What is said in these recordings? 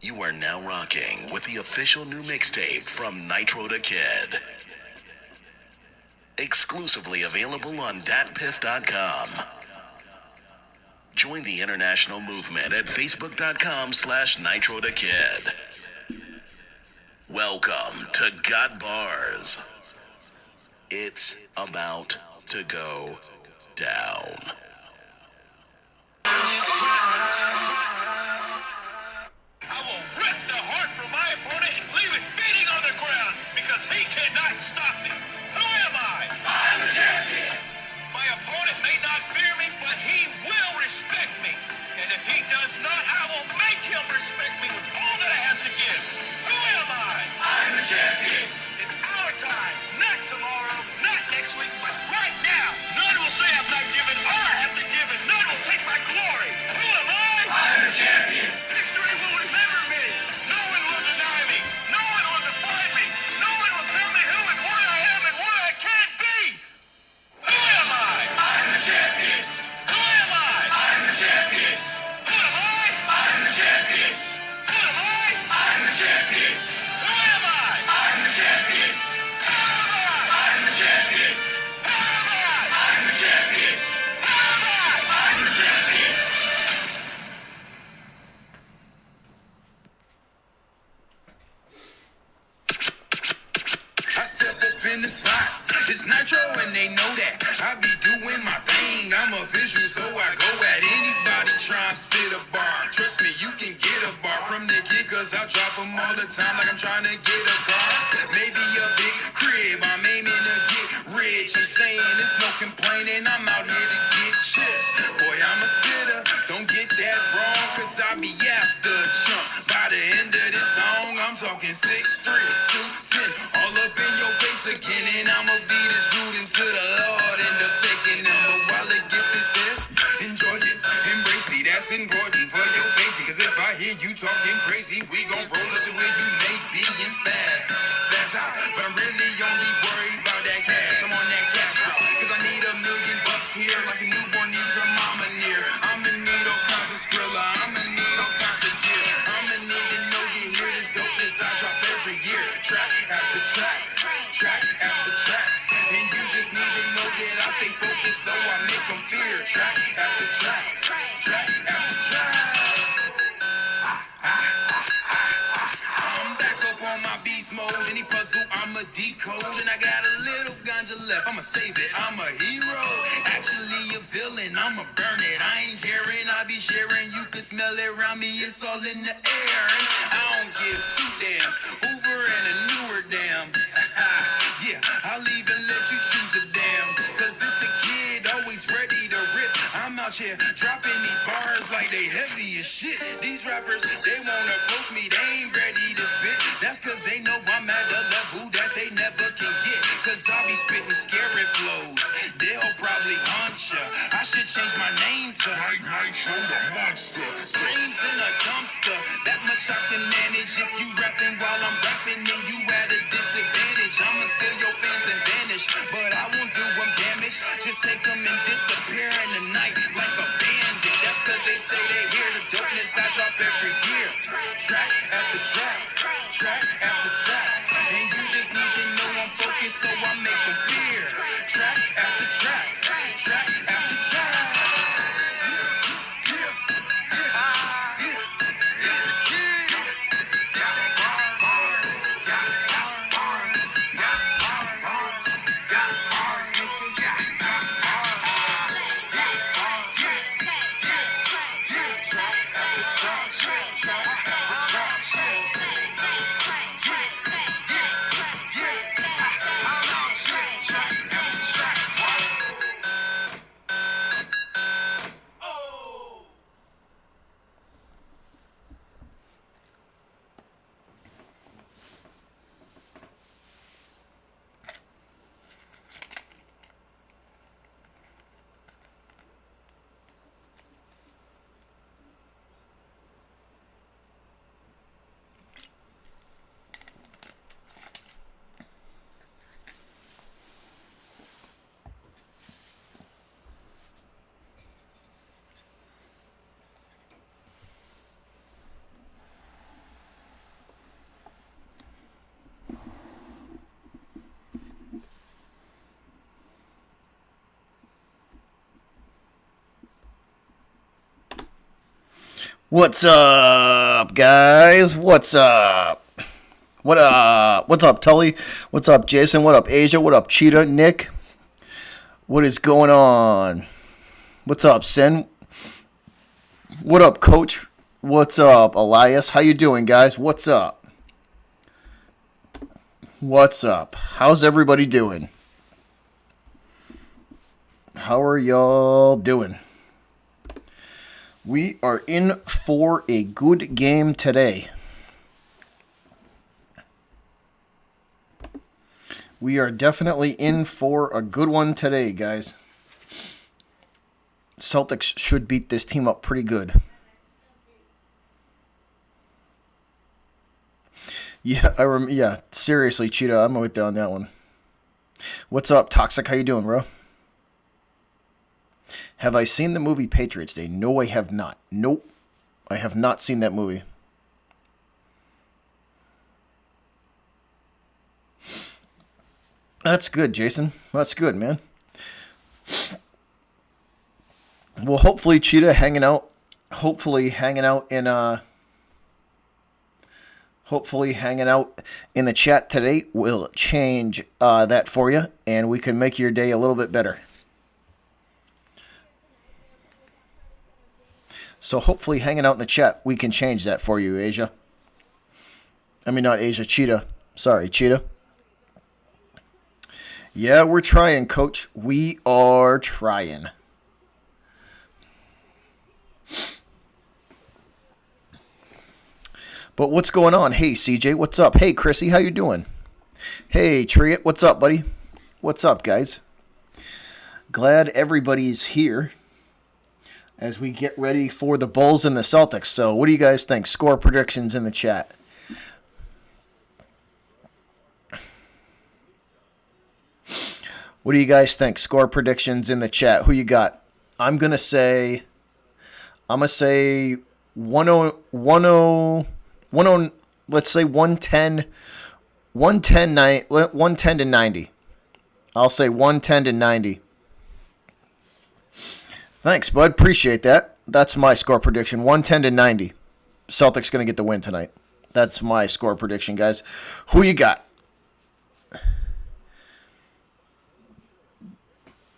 You are now rocking with the official new mixtape from Nitro the Kid. Exclusively available on datpiff.com. Join the international movement at facebook.com/Nitro the Kid. Welcome to Got Bars. It's about to go down. I will rip the heart from my opponent and leave it beating on the ground because he cannot stop me. Who am I? I'm a champion. My opponent may not fear me, but he will respect me. And if he does not, I will make him respect me with all that I have to give. Who am I? I'm a champion. It's our time. Not tomorrow, not next week, but right now. None will say I'm not giving all I have to give, and none will take my glory. Who am I? I'm a champion. History will remember me. No one will deny me. No one will define me. No one will tell me who and what I am and what I can't be. Who am I? I'm a champion. Who am I? I'm a champion. Who am I? I'm a champion. Who am I? I'm a champion. Who am I? I'm a champion. Who am I? I'm a champion. Who am I? I'm a champion. Who am I? I'm a champion. I step up in the spot. It's Nitro and they know that. I be doing my thing. I'm a visual, so I go at anybody trying to spit a bar. Trust me, you can get a bar from the kid, cause I drop them all the time like I'm trying to get a car. Maybe a big crib, I'm aiming to get rich. I'm saying it's no complaining, I'm out here to get chips. Boy, I'm a spitter, don't get that wrong, cause I be after a chump. By the end of this song, I'm talking 6, 3, 2, 10, all up in your face again, and I'ma be this rude until the Lord end up taking them. But while the gift is here, enjoy it, embrace me, that's important for your safety. Cause if I hear you talking crazy, we gon' roll up to where you may be and spaz out. But I'm really only worried about that cash. I'm on that cash route, cause I need $1 million here, like a newborn needs a mama near. I'ma need all kinds of Skrilla, I'ma need all kinds of gear. I'ma need to know you hear this dopeness I drop every year. Track after track, track after track. And you just need to know that I stay focused, so I make them fear. Track after track, track after track. I'm back up on my beast mode. Any puzzle I'ma decode, and I got a little ganja left. I'ma save it. I'm a hero, actually a villain. I'ma burn it. I ain't caring. I be sharing. You can smell it around me. It's all in the air. And I don't give two damns. Hoover and a newer dam. Yeah, I'll even let you choose a damn. Cause it's the kid, always ready to rip. I'm out here dropping these bars like they heavy as shit. These rappers, they won't approach me, they ain't ready to spit. That's cause they know I'm at a level that they never can get. Cause I'll be spitting scary flows, they'll probably haunt ya. I should change my name to Nitro the Monster. Dreams in a dumpster, that much I can manage. If you rapping while I'm rapping, then you at a disadvantage. I'ma steal your fans and vanish, but I won't do them damage. Just take them and disappear in the night like a bandit. That's cause they say they hear the dopeness I drop every year. Track after track, track after track. And you just need to know I'm focused, so I make them fear. Track after track, track after track. What's up, guys? What's up? What What's up, Tully? What's up, Jason? What up, Asia? What up, Cheetah? Nick? What is going on? What's up, Sin? What up, Coach? What's up, Elias? How you doing, guys? What's up? What's up? How's everybody doing? How are y'all doing? We are in for a good game today. We are definitely in for a good one today, guys. Celtics should beat this team up pretty good. Yeah, seriously, Cheetah, I'm with you on that one. What's up, Toxic? How you doing, bro? Have I seen the movie Patriots Day? No, I have not. Nope. I have not seen that movie. That's good, Jason. That's good, man. Well, hopefully Cheetah hanging out in the chat today will change that for you, and we can make your day a little bit better. So hopefully hanging out in the chat, we can change that for you, Asia. I mean, not Asia, Cheetah. Sorry, Cheetah. Yeah, we're trying, Coach. We are trying. But what's going on? Hey, CJ, what's up? Hey, Chrissy, how you doing? Hey, Triet, what's up, buddy? What's up, guys? Glad everybody's here as we get ready for the Bulls and the Celtics. So what do you guys think? Score predictions in the chat. What do you guys think? Score predictions in the chat. Who you got? I'm going to say 10, let's say 110 to 90. I'll say 110 to 90. Thanks, bud. Appreciate that. That's my score prediction. 110 to 90. Celtics going to get the win tonight. That's my score prediction, guys. Who you got?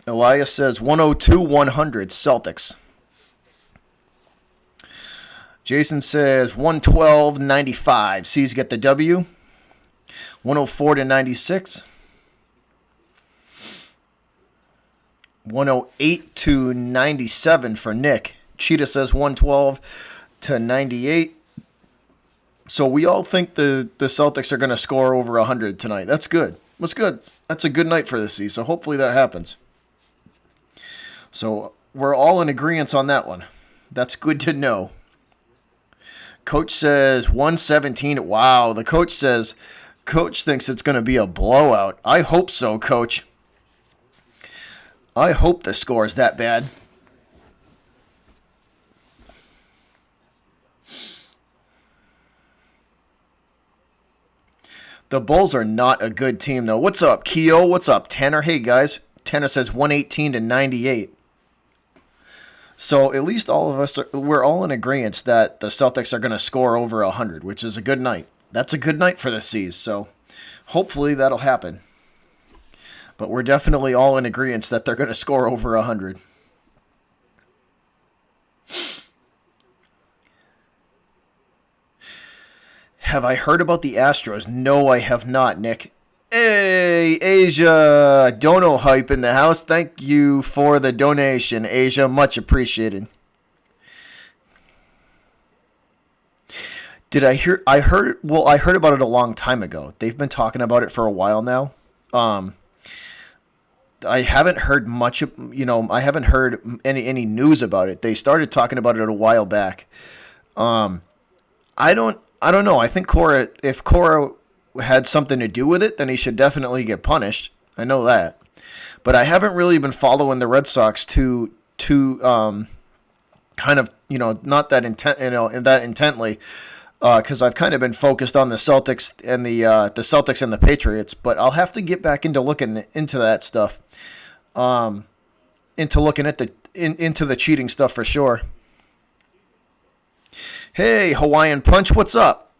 Elias says 102-100 Celtics. Jason says 112-95. C's get the W. 104 to 96. 108 to 97 for Nick. Cheetah says 112 to 98. So we all think the Celtics are going to score over 100 tonight. That's good. That's good. That's a good night for the C. So hopefully that happens. So we're all in agreement on that one. That's good to know. Coach says 117. Wow. The coach thinks it's going to be a blowout. I hope so, Coach. I hope the score is that bad. The Bulls are not a good team, though. What's up, Keo? What's up, Tanner? Hey, guys. Tanner says 118 to 98. So at least all of us, we're all in agreement that the Celtics are going to score over 100, which is a good night. That's a good night for the C's, so hopefully that'll happen. But we're definitely all in agreement that they're going to score over 100. Have I heard about the Astros? No, I have not, Nick. Hey, Asia, dono hype in the house. Thank you for the donation, Asia. Much appreciated. I heard about it a long time ago. They've been talking about it for a while now. I haven't heard much, I haven't heard any news about it. They started talking about it a while back. I don't know. I think if Cora had something to do with it, then he should definitely get punished. I know that. But I haven't really been following the Red Sox too kind of, not that intently, because I've kind of been focused on the Celtics and the Patriots. But I'll have to get back into looking into that stuff, into looking at into the cheating stuff for sure. Hey, Hawaiian Punch, what's up?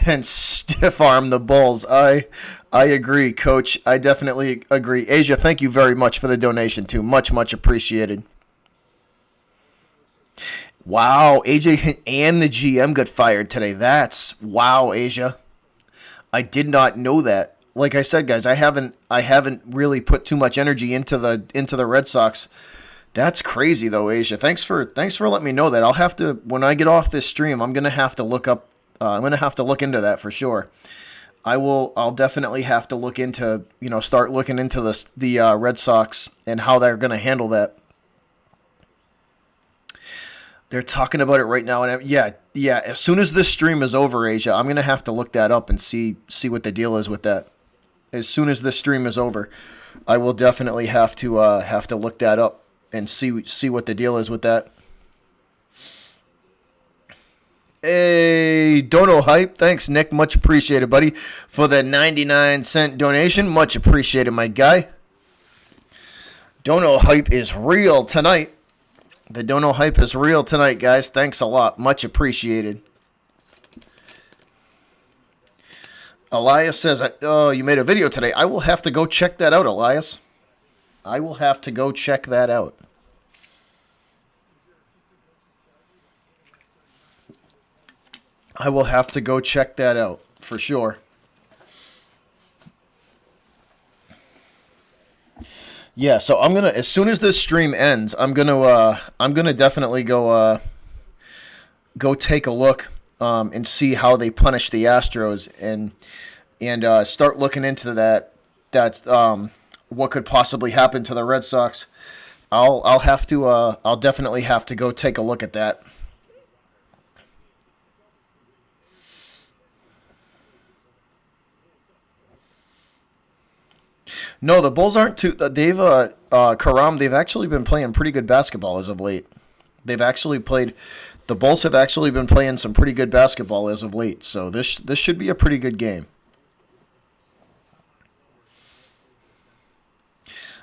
And stiff arm the Bulls. I agree, Coach. I definitely agree. Asia, thank you very much for the donation too. Much appreciated. Wow, AJ and the GM got fired today. That's wow, Asia. I did not know that. Like I said, guys, I haven't really put too much energy into the Red Sox. That's crazy though, Asia. Thanks for letting me know that. I'll have to, when I get off this stream, I'm gonna have to look up. I'm gonna have to look into that for sure. I'll definitely have to look into, start looking into the Red Sox and how they're gonna handle that. They're talking about it right now, and yeah. As soon as this stream is over, Asia, I'm gonna have to look that up and see what the deal is with that. As soon as this stream is over, I will definitely have to look that up and see what the deal is with that. Hey, Dono Hype, thanks Nick, much appreciated, buddy, for the 99-cent donation. Much appreciated, my guy. Dono Hype is real tonight. The Dono Hype is real tonight, guys. Thanks a lot. Much appreciated. Elias says, oh, you made a video today. I will have to go check that out, Elias. I will have to go check that out. I will have to go check that out for sure. Yeah, so I'm gonna, as soon as this stream ends, I'm gonna definitely go take a look and see how they punish the Astros and start looking into that what could possibly happen to the Red Sox. I'll definitely have to go take a look at that. No, the Bulls aren't too. They've Karam. They've actually been playing pretty good basketball as of late. They've actually played. The Bulls have actually been playing some pretty good basketball as of late. So this should be a pretty good game.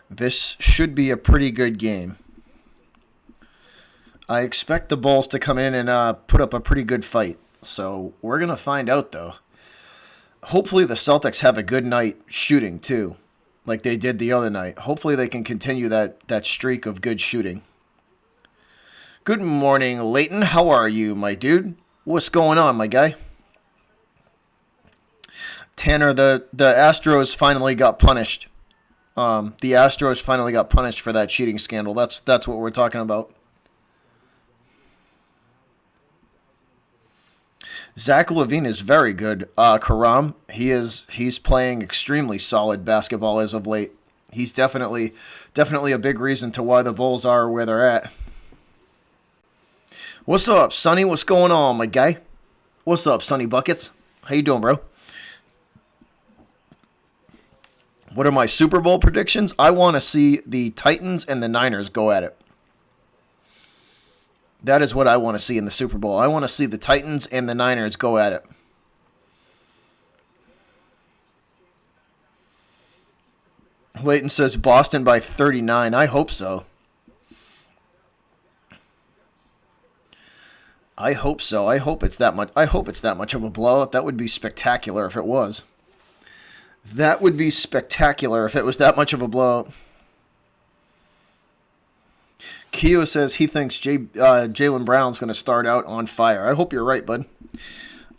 This should be a pretty good game. I expect the Bulls to come in and put up a pretty good fight. So we're gonna find out though. Hopefully the Celtics have a good night shooting too, like they did the other night. Hopefully they can continue that streak of good shooting. Good morning, Leighton. How are you, my dude? What's going on, my guy? Tanner, the Astros finally got punished. The Astros finally got punished for that cheating scandal. That's what we're talking about. Zach LaVine is very good. Karam, he's playing extremely solid basketball as of late. He's definitely a big reason to why the Bulls are where they're at. What's up, Sonny? What's going on, my guy? What's up, Sonny Buckets? How you doing, bro? What are my Super Bowl predictions? I want to see the Titans and the Niners go at it. That is what I want to see in the Super Bowl. I want to see the Titans and the Niners go at it. Leighton says Boston by 39. I hope so. I hope so. I hope it's that much of a blowout. That would be spectacular if it was. That would be spectacular if it was that much of a blowout. Keo says he thinks Jaylen Brown's going to start out on fire. I hope you're right, bud.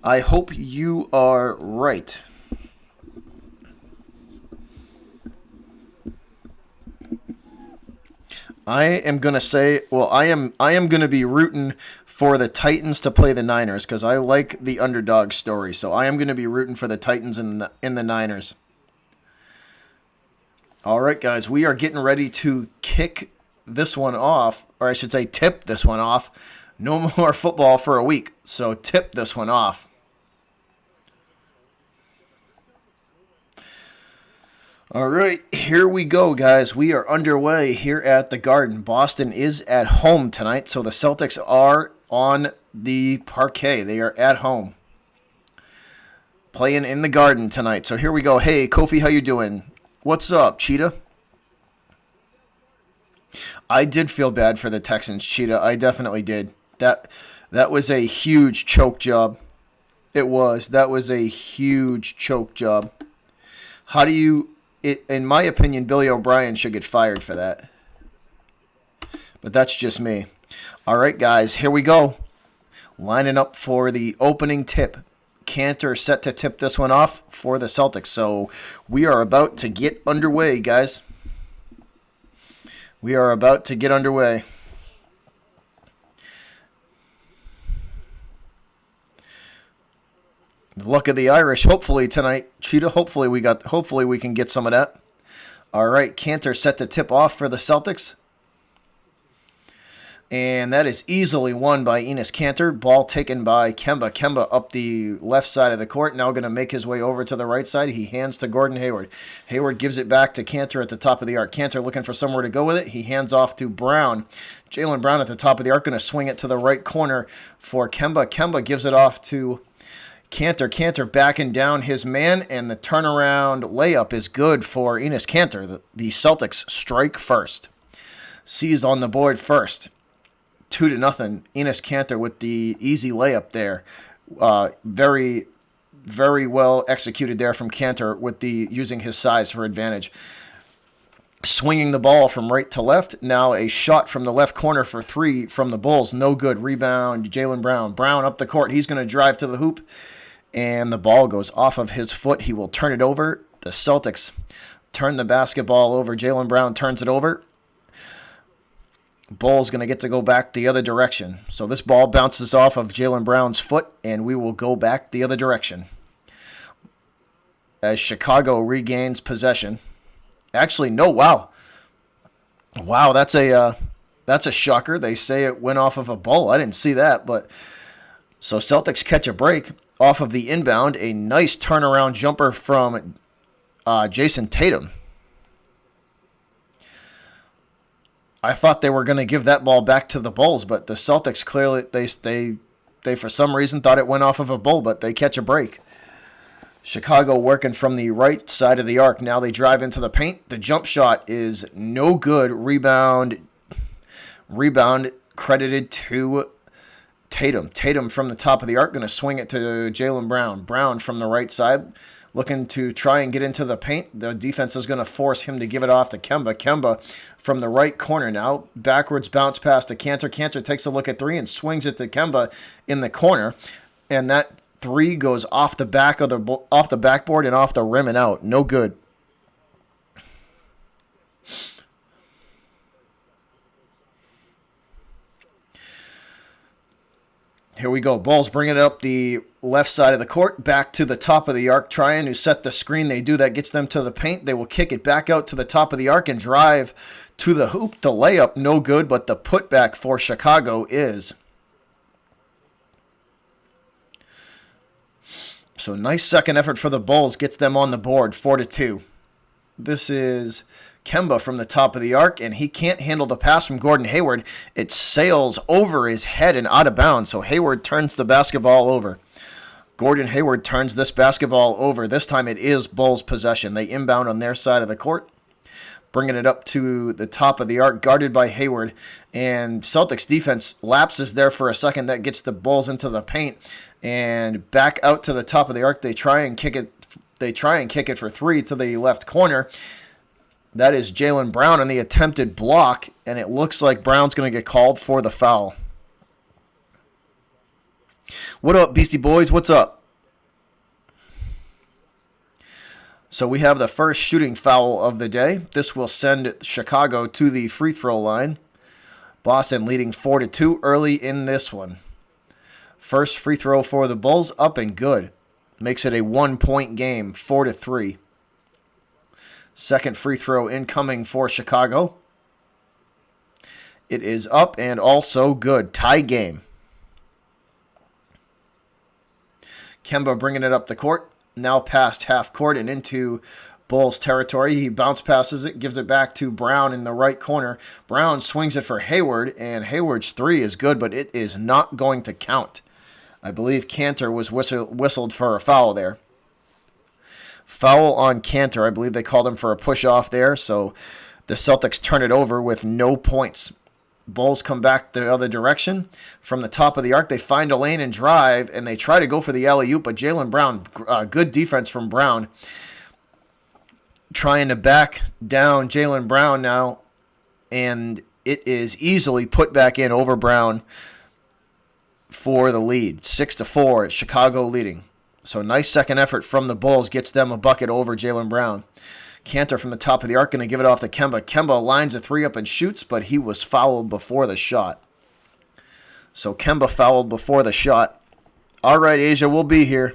I hope you are right. I am going to say, well, I am going to be rooting for the Titans to play the Niners because I like the underdog story. So I am going to be rooting for the Titans and the Niners. All right, guys, we are getting ready to kick this one off, or I should say tip this one off. No more football for a week, so tip this one off. All right, here we go, guys. We are underway here at the Garden. Boston is at home tonight, so the Celtics are on the parquet. They are at home, playing in the Garden tonight. So here we go. Hey, Kofi, how you doing? What's up, Cheetah? I did feel bad for the Texans, Cheetah. I definitely did. That was a huge choke job. It was. That was a huge choke job. How do you? In my opinion, Billy O'Brien should get fired for that. But that's just me. All right, guys, here we go. Lining up for the opening tip. Cantor set to tip this one off for the Celtics. So we are about to get underway, guys. We are about to get underway. The luck of the Irish, hopefully tonight, Cheetah. Hopefully we can get some of that. All right, Cantor set to tip off for the Celtics. And that is easily won by Enes Kanter. Ball taken by Kemba. Kemba up the left side of the court. Now going to make his way over to the right side. He hands to Gordon Hayward. Hayward gives it back to Kanter at the top of the arc. Kanter looking for somewhere to go with it. He hands off to Brown. Jaylen Brown at the top of the arc. Going to swing it to the right corner for Kemba. Kemba gives it off to Kanter. Kanter backing down his man. And the turnaround layup is good for Enes Kanter. The Celtics strike first. Seized on the board first. 2-0. Enes Kanter with the easy layup there. Very, very well executed there from Kanter with the using his size for advantage. Swinging the ball from right to left. Now a shot from the left corner for three from the Bulls. No good. Rebound, Jaylen Brown. Brown up the court. He's going to drive to the hoop. And the ball goes off of his foot. He will turn it over. The Celtics turn the basketball over. Jaylen Brown turns it over. Bulls going to get to go back the other direction. So this ball bounces off of Jaylen Brown's foot, and we will go back the other direction. As Chicago regains possession. Actually, no, wow. Wow, that's a shocker. They say it went off of a ball. I didn't see that, but so Celtics catch a break off of the inbound. A nice turnaround jumper from Jason Tatum. I thought they were going to give that ball back to the Bulls, but the Celtics clearly, they for some reason thought it went off of a bull, but they catch a break. Chicago working from the right side of the arc. Now they drive into the paint. The jump shot is no good. Rebound credited to Tatum. Tatum from the top of the arc, going to swing it to Jaylen Brown. Brown from the right side, looking to try and get into the paint. The defense is going to force him to give it off to Kemba. Kemba from the right corner now. Backwards bounce pass to Kanter. Kanter takes a look at three and swings it to Kemba in the corner. And that three goes off the backboard and off the rim and out. No good. Here we go. Bulls bringing it up the left side of the court, back to the top of the arc, trying to set the screen. They do that, gets them to the paint. They will kick it back out to the top of the arc and drive to the hoop. The layup, no good, but the putback for Chicago is. So nice second effort for the Bulls, gets them on the board, 4-2. This is Kemba from the top of the arc, and he can't handle the pass from Gordon Hayward. It sails over his head and out of bounds, so Hayward turns the basketball over. Gordon Hayward turns this basketball over. This time it is Bulls possession. They inbound on their side of the court, bringing it up to the top of the arc, guarded by Hayward. And Celtics defense lapses there for a second. That gets the Bulls into the paint. And back out to the top of the arc. They try and kick it for three to the left corner. That is Jaylen Brown on the attempted block, and it looks like Brown's going to get called for the foul. What up, Beastie Boys? What's up? So we have the first shooting foul of the day. This will send Chicago to the free throw line. Boston leading 4-2 early in this one. First free throw for the Bulls, up and good. Makes it a 1-point game, 4-3. Second free throw incoming for Chicago. It is up and also good. Tie game. Kemba bringing it up the court. Now past half court and into Bulls territory. He bounce passes it, gives it back to Brown in the right corner. Brown swings it for Hayward, and Hayward's three is good, but it is not going to count. I believe Kanter was whistled for a foul there. Foul on Kanter. I believe they called him for a push-off there, so The Celtics turn it over with no points. Bulls come back the other direction. From the top of the arc, they find a lane and drive, and they try to go for the alley-oop, but Jaylen Brown, good defense from Brown, trying to back down Jaylen Brown now, and it is easily put back in over Brown for the lead. 6-4, Chicago leading. So nice second effort from the Bulls gets them a bucket over Jaylen Brown. Cantor from the top of the arc going to give it off to Kemba. Kemba lines a three up and shoots, but he was fouled before the shot. So Kemba fouled before the shot. All right, Asia, we'll be here.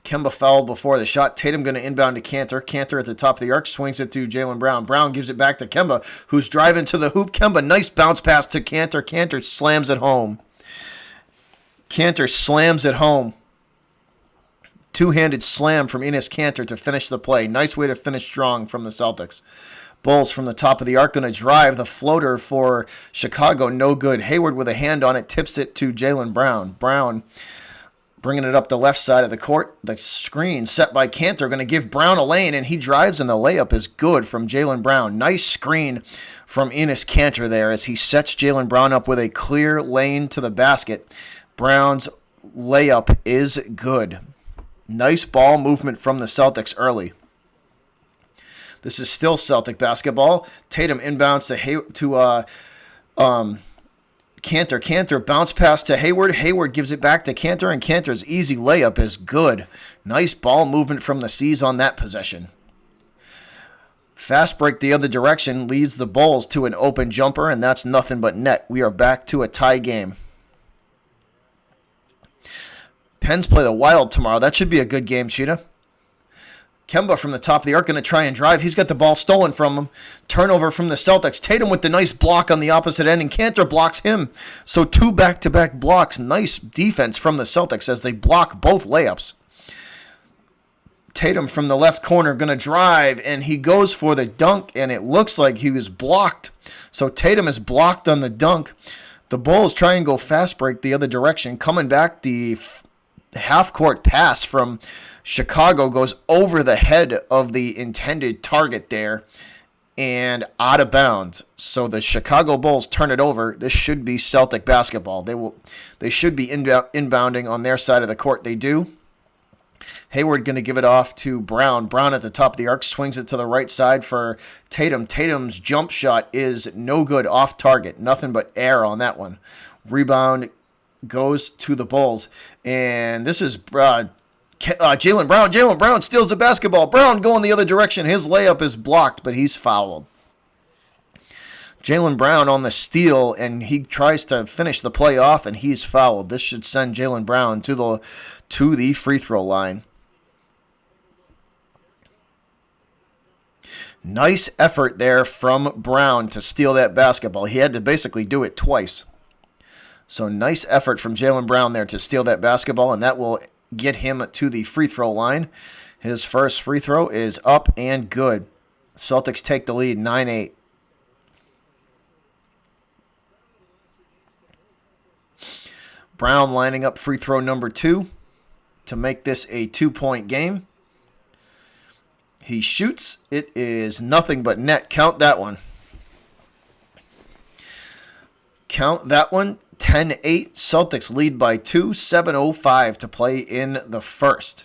Kemba fouled before the shot. Tatum going to inbound to Cantor. Cantor at the top of the arc swings it to Jaylen Brown. Brown gives it back to Kemba, who's driving to the hoop. Kemba, nice bounce pass to Cantor. Cantor slams it home. Cantor slams it home. Two-handed slam from Enes Kanter to finish the play. Nice way to finish strong from the Celtics. Bulls from the top of the arc going to drive. The floater for Chicago, no good. Hayward with a hand on it, tips it to Jaylen Brown. Brown bringing it up the left side of the court. The screen set by Kanter going to give Brown a lane, and he drives, and the layup is good from Jaylen Brown. Nice screen from Enes Kanter there as he sets Jaylen Brown up with a clear lane to the basket. Brown's layup is good. Nice ball movement from the Celtics early. This is still Celtic basketball. Tatum inbounds to Kanter. Kanter bounce pass to Hayward. Hayward gives it back to Kanter, and Kanter's easy layup is good. Nice ball movement from the C's on that possession. Fast break the other direction leads the Bulls to an open jumper, and that's nothing but net. We are back to a tie game. Pens play the Wild tomorrow. That should be a good game, Sheeta. Kemba from the top of the arc going to try and drive. He's got the ball stolen from him. Turnover from the Celtics. Tatum with the nice block on the opposite end, and Kanter blocks him. So two back-to-back blocks. Nice defense from the Celtics as they block both layups. Tatum from the left corner going to drive, and he goes for the dunk, and it looks like he was blocked. So Tatum is blocked on the dunk. The Bulls try and go fast break the other direction. Coming back, the half-court pass from Chicago goes over the head of the intended target there and out of bounds. So the Chicago Bulls turn it over. This should be Celtic basketball. They should be inbounding on their side of the court. They do. Hayward going to give it off to Brown. Brown at the top of the arc swings it to the right side for Tatum. Tatum's jump shot is no good, off target. Nothing but air on that one. Rebound goes to the Bulls. And this is Jaylen Brown. Jaylen Brown steals the basketball. Brown going the other direction. His layup is blocked, but he's fouled. Jaylen Brown on the steal, and he tries to finish the play off, and he's fouled. This should send Jaylen Brown to the free throw line. Nice effort there from Brown to steal that basketball. He had to basically do it twice. So nice effort from Jaylen Brown there to steal that basketball, and that will get him to the free throw line. His first free throw is up and good. Celtics take the lead 9-8. Brown lining up free throw number 2 to make this a 2-point game. He shoots. It is nothing but net. Count that one. Count that one. 10-8. Celtics lead by 2. 7:05 to play in the first.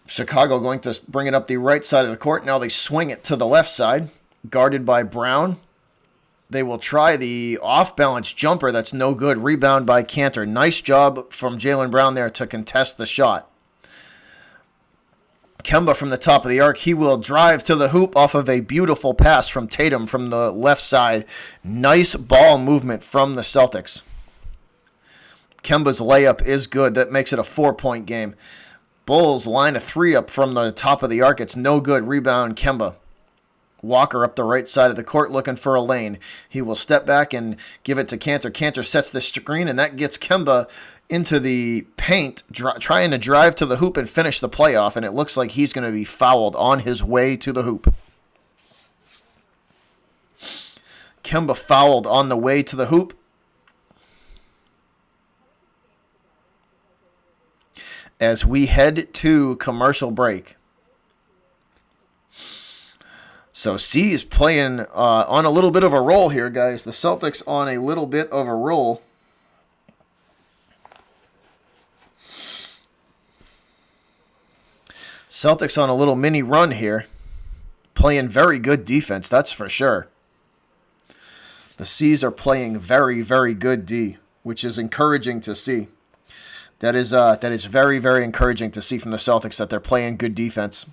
Chicago going to bring it up the right side of the court. Now they swing it to the left side. Guarded by Brown. They will try the off-balance jumper. That's no good. Rebound by Kanter. Nice job from Jaylen Brown there to contest the shot. Kemba from the top of the arc. He will drive to the hoop off of a beautiful pass from Tatum from the left side. Nice ball movement from the Celtics. Kemba's layup is good. That makes it a 4-point game. Bulls line a 3 up from the top of the arc. It's no good. Rebound Kemba. Walker up the right side of the court looking for a lane. He will step back and give it to Kanter. Kanter sets the screen, and that gets Kemba into the paint, trying to drive to the hoop and finish the playoff, and it looks like he's going to be fouled on his way to the hoop. Kemba fouled on the way to the hoop. As we head to commercial break. So C is playing on a little bit of a roll here, guys. The Celtics on a little bit of a roll. Celtics on a little mini run here. Playing very good defense, that's for sure. The C's are playing very, very good D, which is encouraging to see. That is very, very encouraging to see from the Celtics that they're playing good defense.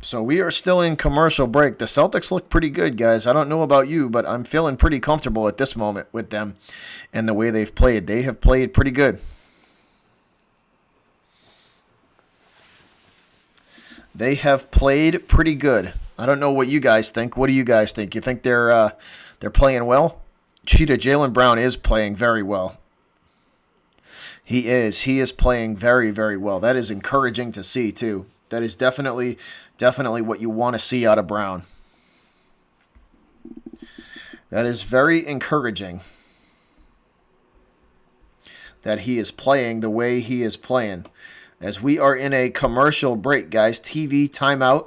So we are still in commercial break. The Celtics look pretty good, guys. I don't know about you, but I'm feeling pretty comfortable at this moment with them and the way they've played. They have played pretty good. They have played pretty good. I don't know what you guys think. What do you guys think? You think they're playing well? Cheetah Jaylen Brown is playing very well. He is. He is playing very, very well. That is encouraging to see, too. That is definitely what you want to see out of Brown. That is very encouraging that he is playing the way he is playing. As we are in a commercial break, guys. TV timeout.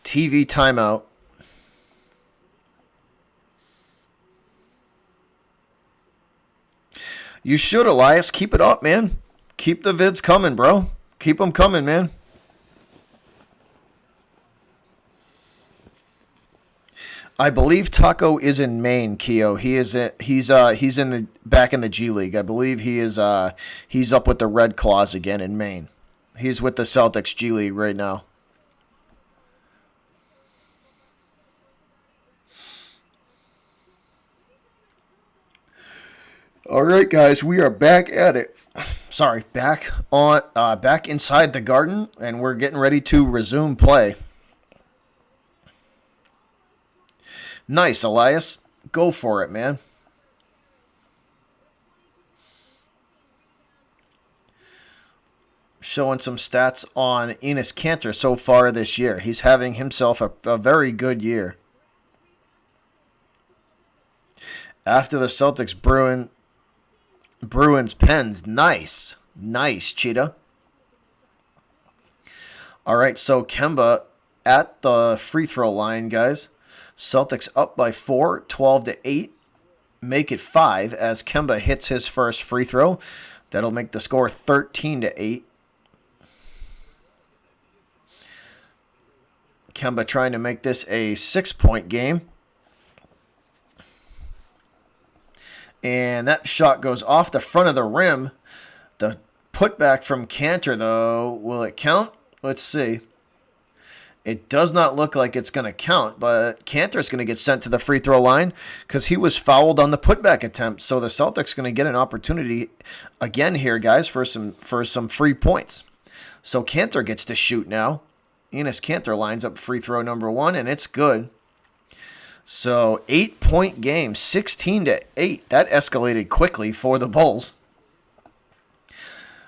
TV timeout. You should, Elias. Keep it up, man. Keep the vids coming, bro. Keep them coming, man. I believe Taco is in Maine, Keo. He's in the back in the G League. I believe he's up with the Red Claws again in Maine. He's with the Celtics G League right now. All right, guys, we are back at it. Sorry, back inside the Garden, and we're getting ready to resume play. Nice, Elias. Go for it, man. Showing some stats on Enes Kanter so far this year. He's having himself a very good year. After the Celtics Bruins Pens. Nice. Nice, Cheetah. All right, so Kemba at the free throw line, guys. Celtics up by 4, 12-8. Make it 5 as Kemba hits his first free throw. That'll make the score 13-8. Kemba trying to make this a 6-point game. And that shot goes off the front of the rim. The putback from Kanter, though, will it count? Let's see. It does not look like it's going to count, but Kanter's going to get sent to the free throw line because he was fouled on the putback attempt. So the Celtics going to get an opportunity again here, guys, for some free points. So Kanter gets to shoot now. Enes Kanter lines up free throw number 1, and it's good. So 8-point game, 16-8. That escalated quickly for the Bulls.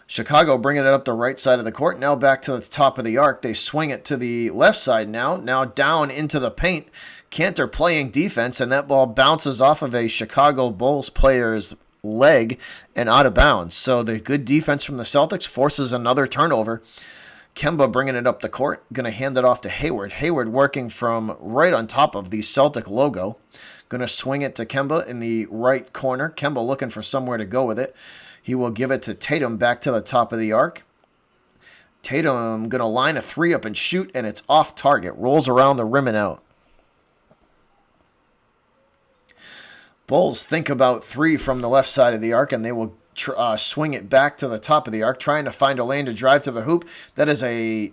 Chicago bringing it up the right side of the court. Now back to the top of the arc. They swing it to the left side now. Now down into the paint. Kanter playing defense, and that ball bounces off of a Chicago Bulls player's leg and out of bounds. So the good defense from the Celtics forces another turnover. Kemba bringing it up the court. Going to hand it off to Hayward. Hayward working from right on top of the Celtic logo. Going to swing it to Kemba in the right corner. Kemba looking for somewhere to go with it. He will give it to Tatum back to the top of the arc. Tatum going to line a 3 up and shoot, and it's off target. Rolls around the rim and out. Bulls think about 3 from the left side of the arc, and they will swing it back to the top of the arc, trying to find a lane to drive to the hoop. That is a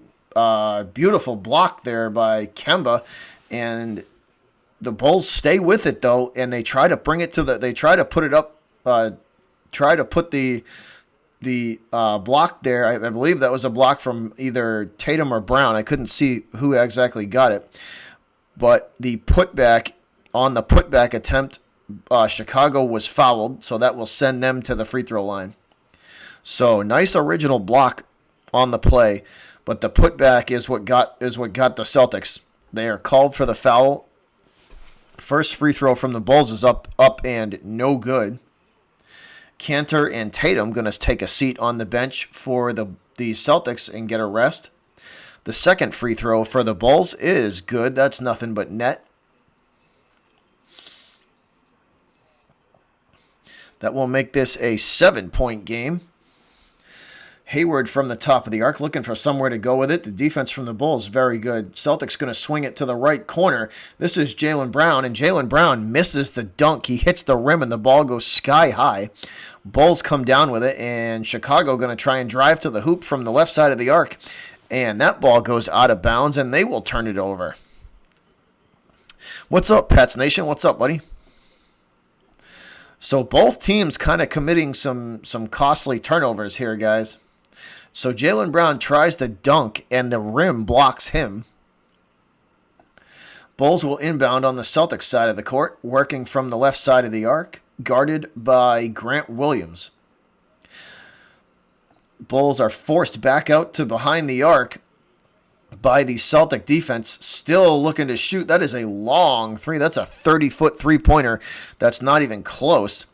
beautiful block there by Kemba, and the Bulls stay with it though, and they try to bring it to the. They try to put it up. Try to put the block there. I believe that was a block from either Tatum or Brown. I couldn't see who exactly got it, but the putback on the putback attempt. Chicago was fouled, so that will send them to the free throw line. So nice original block on the play, but the putback is what got the Celtics. They are called for the foul First free throw from the Bulls is up, and no good. Cantor and Tatum going to take a seat on the bench for the Celtics and get a rest. The second free throw for the Bulls is good. That's nothing but net. That will make this a 7-point game. Hayward from the top of the arc, looking for somewhere to go with it. The defense from the Bulls, very good. Celtics going to swing it to the right corner. This is Jaylen Brown, and Jaylen Brown misses the dunk. He hits the rim, and the ball goes sky high. Bulls come down with it, and Chicago going to try and drive to the hoop from the left side of the arc. And that ball goes out of bounds, and they will turn it over. What's up, Pats Nation? What's up, buddy? So both teams kind of committing some costly turnovers here, guys. So Jaylen Brown tries to dunk, and the rim blocks him. Bulls will inbound on the Celtics side of the court, working from the left side of the arc, guarded by Grant Williams. Bulls are forced back out to behind the arc by the Celtic defense, still looking to shoot. That is a long three. That's a 30-foot three-pointer. That's not even close.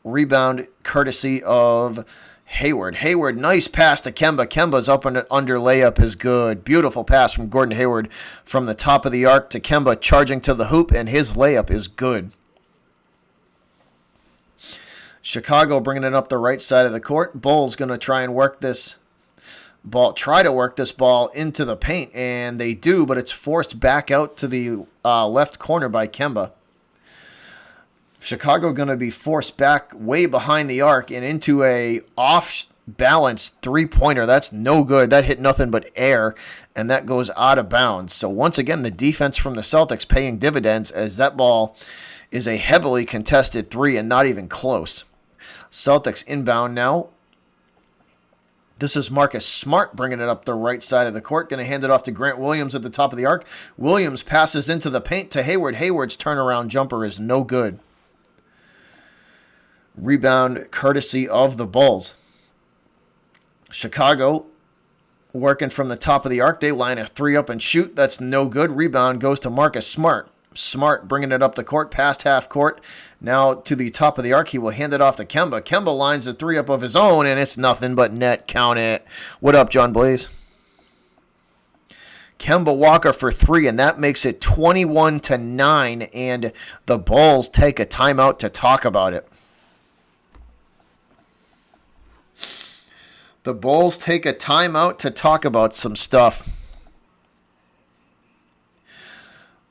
Rebound courtesy of Hayward. Hayward, nice pass to Kemba. Kemba's up and under layup is good. Beautiful pass from Gordon Hayward from the top of the arc to Kemba, charging to the hoop, and his layup is good. Chicago bringing it up the right side of the court. Bulls going to try and work this ball into the paint, and they do, but it's forced back out to the left corner by Kemba. Chicago going to be forced back way behind the arc and into a off-balance three-pointer. That's no good. That hit nothing but air, and that goes out of bounds. So once again, the defense from the Celtics paying dividends as that ball is a heavily contested three and not even close. Celtics inbound now. This is Marcus Smart bringing it up the right side of the court. Going to hand it off to Grant Williams at the top of the arc. Williams passes into the paint to Hayward. Hayward's turnaround jumper is no good. Rebound courtesy of the Bulls. Chicago working from the top of the arc. They line a three up and shoot. That's no good. Rebound goes to Marcus Smart. Smart bringing it up the court, past half court. Now to the top of the arc. He will hand it off to Kemba. Kemba lines a three up of his own, and it's nothing but net. Count it. What up, John Blaze? Kemba Walker for three, and that makes it 21-9, and the Bulls take a timeout to talk about it. The Bulls take a timeout to talk about some stuff.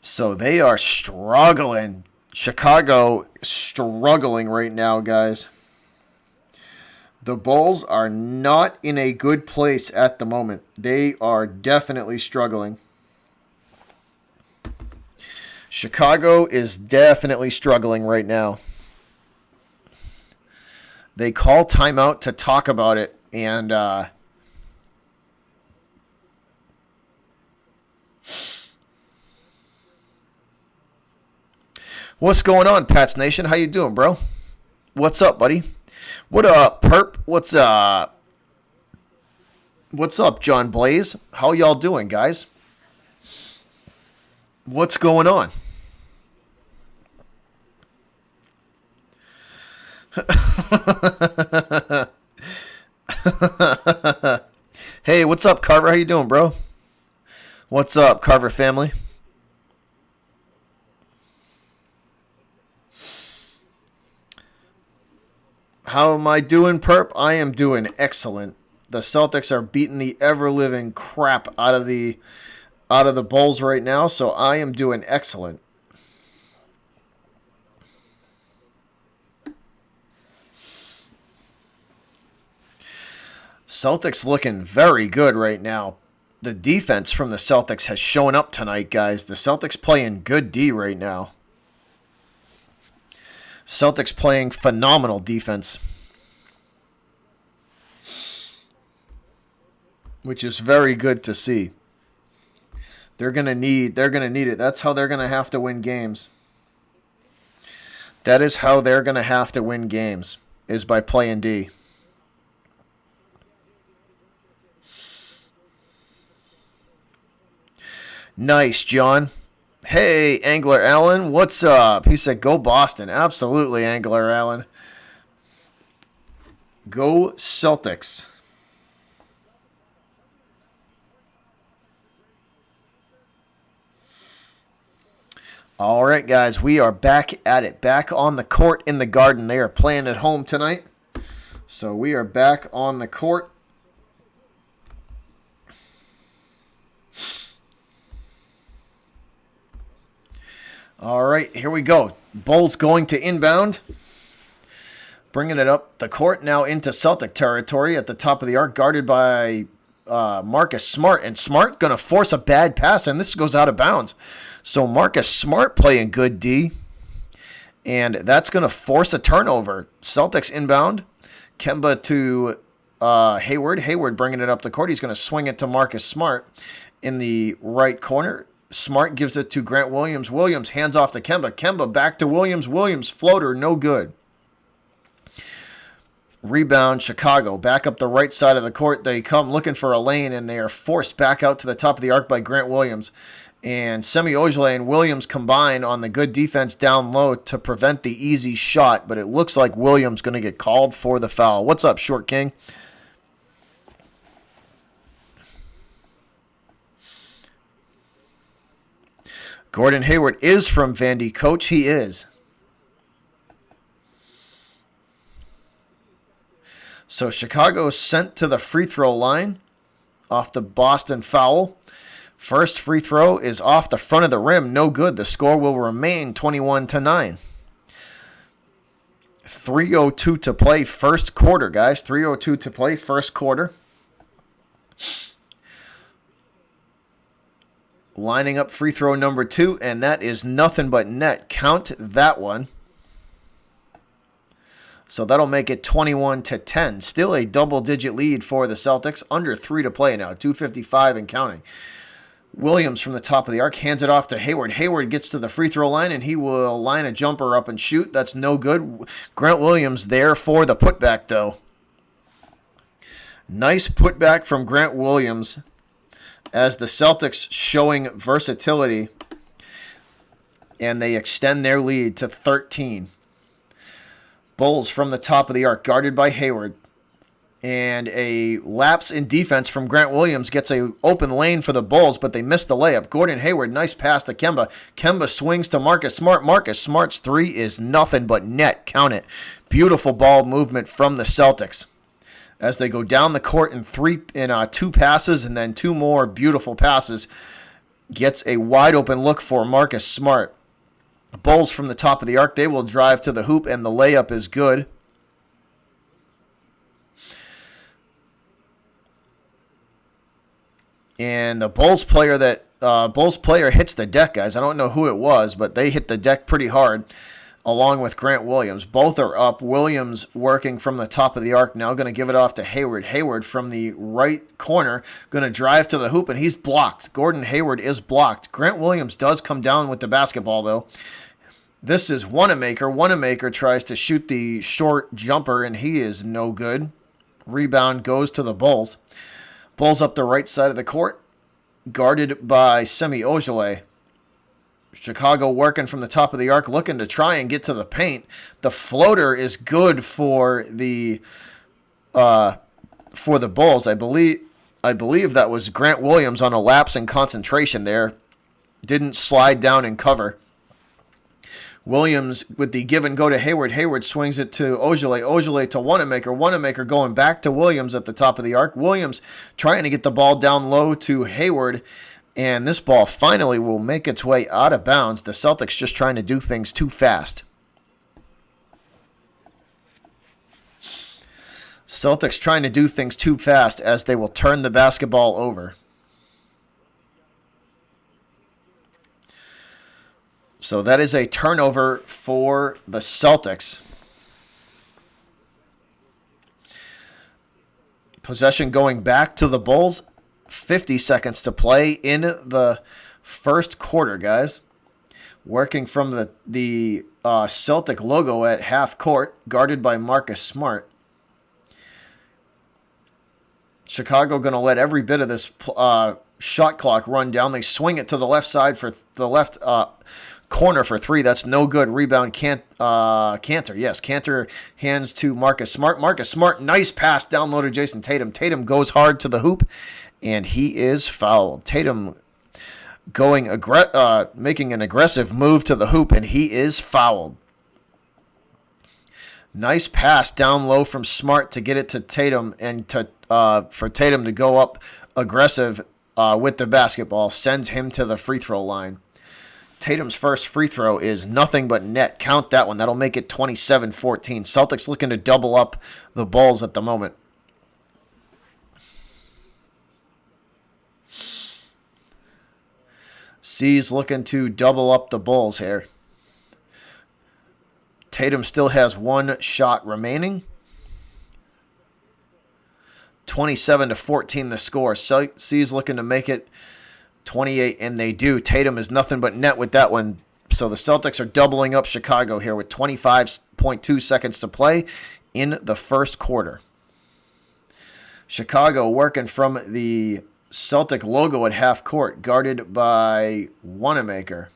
So they are struggling. Chicago struggling right now, guys. The Bulls are not in a good place at the moment. They are definitely struggling. Chicago is definitely struggling right now. They call timeout to talk about it. And what's going on, Pats Nation? How you doing, bro? What's up, buddy? What up, Perp? What's up? What's up, John Blaze? How y'all doing, guys? What's going on? Hey, what's up, Carver? How you doing, bro? What's up, Carver family? How am I doing, Perp? I am doing excellent. The Celtics are beating the ever-living crap out of the Bulls right now, so I am doing excellent. Celtics looking very good right now. The defense from the Celtics has shown up tonight, guys. The Celtics playing good D right now. Celtics playing phenomenal defense, which is very good to see. They're gonna need it. That's how they're gonna have to win games. That is how they're gonna have to win games, is by playing D. Nice, John. Hey, Angler Allen, what's up? He said, go Boston. Absolutely, Angler Allen. Go Celtics. All right, guys, we are back at it. Back on the court in the Garden. They are playing at home tonight. So we are back on the court. All right, here we go. Bulls going to inbound. Bringing it up the court now into Celtic territory at the top of the arc, guarded by Marcus Smart. And Smart going to force a bad pass, and this goes out of bounds. So Marcus Smart playing good D. And that's going to force a turnover. Celtics inbound. Kemba to Hayward. Hayward bringing it up the court. He's going to swing it to Marcus Smart in the right corner. Smart gives it to Grant Williams. Williams hands off to Kemba. Kemba back to Williams. Williams floater, no good. Rebound, Chicago. Back up the right side of the court. They come looking for a lane, and they are forced back out to the top of the arc by Grant Williams. And Semi Ojeleye and Williams combine on the good defense down low to prevent the easy shot, but it looks like Williams going to get called for the foul. What's up, Short King? Gordon Hayward is from Vandy. Coach, he is. So Chicago sent to the free throw line off the Boston foul. First free throw is off the front of the rim. No good. The score will remain 21-9. 3:02 to play first quarter, guys. 3:02 to play first quarter. Lining up free throw number 2, and that is nothing but net. Count that one. So that'll make it 21-10. Still a double-digit lead for the Celtics. Under 3 to play now. 2:55 and counting. Williams from the top of the arc hands it off to Hayward. Hayward gets to the free throw line, and he will line a jumper up and shoot. That's no good. Grant Williams there for the putback, though. Nice putback from Grant Williams as the Celtics showing versatility, and they extend their lead to 13. Bulls from the top of the arc, guarded by Hayward. And a lapse in defense from Grant Williams gets a open lane for the Bulls, but they missed the layup. Gordon Hayward, nice pass to Kemba. Kemba swings to Marcus Smart. Marcus Smart's 3 is nothing but net. Count it. Beautiful ball movement from the Celtics as they go down the court in 2 passes and then 2 more beautiful passes. Gets a wide open look for Marcus Smart. Bulls from the top of the arc. They will drive to the hoop, and the layup is good. And the Bulls player hits the deck, guys. I don't know who it was, but they hit the deck pretty hard, along with Grant Williams. Both are up. Williams working from the top of the arc now, going to give it off to Hayward. Hayward from the right corner, going to drive to the hoop, and he's blocked. Gordon Hayward is blocked. Grant Williams does come down with the basketball, though. This is Wanamaker. Wanamaker tries to shoot the short jumper, and he is no good. Rebound goes to the Bulls. Bulls up the right side of the court, guarded by Semi Ojeleye. Chicago working from the top of the arc, looking to try and get to the paint. The floater is good for the Bulls. I believe that was Grant Williams on a lapse in concentration there. Didn't slide down and cover. Williams with the give and go to Hayward. Hayward swings it to Ojeleye. Ojeleye to Wanamaker. Wanamaker going back to Williams at the top of the arc. Williams trying to get the ball down low to Hayward. And this ball finally will make its way out of bounds. The Celtics just trying to do things too fast. Celtics trying to do things too fast as they will turn the basketball over. So that is a turnover for the Celtics. Possession going back to the Bulls. 50 seconds to play in the first quarter, guys. Working from the Celtic logo at half court, guarded by Marcus Smart. Chicago going to let every bit of this shot clock run down. They swing it to the left side for the left corner for three. That's no good. Rebound, Cantor. Yes, Cantor hands to Marcus Smart. Marcus Smart, nice pass down low to Jason Tatum. Tatum goes hard to the hoop, and he is fouled. Tatum making an aggressive move to the hoop, and he is fouled. Nice pass down low from Smart to get it to Tatum, and for Tatum to go up aggressive with the basketball, sends him to the free throw line. Tatum's first free throw is nothing but net. Count that one. That'll make it 27-14. Celtics looking to double up the Bulls at the moment. C's looking to double up the Bulls here. Tatum still has one shot remaining. 27-14 the score. C's looking to make it 28, and they do. Tatum is nothing but net with that one. So the Celtics are doubling up Chicago here with 25.2 seconds to play in the first quarter. Chicago working from the Celtic logo at half court, guarded by Wanamaker.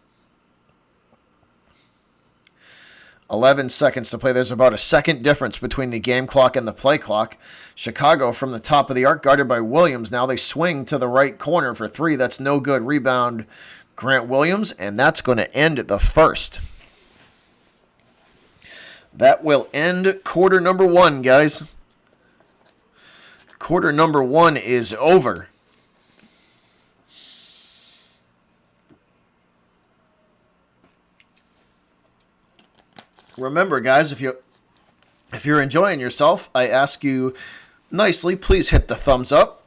11 seconds to play. There's about a second difference between the game clock and the play clock. Chicago from the top of the arc, guarded by Williams. Now they swing to the right corner for three. That's no good. Rebound, Grant Williams, and that's going to end the first. That will end quarter number one, guys. Quarter number one is over. Remember, guys, if you're enjoying yourself, I ask you nicely, please hit the thumbs up.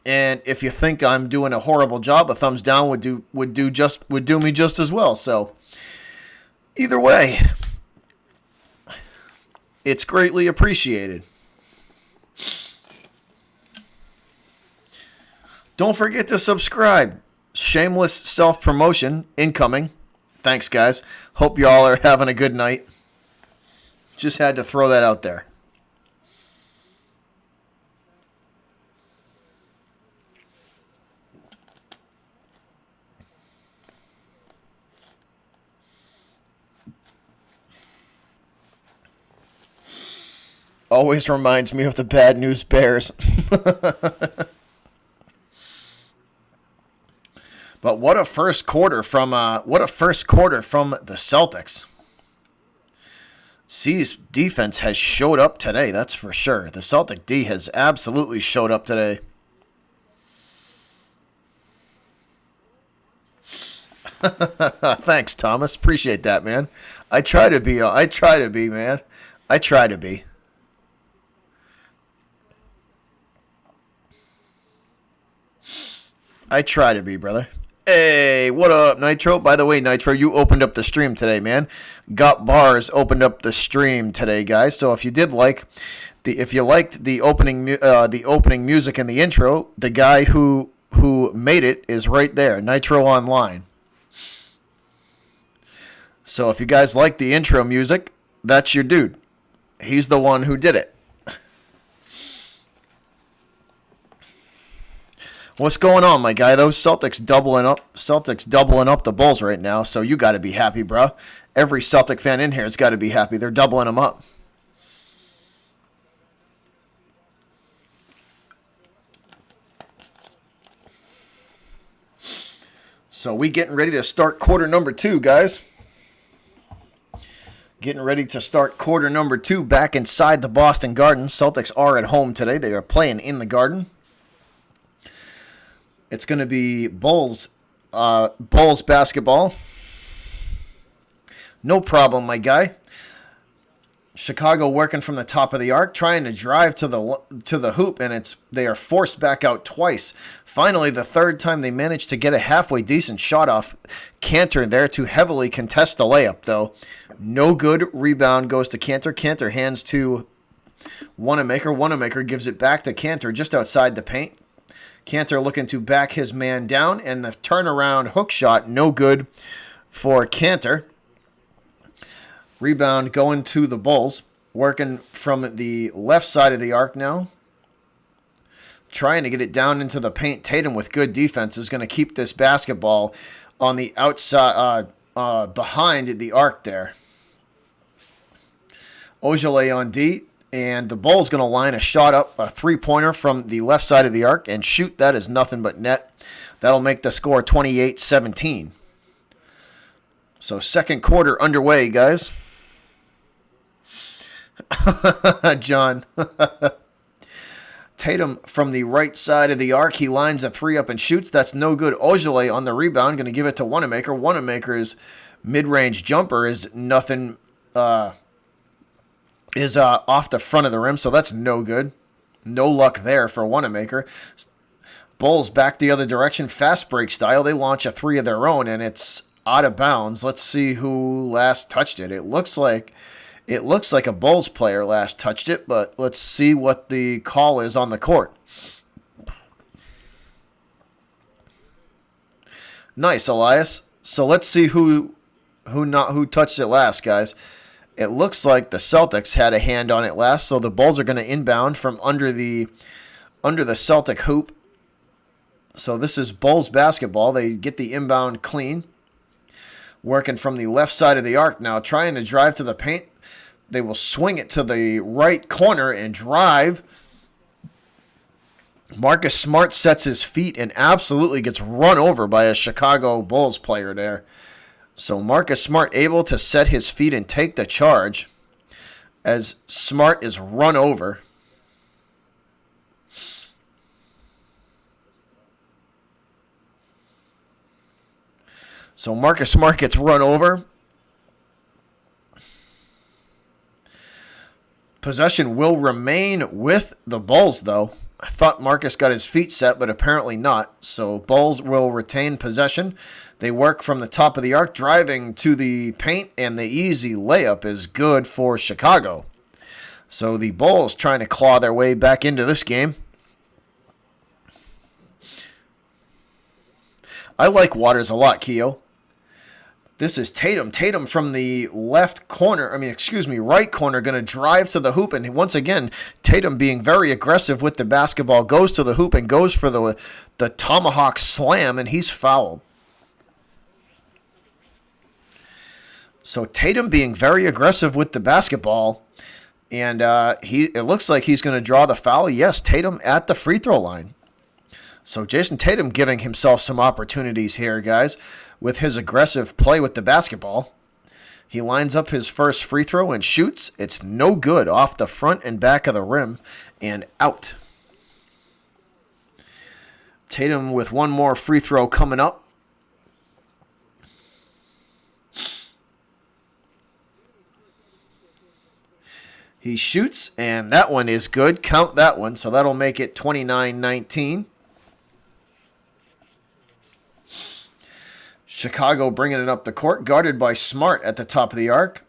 And if you think I'm doing a horrible job, a thumbs down would do me just as well. So either way, it's greatly appreciated. Don't forget to subscribe. Shameless self-promotion incoming. Thanks, guys. Hope y'all are having a good night. Just had to throw that out there. Always reminds me of the Bad News Bears. But what a first quarter from the Celtics. C's defense has showed up today, that's for sure. The Celtic D has absolutely showed up today. Thanks, Thomas. Appreciate that, man. I try to be, man. I try to be. I try to be, brother. Hey, what up, Nitro? By the way, Nitro, you opened up the stream today, man. Got Bars opened up the stream today, guys. So if you liked the opening music and the intro, the guy who made it is right there, Nitro Online. So if you guys like the intro music, that's your dude. He's the one who did it. What's going on, my guy? Those Celtics doubling up the Bulls right now, so you got to be happy, bro. Every Celtic fan in here has got to be happy. They're doubling them up. So we getting ready to start quarter number two, guys. Getting ready to start quarter number two back inside the Boston Garden. Celtics are at home today. They are playing in the Garden. It's going to be Bulls basketball. No problem, my guy. Chicago working from the top of the arc, trying to drive to the hoop, and they are forced back out twice. Finally, the third time they managed to get a halfway decent shot off. Cantor there to heavily contest the layup, though. No good. Rebound goes to Cantor. Cantor hands to Wanamaker. Wanamaker gives it back to Cantor just outside the paint. Cantor looking to back his man down, and the turnaround hook shot, no good for Cantor. Rebound going to the Bulls, working from the left side of the arc now. trying to get it down into the paint. Tatum with good defense is going to keep this basketball on the outside, behind the arc there. Ojale on D, and the Bulls going to line a shot up, a three-pointer from the left side of the arc, and shoot. That is nothing but net. That'll make the score 28-17. So second quarter underway, guys. John. Tatum from the right side of the arc. He lines a three up and shoots. That's no good. Ojale on the rebound. Going to give it to Wanamaker. Wanamaker's mid-range jumper is nothing. Is off the front of the rim, so that's no good. No luck there for Wanamaker. Bulls back the other direction, fast break style. They launch a three of their own, and it's out of bounds. Let's see who last touched it. It looks like a Bulls player last touched it, but let's see what the call is on the court. Nice, Elias. So let's see who touched it last, guys. It looks like the Celtics had a hand on it last, so the Bulls are going to inbound from under the Celtic hoop. So this is Bulls basketball. They get the inbound clean. Working from the left side of the arc now, trying to drive to the paint. They will swing it to the right corner and drive. Marcus Smart sets his feet and absolutely gets run over by a Chicago Bulls player there. So Marcus Smart able to set his feet and take the charge as Smart is run over. So Marcus Smart gets run over. Possession will remain with the Bulls, though. I thought Marcus got his feet set, but apparently not. So Bulls will retain possession. They work from the top of the arc, driving to the paint, and the easy layup is good for Chicago. So the Bulls trying to claw their way back into this game. I like Waters a lot, Keo. This is Tatum. Tatum from the right corner, going to drive to the hoop. And once again, Tatum being very aggressive with the basketball, goes to the hoop and goes for the tomahawk slam, and he's fouled. So Tatum being very aggressive with the basketball, and it looks like he's going to draw the foul. Yes, Tatum at the free throw line. So Jason Tatum giving himself some opportunities here, guys, with his aggressive play with the basketball. He lines up his first free throw and shoots. It's no good, off the front and back of the rim and out. Tatum with one more free throw coming up. He shoots, and that one is good. Count that one, so that'll make it 29-19. Chicago bringing it up the court, guarded by Smart at the top of the arc.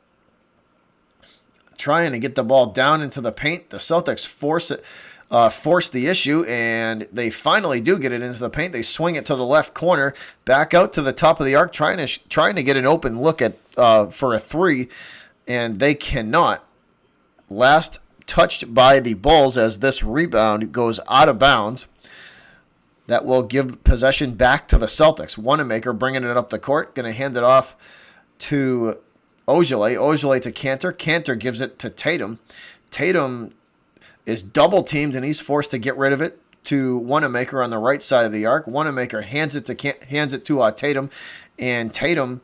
Trying to get the ball down into the paint. The Celtics force the issue, and they finally do get it into the paint. They swing it to the left corner, back out to the top of the arc, trying to get an open look at for a three, and they cannot. Last touched by the Bulls as this rebound goes out of bounds. That will give possession back to the Celtics. Wanamaker bringing it up the court. Going to hand it off to Ojale. Ojale to Cantor. Cantor gives it to Tatum. Tatum is double teamed, and he's forced to get rid of it to Wanamaker on the right side of the arc. Wanamaker hands it to Tatum. And Tatum,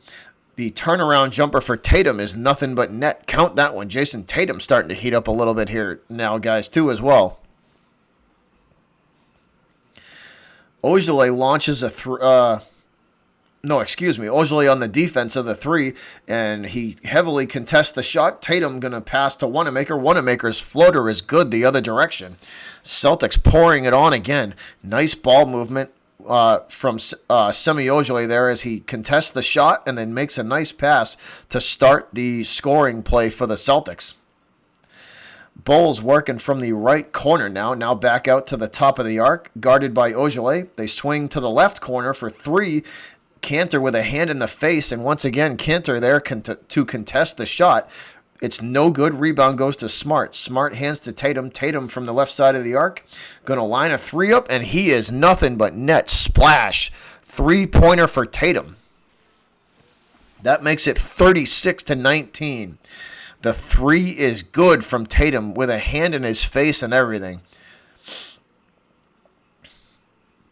the turnaround jumper for Tatum is nothing but net. Count that one. Jason Tatum starting to heat up a little bit here now, guys, too, as well. Ojale launches Ojale on the defense of the three, and he heavily contests the shot. Tatum going to pass to Wanamaker. Wanamaker's floater is good the other direction. Celtics pouring it on again. Nice ball movement from Semi Ojale there as he contests the shot and then makes a nice pass to start the scoring play for the Celtics. Bulls working from the right corner now back out to the top of the arc, guarded by Ojale. They swing to the left corner for three. Cantor with a hand in the face, and once again, Cantor there to contest the shot. It's no good. Rebound goes to Smart. Smart hands to Tatum. Tatum from the left side of the arc. Going to line a three up, and he is nothing but net. Splash. Three-pointer for Tatum. That makes it 36-19. The three is good from Tatum with a hand in his face and everything.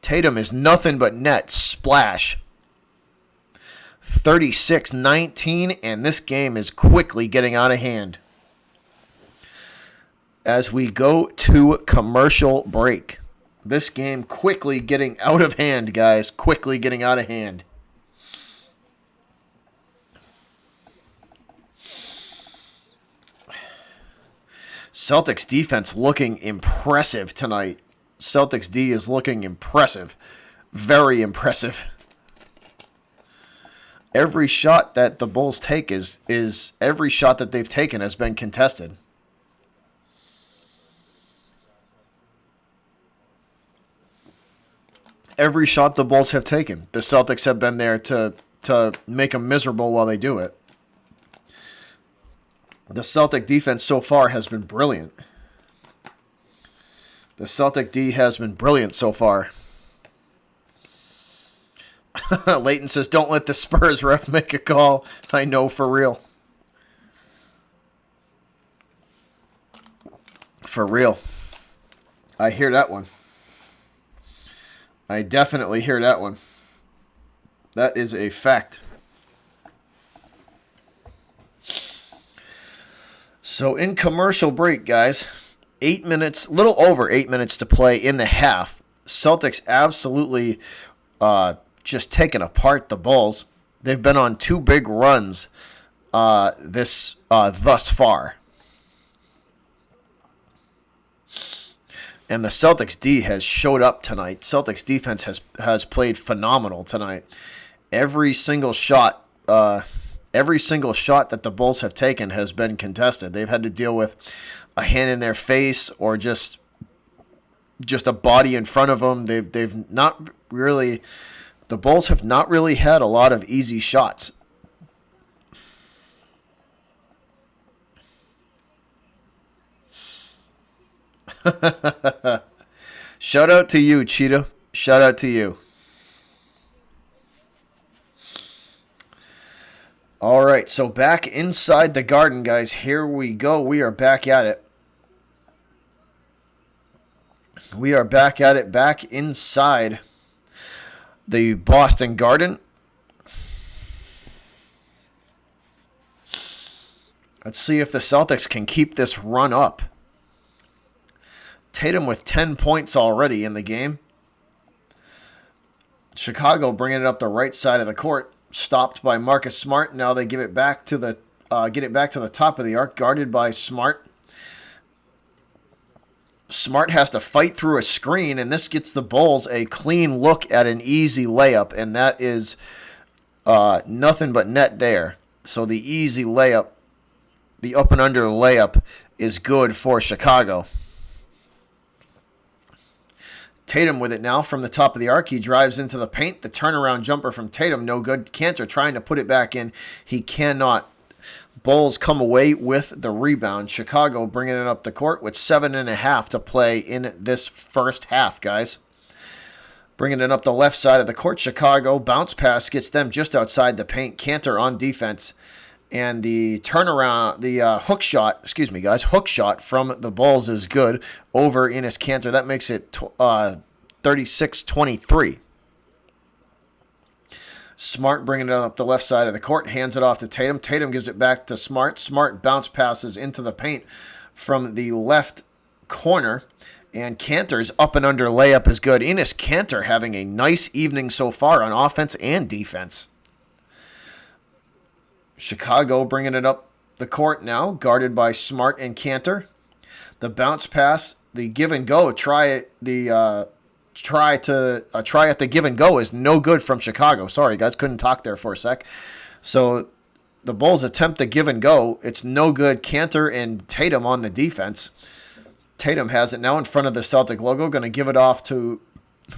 Tatum is nothing but net. Splash. 36-19, and this game is quickly getting out of hand. As we go to commercial break. This game quickly getting out of hand, guys. Quickly getting out of hand. Celtics defense looking impressive tonight. Celtics D is looking impressive. Very impressive. Every shot that the Bulls take is every shot that they've taken has been contested. Every shot the Bulls have taken, the Celtics have been there to make them miserable while they do it. The Celtic defense so far has been brilliant. The Celtic D has been brilliant so far. Leighton says, don't let the Spurs ref make a call. I know, for real. For real. I hear that one. I definitely hear that one. That is a fact. So in commercial break, guys, 8 minutes, little over 8 minutes to play in the half. Celtics absolutely just taking apart the Bulls. They've been on two big runs thus far. And the Celtics D has showed up tonight. Celtics defense has played phenomenal tonight. Every single shot that the Bulls have taken has been contested. They've had to deal with a hand in their face or just a body in front of them. They've not really. The Bulls have not really had a lot of easy shots. Shout out to you, Cheetah. Shout out to you. All right, so back inside the Garden, guys. Here we go. We are back at it. We are back at it, back inside the Boston Garden. Let's see if the Celtics can keep this run up. Tatum with 10 points already in the game. Chicago bringing it up the right side of the court, stopped by Marcus Smart. Now they give it back to the top of the arc, guarded by Smart. Smart has to fight through a screen, and this gets the Bulls a clean look at an easy layup, and that is nothing but net there. So the easy layup, the up and under layup, is good for Chicago. Tatum with it now from the top of the arc. He drives into the paint. The turnaround jumper from Tatum, no good. Cantor trying to put it back in. He cannot. Bulls come away with the rebound. Chicago bringing it up the court with 7.5 to play in this first half, guys. Bringing it up the left side of the court. Chicago bounce pass gets them just outside the paint. Cantor on defense. And the turnaround, the hook shot from the Bulls is good over Enes Kanter. That makes it 36-23. Smart bringing it up the left side of the court, hands it off to Tatum. Tatum gives it back to Smart. Smart bounce passes into the paint from the left corner. And Kanter's up and under layup is good. Enes Kanter having a nice evening so far on offense and defense. Chicago bringing it up the court now, guarded by Smart and Kanter. The bounce pass, the give and go, try at the give and go is no good from Chicago. Sorry, guys, couldn't talk there for a sec. So the Bulls attempt the give and go. It's no good. Kanter and Tatum on the defense. Tatum has it now in front of the Celtic logo. Going to give it off to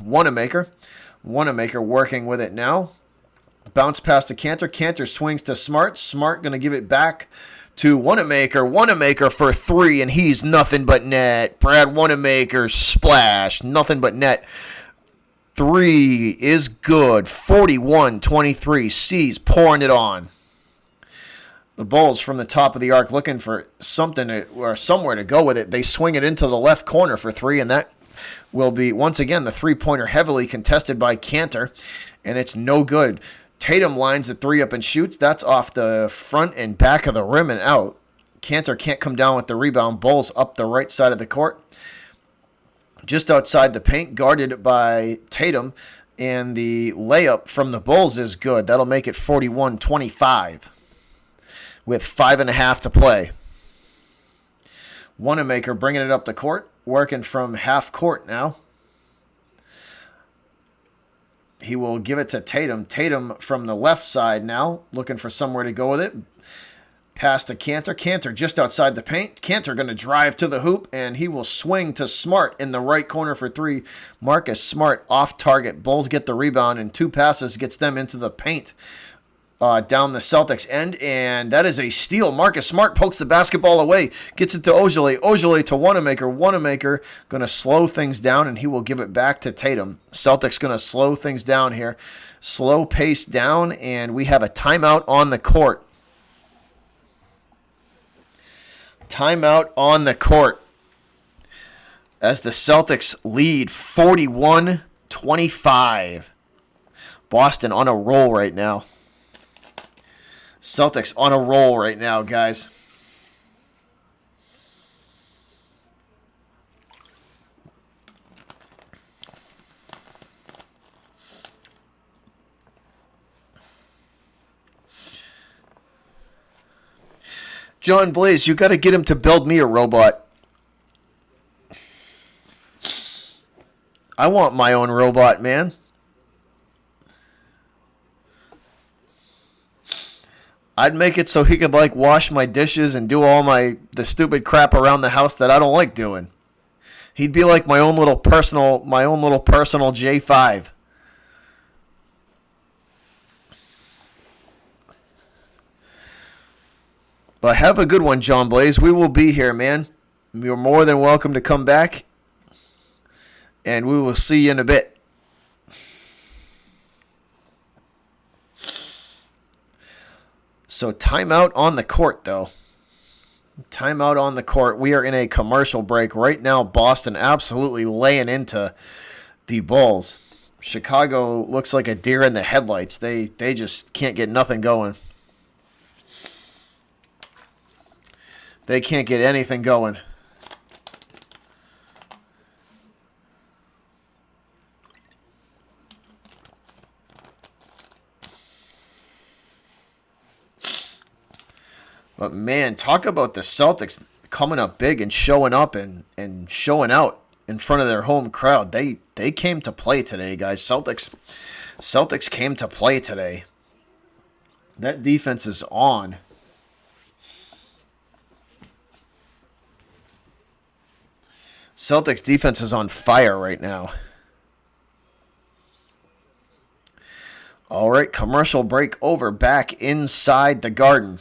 Wanamaker. Wanamaker working with it now. Bounce pass to Cantor. Cantor swings to Smart. Smart going to give it back to Wanamaker. Wanamaker for 3, and he's nothing but net. Brad Wanamaker, splash. Nothing but net. 3 is good. 41-23. C's pouring it on. The Bulls from the top of the arc looking for something or somewhere to go with it. They swing it into the left corner for 3, and that will be, once again, the three-pointer heavily contested by Cantor, and it's no good. Tatum lines the 3 up and shoots. That's off the front and back of the rim and out. Cantor can't come down with the rebound. Bulls up the right side of the court. Just outside the paint, guarded by Tatum, and the layup from the Bulls is good. That'll make it 41-25 with 5.5 to play. Wanamaker bringing it up the court, working from half court now. He will give it to Tatum. Tatum from the left side now, looking for somewhere to go with it. Pass to Cantor. Cantor just outside the paint. Cantor going to drive to the hoop, and he will swing to Smart in the right corner for 3. Marcus Smart off target. Bulls get the rebound, and 2 passes gets them into the paint down the Celtics end, and that is a steal. Marcus Smart pokes the basketball away, gets it to Ojale. Ojale to Wanamaker. Wanamaker going to slow things down, and he will give it back to Tatum. Celtics going to slow things down here. Slow pace down, and we have a timeout on the court. Timeout on the court as the Celtics lead 41-25. Boston on a roll right now. Celtics on a roll right now, guys. John Blaze, you got to get him to build me a robot. I want my own robot, man. I'd make it so he could like wash my dishes and do all the stupid crap around the house that I don't like doing. He'd be like my own little personal J5. But have a good one, John Blaze. We will be here, man. You're more than welcome to come back. And we will see you in a bit. So timeout on the court, though. Timeout on the court. We are in a commercial break. Right now, Boston absolutely laying into the Bulls. Chicago looks like a deer in the headlights. They just can't get nothing going. They can't get anything going. But man, talk about the Celtics coming up big and showing up and showing out in front of their home crowd. They came to play today, guys. Celtics came to play today. That defense is on. Celtics defense is on fire right now. All right, commercial break over. Back inside the Garden.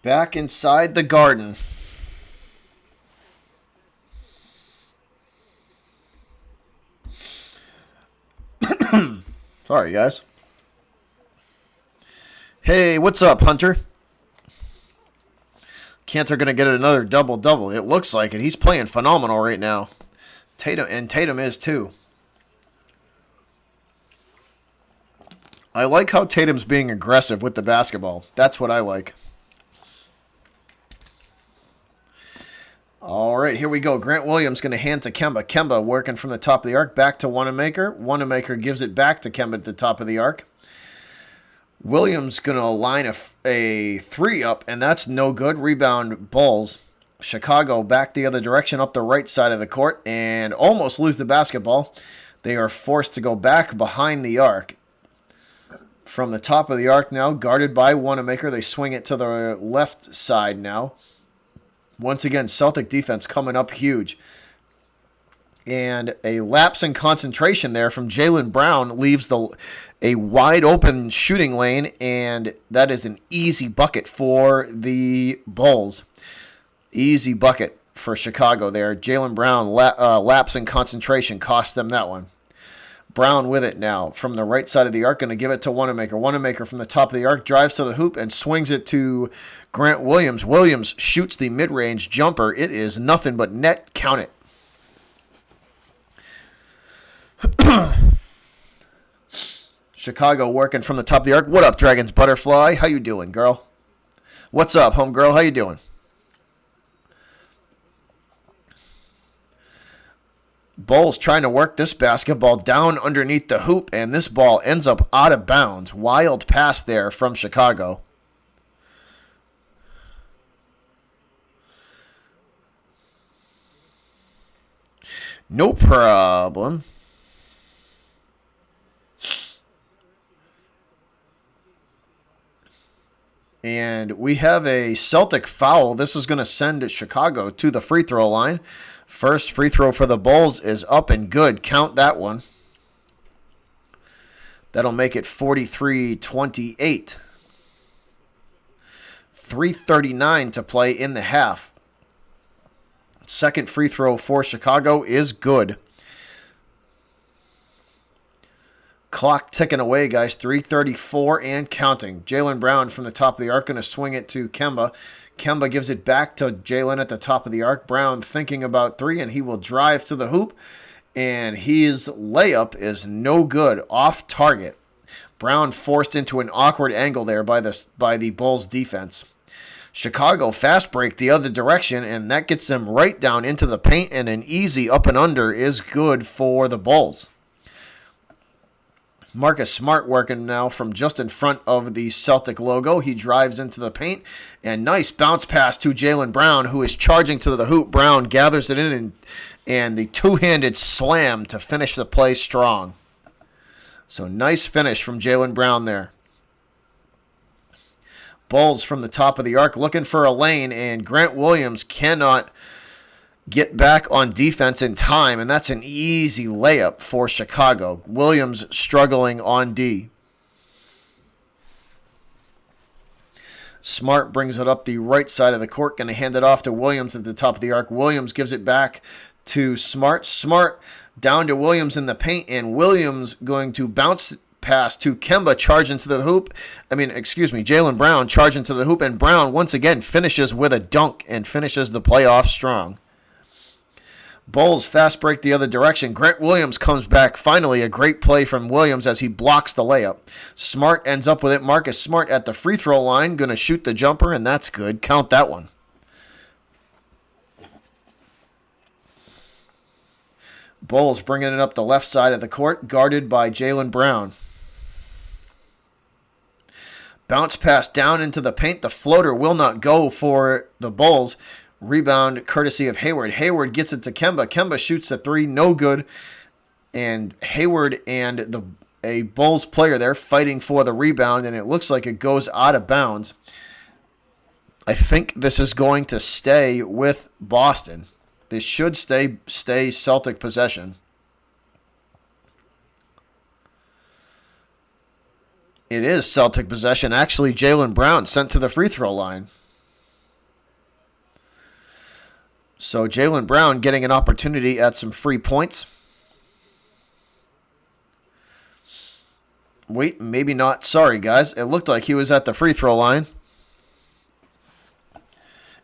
Back inside the Garden. Sorry, guys. Hey, what's up, Hunter? Cantor going to get another double-double. It looks like it. He's playing phenomenal right now. Tatum is too. I like how Tatum's being aggressive with the basketball. That's what I like. All right, here we go. Grant Williams going to hand to Kemba. Kemba working from the top of the arc back to Wanamaker. Wanamaker gives it back to Kemba at the top of the arc. Williams going to line a 3 up, and that's no good. Rebound Bulls. Chicago back the other direction up the right side of the court and almost lose the basketball. They are forced to go back behind the arc. From the top of the arc now, guarded by Wanamaker. They swing it to the left side now. Once again, Celtic defense coming up huge. And a lapse in concentration there from Jaylen Brown leaves a wide open shooting lane, and that is an easy bucket for the Bulls. Easy bucket for Chicago there. Jaylen Brown lapse in concentration cost them that one. Brown with it now from the right side of the arc, going to give it to Wanamaker. Wanamaker from the top of the arc drives to the hoop and swings it to Grant Williams. Williams shoots the mid-range jumper. It is nothing but net. Count it. Chicago working from the top of the arc. What up, Dragons Butterfly? How you doing, girl? What's up, homegirl? How you doing? Bulls trying to work this basketball down underneath the hoop, and this ball ends up out of bounds. Wild pass there from Chicago. No problem. And we have a Celtic foul. This is going to send Chicago to the free throw line. First free throw for the Bulls is up and good. Count that one. That'll make it 43-28. 3:39 to play in the half. Second free throw for Chicago is good. Clock ticking away, guys. 3:34 and counting. Jaylen Brown from the top of the arc going to swing it to Kemba. Kemba gives it back to Jaylen at the top of the arc. Brown thinking about three, and he will drive to the hoop. And his layup is no good, off target. Brown forced into an awkward angle there by the Bulls defense. Chicago fast break the other direction, and that gets them right down into the paint, and an easy up and under is good for the Bulls. Marcus Smart working now from just in front of the Celtic logo. He drives into the paint, and nice bounce pass to Jaylen Brown, who is charging to the hoop. Brown gathers it in, and the two-handed slam to finish the play strong. So nice finish from Jaylen Brown there. Bulls from the top of the arc looking for a lane, and Grant Williams cannot get back on defense in time, and that's an easy layup for Chicago. Williams struggling on D. Smart brings it up the right side of the court, going to hand it off to Williams at the top of the arc. Williams gives it back to Smart. Smart down to Williams in the paint, and Williams going to bounce pass to Kemba, charging to the hoop. Jaylen Brown charging to the hoop, and Brown once again finishes with a dunk and finishes the playoff strong. Bulls fast break the other direction. Grant Williams comes back. Finally, a great play from Williams as he blocks the layup. Smart ends up with it. Marcus Smart at the free throw line. Going to shoot the jumper, and that's good. Count that one. Bulls bringing it up the left side of the court, guarded by Jaylen Brown. Bounce pass down into the paint. The floater will not go for the Bulls. Rebound courtesy of Hayward. Hayward gets it to Kemba. Kemba shoots a three, no good. And Hayward and a Bulls player there fighting for the rebound, and it looks like it goes out of bounds. I think this is going to stay with Boston. This should stay Celtic possession. It is Celtic possession. Actually, Jaylen Brown sent to the free throw line. So Jaylen Brown getting an opportunity at some free points. Wait, maybe not. Sorry, guys. It looked like he was at the free throw line.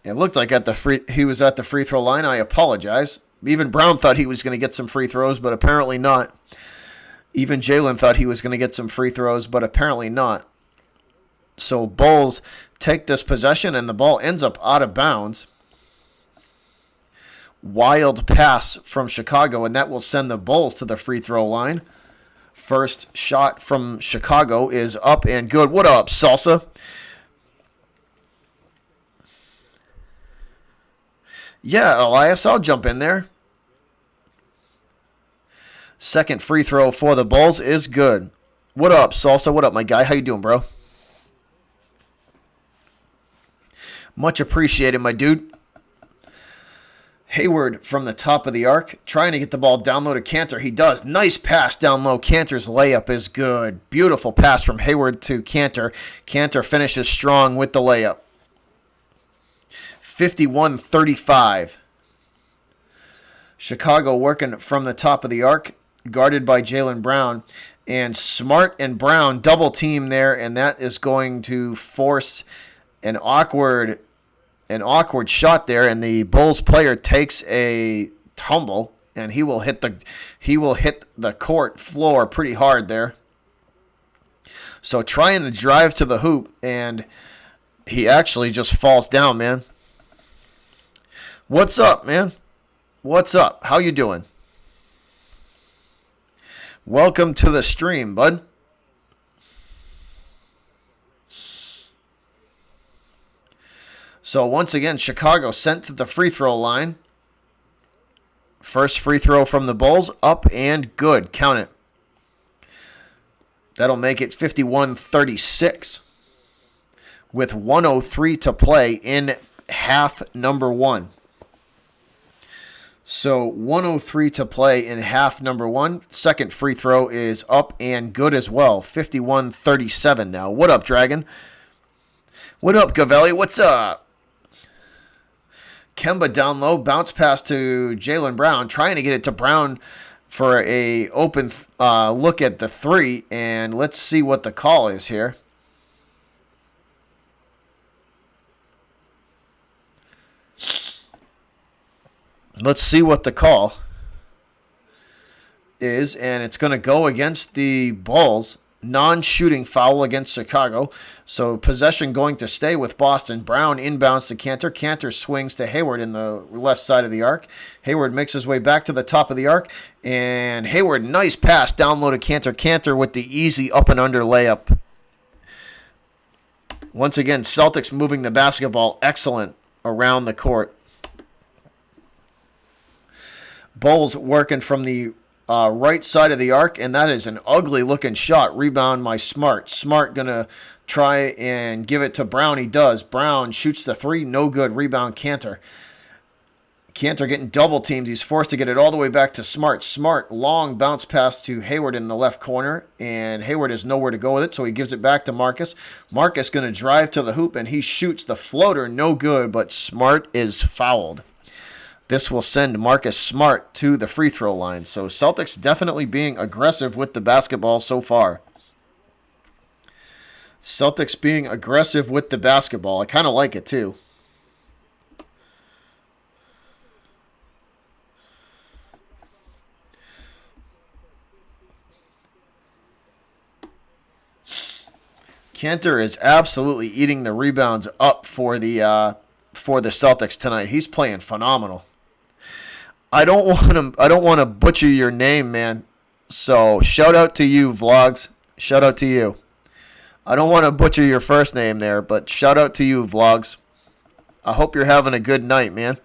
It looked like he was at the free throw line. I apologize. Even Brown thought he was going to get some free throws, but apparently not. Even Jaylen thought he was going to get some free throws, but apparently not. So Bulls take this possession, and the ball ends up out of bounds. Wild pass from Chicago, and that will send the Bulls to the free throw line. First shot from Chicago is up and good. What up, Salsa? Yeah, Elias, I'll jump in there. Second free throw for the Bulls is good. What up, Salsa? What up, my guy? How you doing, bro? Much appreciated, my dude. Hayward from the top of the arc, trying to get the ball down low to Cantor. He does. Nice pass down low. Cantor's layup is good. Beautiful pass from Hayward to Cantor. Cantor finishes strong with the layup. 51-35. Chicago working from the top of the arc, guarded by Jaylen Brown. And Smart and Brown double team there, and that is going to force an awkward shot there, and the Bulls player takes a tumble, and he will hit the court floor pretty hard there. So trying to drive to the hoop, and he actually just falls down, man. What's up, man? What's up? How you doing? Welcome to the stream, bud. So once again, Chicago sent to the free throw line. First free throw from the Bulls, up and good. Count it. That'll make it 51-36 with 1:03 to play in half number one. So 1:03 to play in half number one. Second free throw is up and good as well. 51-37 now. What up, Dragon? What up, Gavelli? What's up? Kemba down low, bounce pass to Jaylen Brown, trying to get it to Brown for a open look at the three, and let's see what the call is here. Let's see what the call is, and it's going to go against the Bulls. Non-shooting foul against Chicago. So possession going to stay with Boston. Brown inbounds to Cantor. Cantor swings to Hayward in the left side of the arc. Hayward makes his way back to the top of the arc. And Hayward, nice pass down low to Cantor. Cantor with the easy up and under layup. Once again, Celtics moving the basketball excellent around the court. Bulls working from the right side of the arc, and that is an ugly-looking shot. Rebound by Smart. Smart going to try and give it to Brown. He does. Brown shoots the three. No good. Rebound Cantor. Cantor getting double-teamed. He's forced to get it all the way back to Smart. Smart, long bounce pass to Hayward in the left corner, and Hayward has nowhere to go with it, so he gives it back to Marcus. Marcus going to drive to the hoop, and he shoots the floater. No good, but Smart is fouled. This will send Marcus Smart to the free throw line. So Celtics definitely being aggressive with the basketball so far. Celtics being aggressive with the basketball. I kind of like it too. Cantor is absolutely eating the rebounds up for the Celtics tonight. He's playing phenomenal. I don't want to butcher your name, man. So shout out to you, Vlogs. Shout out to you. I don't want to butcher your first name there, but shout out to you, Vlogs. I hope you're having a good night, man.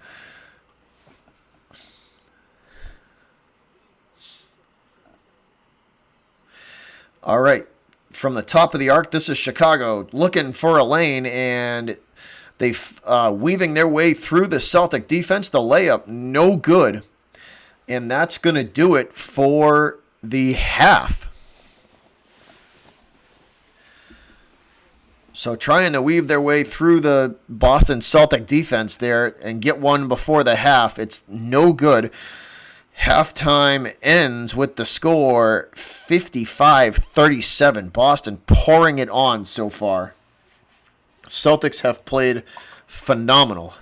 All right. From the top of the arc, this is Chicago looking for a lane, and they weaving their way through the Celtic defense. The layup, no good. And that's going to do it for the half. So trying to weave their way through the Boston Celtic defense there and get one before the half. It's no good. Halftime ends with the score 55-37. Boston pouring it on so far. Celtics have played phenomenal.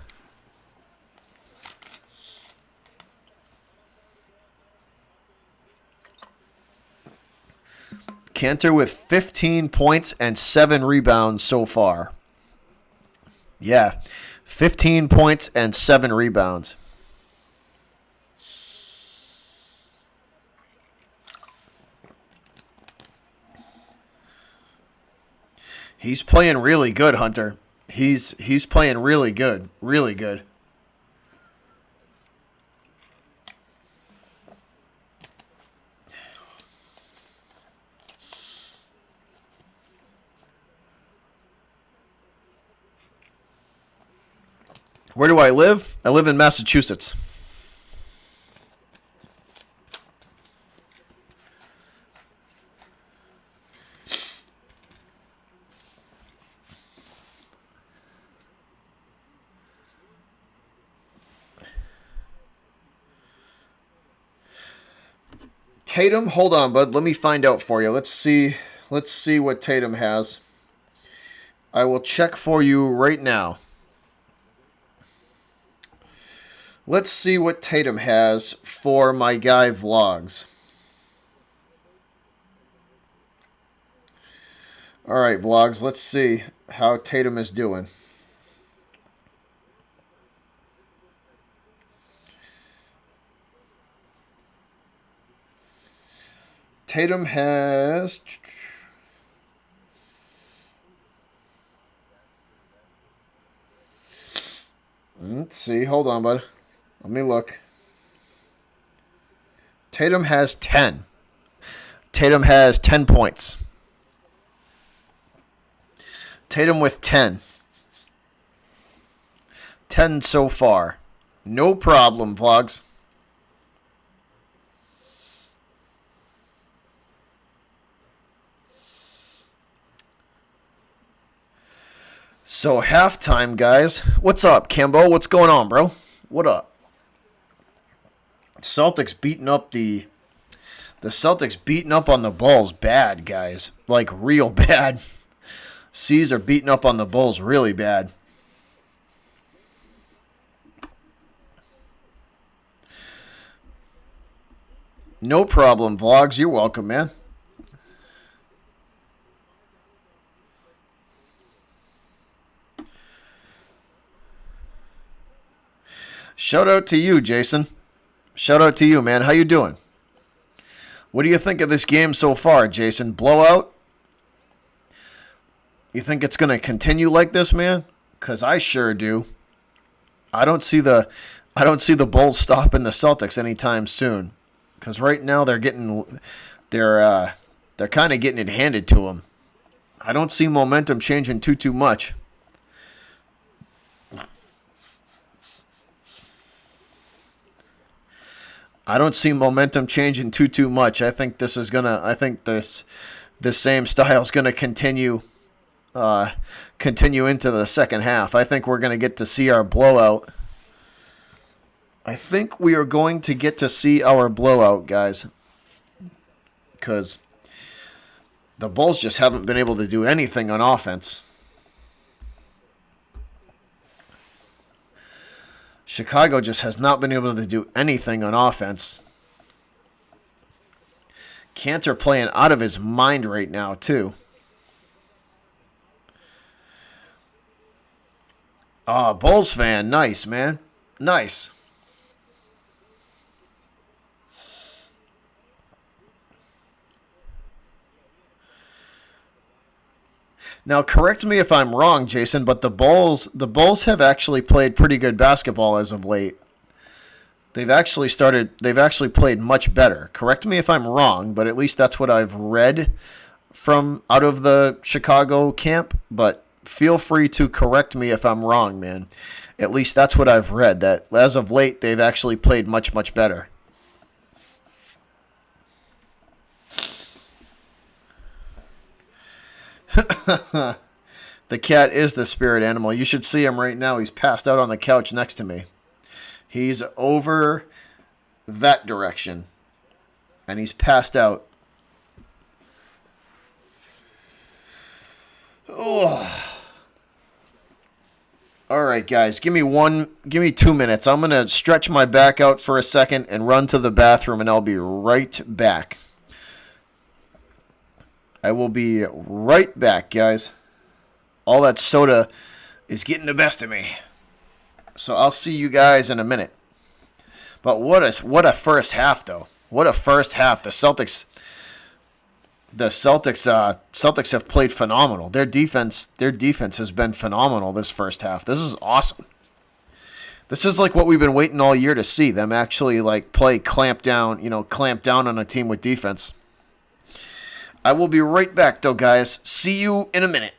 Cantor with 15 points and 7 rebounds so far. Yeah, 15 points and 7 rebounds. He's playing really good, Hunter. He's playing really good. Really good. Where do I live? I live in Massachusetts. Tatum, hold on, bud. Let me find out for you. Let's see. Let's see what Tatum has. I will check for you right now. Let's see what Tatum has for my guy Vlogs. All right, Vlogs. Let's see how Tatum is doing. Tatum has... Let's see. Hold on, bud. Let me look. Tatum has 10. Tatum has 10 points. Tatum with 10. 10 so far. No problem, Vlogs. So halftime, guys. What's up, Kimbo? What's going on, bro? What up? Celtics beating up the Celtics beating up on the Bulls bad, guys. Like real bad. C's are beating up on the Bulls really bad. No problem, Vlogs. You're welcome, man. Shout out to you, Jason. Shout out to you, man. How you doing? What do you think of this game so far, Jason? Blowout? You think it's going to continue like this, man? Cuz I sure do. I don't see the Bulls stopping the Celtics anytime soon. Cuz right now they're kind of getting it handed to them. I don't see momentum changing too much. I don't see momentum changing too much. I think this same style is gonna continue into the second half. I think we're gonna get to see our blowout. I think we are going to get to see our blowout, guys, because the Bulls just haven't been able to do anything on offense. Chicago just has not been able to do anything on offense. Cantor playing out of his mind right now, too. Bulls fan. Nice, man. Nice. Now, correct me if I'm wrong, Jason, but the Bulls have actually played pretty good basketball as of late. They've actually played much better. Correct me if I'm wrong, but at least that's what I've read from out of the Chicago camp, but feel free to correct me if I'm wrong, man. At least that's what I've read, that as of late they've actually played much better. The cat is the spirit animal. You should see him right now. He's passed out on the couch next to me. He's over that direction. And he's passed out. Oh. All right, guys. Give me 2 minutes. I'm going to stretch my back out for a second and run to the bathroom, and I'll be right back. I will be right back, guys. All that soda is getting the best of me. So I'll see you guys in a minute. But what a first half, though. What a first half. The Celtics have played phenomenal. Their defense has been phenomenal this first half. This is awesome. This is like what we've been waiting all year to see. Them actually like play clamp down on a team with defense. I will be right back, though, guys. See you in a minute.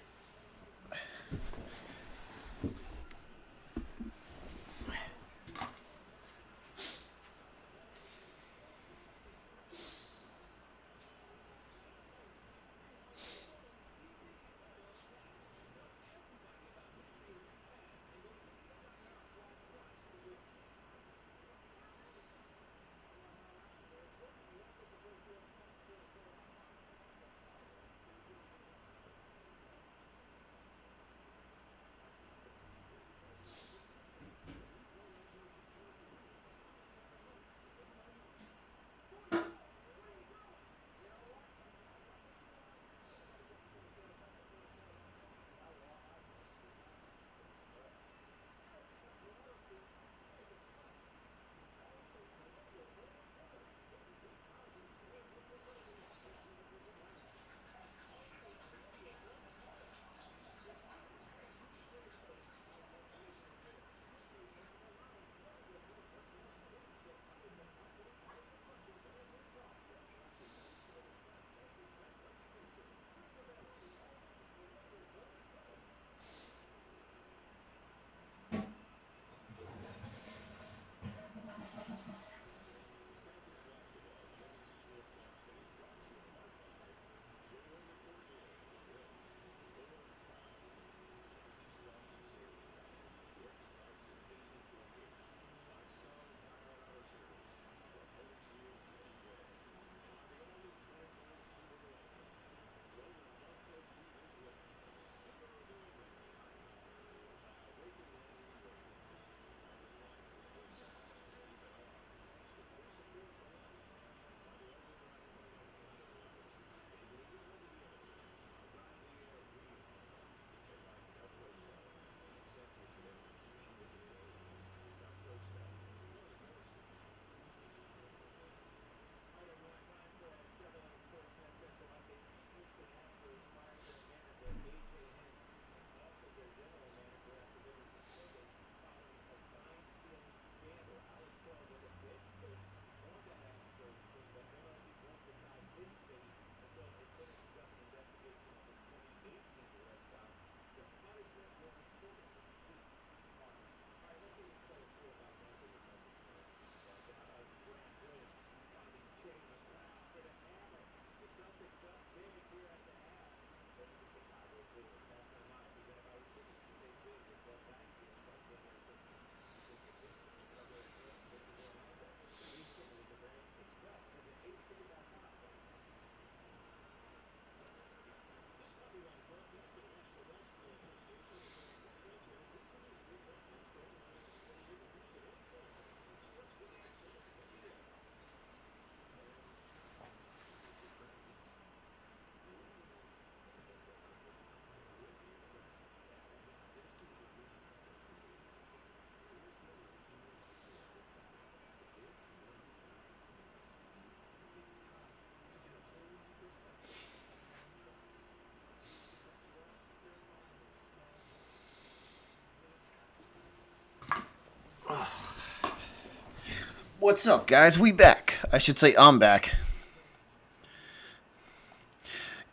What's up, guys? We back. I should say I'm back.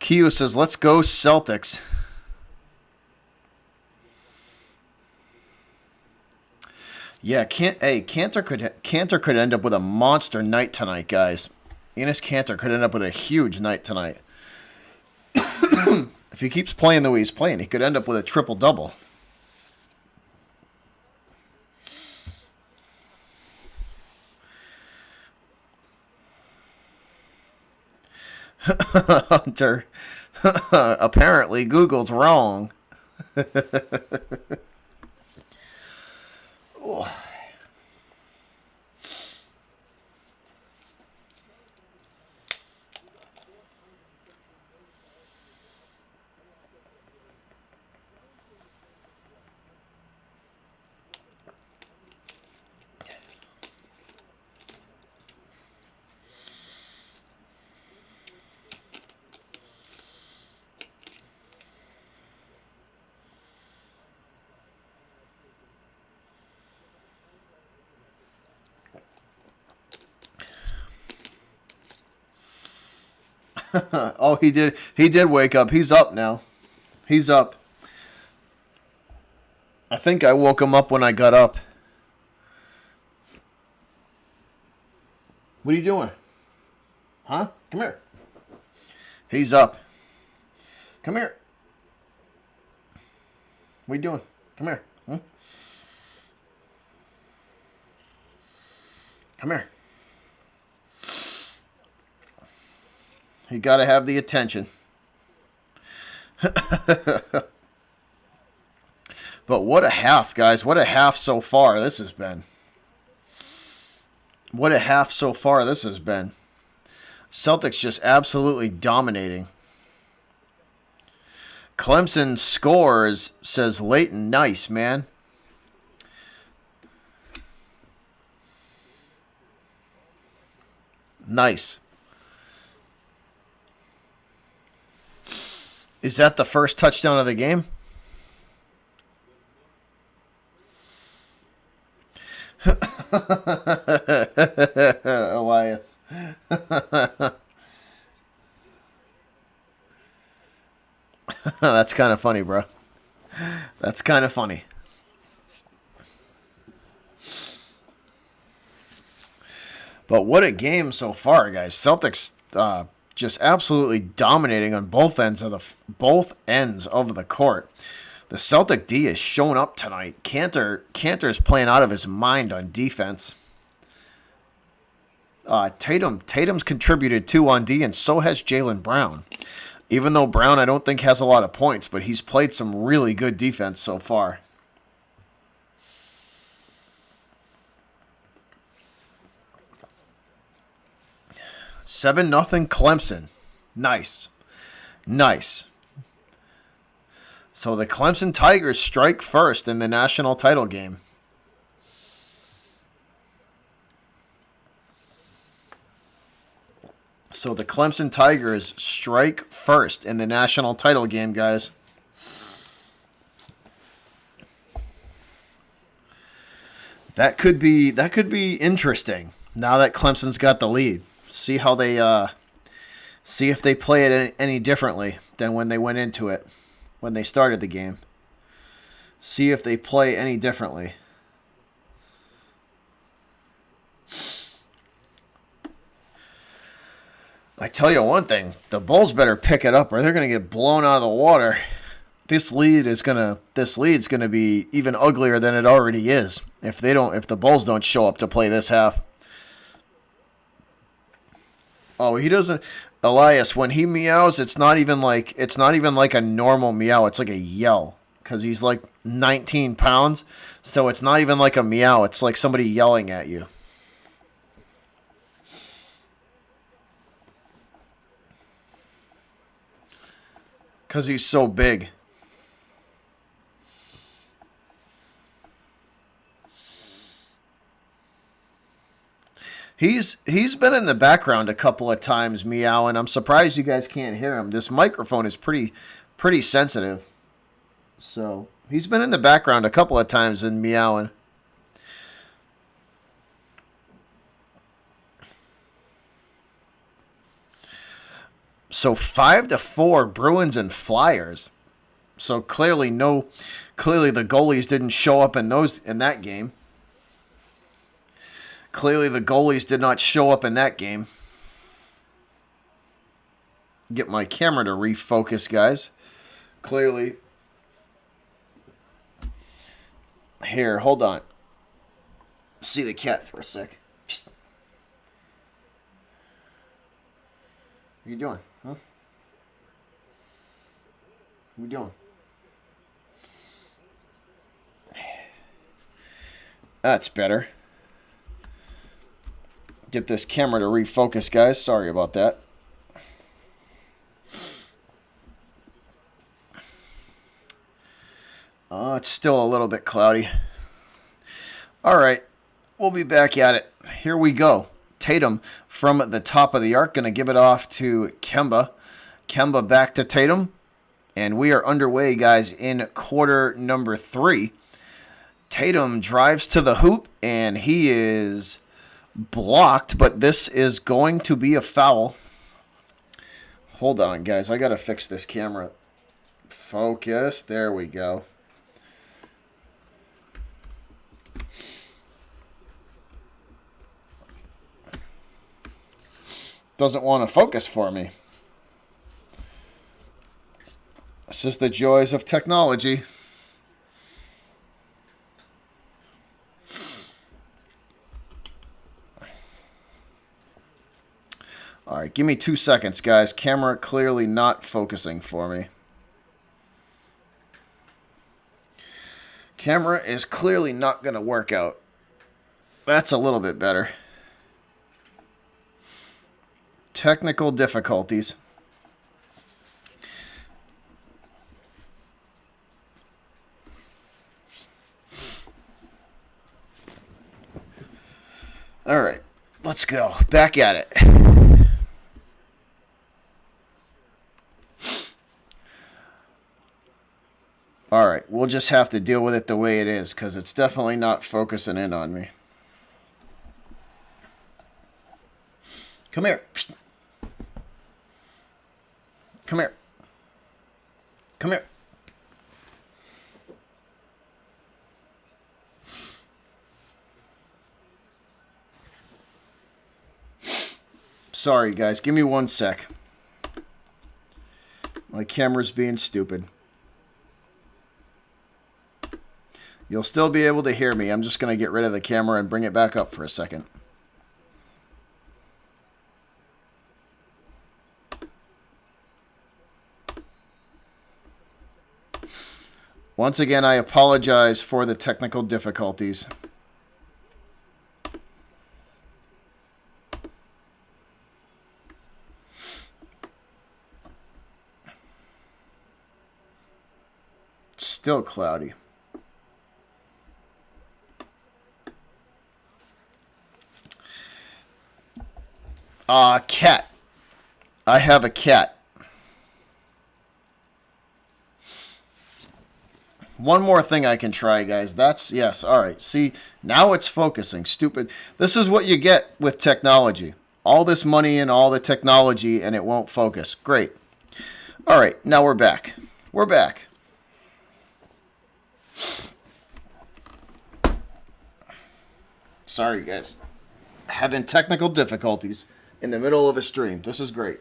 Keo says, let's go Celtics. Yeah, Cantor could end up with a monster night tonight, guys. Enes Kanter could end up with a huge night tonight. If he keeps playing the way he's playing, he could end up with a triple-double. Hunter, apparently Google's wrong. Oh. Oh, he did. He did wake up. He's up now. He's up. I think I woke him up when I got up. What are you doing? Huh? Come here. He's up. Come here. What are you doing? Come here. Hmm? Come here. You got to have the attention. But what a half, guys. What a half so far this has been. What a half so far this has been. Celtics just absolutely dominating. Clemson scores, says Leighton. Nice, man. Nice. Is that the first touchdown of the game? Elias. That's kind of funny, bro. That's kind of funny. But what a game so far, guys. Celtics just absolutely dominating on both ends of the court. The Celtic D has shown up tonight. Cantor's playing out of his mind on defense. Tatum's contributed 2 on D, and so has Jaylen Brown. Even though Brown, I don't think, has a lot of points, but he's played some really good defense so far. $7-0 Clemson. Nice. Nice. So the Clemson Tigers strike first in the national title game. So the Clemson Tigers strike first in the national title game, guys. That could be interesting. Now that Clemson's got the lead, see how they see if they play it any differently than when they went into it, when they started the game. See if they play any differently. I tell you one thing, the Bulls better pick it up or they're going to get blown out of the water. This lead's going to be even uglier than it already is if the Bulls don't show up to play this half. Oh, he doesn't. Elias, when he meows, it's not even like a normal meow. It's like a yell because he's like 19 pounds. So it's not even like a meow. It's like somebody yelling at you. Because he's so big. He's been in the background a couple of times meowing. I'm surprised you guys can't hear him. This microphone is pretty sensitive. So he's been in the background a couple of times and meowing. So 5-4 Bruins and Flyers. So clearly the goalies didn't show up in that game. Clearly the goalies did not show up in that game. Get my camera to refocus, guys. Clearly. Here, hold on. See the cat for a sec. What are you doing? Huh? What are you doing? That's better. Get this camera to refocus, guys. Sorry about that. It's still a little bit cloudy. All right. We'll be back at it. Here we go. Tatum from the top of the arc. Going to give it off to Kemba. Kemba back to Tatum. And we are underway, guys, in quarter number 3. Tatum drives to the hoop, and he is blocked, but this is going to be a foul. Hold on, guys. I got to fix this camera. Focus. There we go. Doesn't want to focus for me. It's just the joys of technology. All right, give me 2 seconds, guys. Camera clearly not focusing for me. Camera is clearly not going to work out. That's a little bit better. Technical difficulties. All right, let's go. Back at it. All right, we'll just have to deal with it the way it is because it's definitely not focusing in on me. Come here. Come here. Come here. Sorry, guys. Give me 1 sec. My camera's being stupid. You'll still be able to hear me. I'm just going to get rid of the camera and bring it back up for a second. Once again, I apologize for the technical difficulties. It's still cloudy. Cat. I have a cat. One more thing I can try, guys. Yes, all right. See, now it's focusing. Stupid. This is what you get with technology. All this money and all the technology, and it won't focus. Great. All right, now we're back. We're back. Sorry, guys. Having technical difficulties in the middle of a stream. This is great.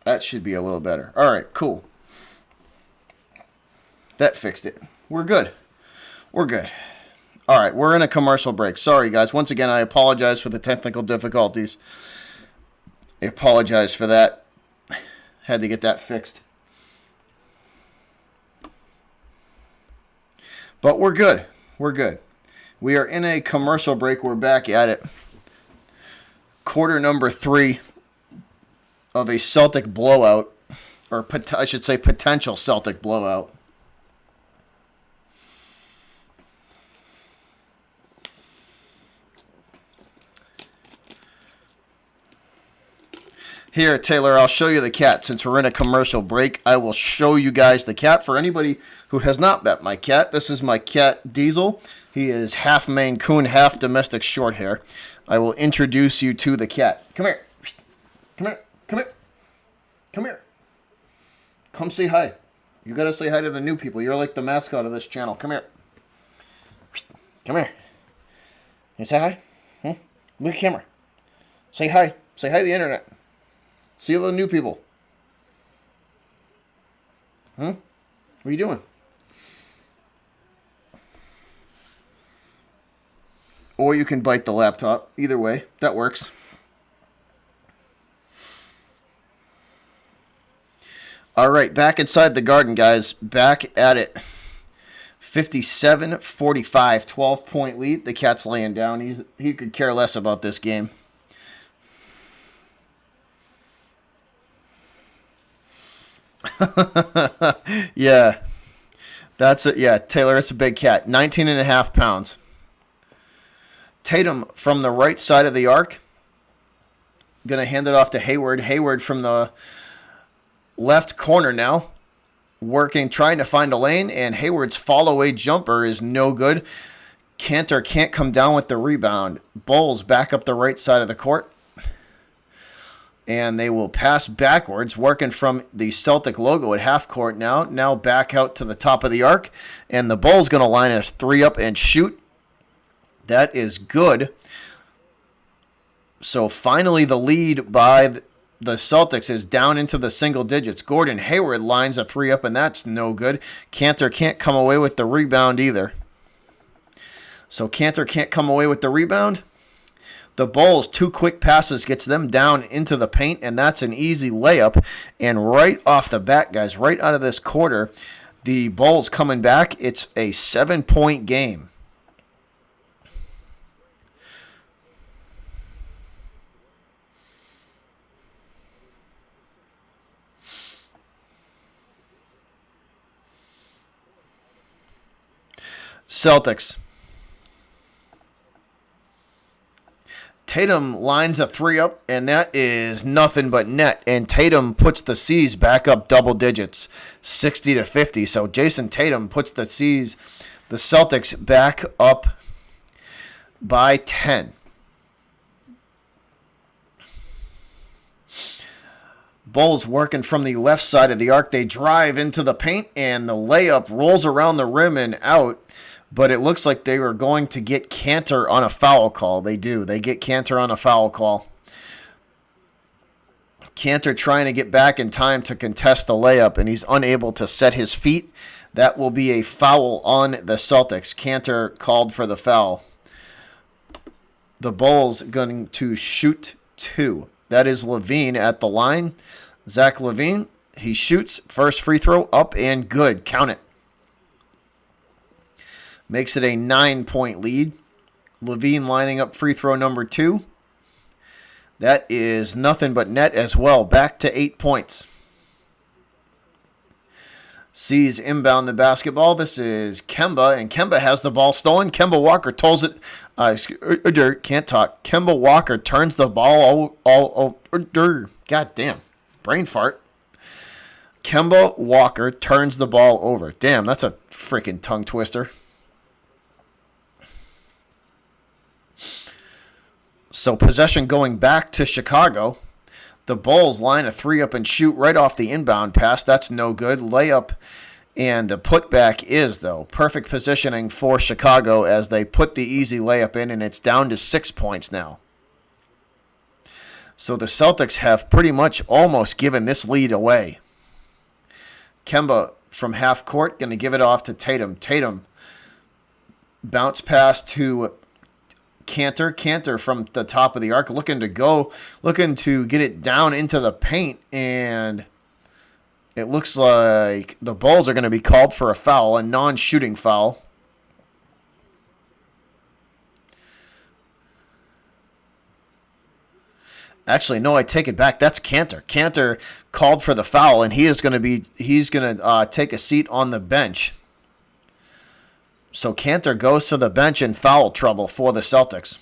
That should be a little better. All right, cool. That fixed it. We're good. We're good. All right, we're in a commercial break. Sorry, guys. Once again, I apologize for the technical difficulties. I apologize for that. Had to get that fixed. But we're good. We're good. We are in a commercial break. We're back at it. Quarter number 3 of a Celtic blowout. Or I should say potential Celtic blowout. Here, Taylor, I'll show you the cat. Since we're in a commercial break, I will show you guys the cat. For anybody who has not met my cat, this is my cat, Diesel. He is half Maine Coon, half domestic short hair. I will introduce you to the cat. Come here. Come here. Come here. Come here. Come say hi. You got to say hi to the new people. You're like the mascot of this channel. Come here. Come here. You say hi? Look at the camera. Say hi. Say hi to the internet. See all the new people. What are you doing? Or you can bite the laptop. Either way, that works. All right, back inside the garden, guys. Back at it. 57-45, 12-point lead. The cat's laying down. He could care less about this game. Yeah. That's it. Yeah, Taylor, it's a big cat. 19.5 pounds. Tatum from the right side of the arc. Going to hand it off to Hayward. Hayward from the left corner now. Working, trying to find a lane, and Hayward's fall-away jumper is no good. Cantor can't come down with the rebound. Bulls back up the right side of the court. And they will pass backwards, working from the Celtic logo at half court now. Now back out to the top of the arc. And the Bulls going to line us 3 up and shoot. That is good. So finally the lead by the Celtics is down into the single digits. Gordon Hayward lines a 3 up, and that's no good. Cantor can't come away with the rebound either. So Cantor can't come away with the rebound. The Bulls, 2 quick passes gets them down into the paint, and that's an easy layup. And right off the bat, guys, right out of this quarter, the Bulls coming back. It's a 7-point game. Celtics. Tatum lines a 3 up, and that is nothing but net. And Tatum puts the C's back up double digits, 60-50. So Jason Tatum puts the Celtics back up by 10. Bulls working from the left side of the arc. They drive into the paint, and the layup rolls around the rim and out. But it looks like they were going to get Cantor on a foul call. They do. They get Cantor on a foul call. Cantor trying to get back in time to contest the layup, and he's unable to set his feet. That will be a foul on the Celtics. Cantor called for the foul. The Bulls going to shoot 2. That is Levine at the line. Zach Levine, he shoots. First free throw up and good. Count it. Makes it a 9-point lead. Levine lining up free throw number 2. That is nothing but net as well. Back to 8 points. C's inbound the basketball. This is Kemba, and Kemba has the ball stolen. Kemba Walker tolls it. Can't talk. Kemba Walker turns the ball God damn. Brain fart. Kemba Walker turns the ball over. Damn, that's a freaking tongue twister. So possession going back to Chicago. The Bulls line a 3 up and shoot right off the inbound pass. That's no good. Layup and a putback is, though. Perfect positioning for Chicago as they put the easy layup in, and it's down to 6 points now. So the Celtics have pretty much almost given this lead away. Kemba from half court going to give it off to Tatum. Tatum bounce pass to Cantor. Cantor from the top of the arc looking to get it down into the paint, and it looks like the Bulls are going to be called for a foul, a non-shooting foul. Actually, no, I take it back. That's Cantor. Cantor called for the foul, and he's going to take a seat on the bench. So Cantor goes to the bench in foul trouble for the Celtics.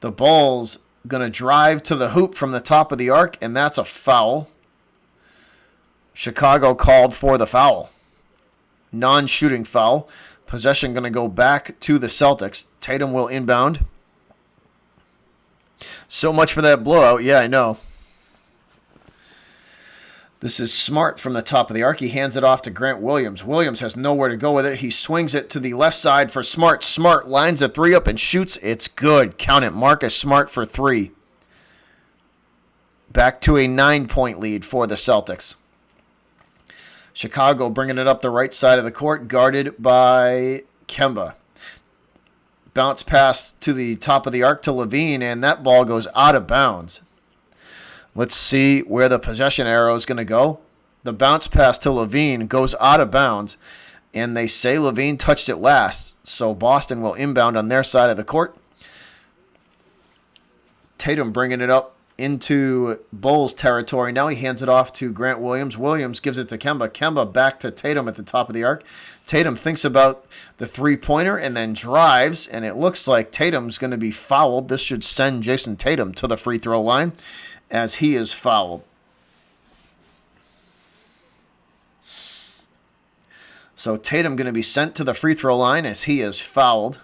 The Bulls going to drive to the hoop from the top of the arc, and that's a foul. Chicago called for the foul. Non-shooting foul. Possession going to go back to the Celtics. Tatum will inbound. So much for that blowout. Yeah, I know. This is Smart from the top of the arc. He hands it off to Grant Williams. Williams has nowhere to go with it. He swings it to the left side for Smart. Smart lines a three up and shoots. It's good. Count it. Marcus Smart for three. Back to a 9-point lead for the Celtics. Chicago bringing it up the right side of the court, guarded by Kemba. Bounce pass to the top of the arc to Levine, and that ball goes out of bounds. Let's see where the possession arrow is going to go. The bounce pass to Levine goes out of bounds, and they say Levine touched it last, so Boston will inbound on their side of the court. Tatum bringing it up into Bulls territory. Now he hands it off to Grant Williams. Williams gives it to Kemba. Kemba back to Tatum at the top of the arc. Tatum thinks about the three-pointer and then drives, and it looks like Tatum's going to be fouled. This should send Jason Tatum to the free throw line as he is fouled. So Tatum going to be sent to the free throw line as he is fouled.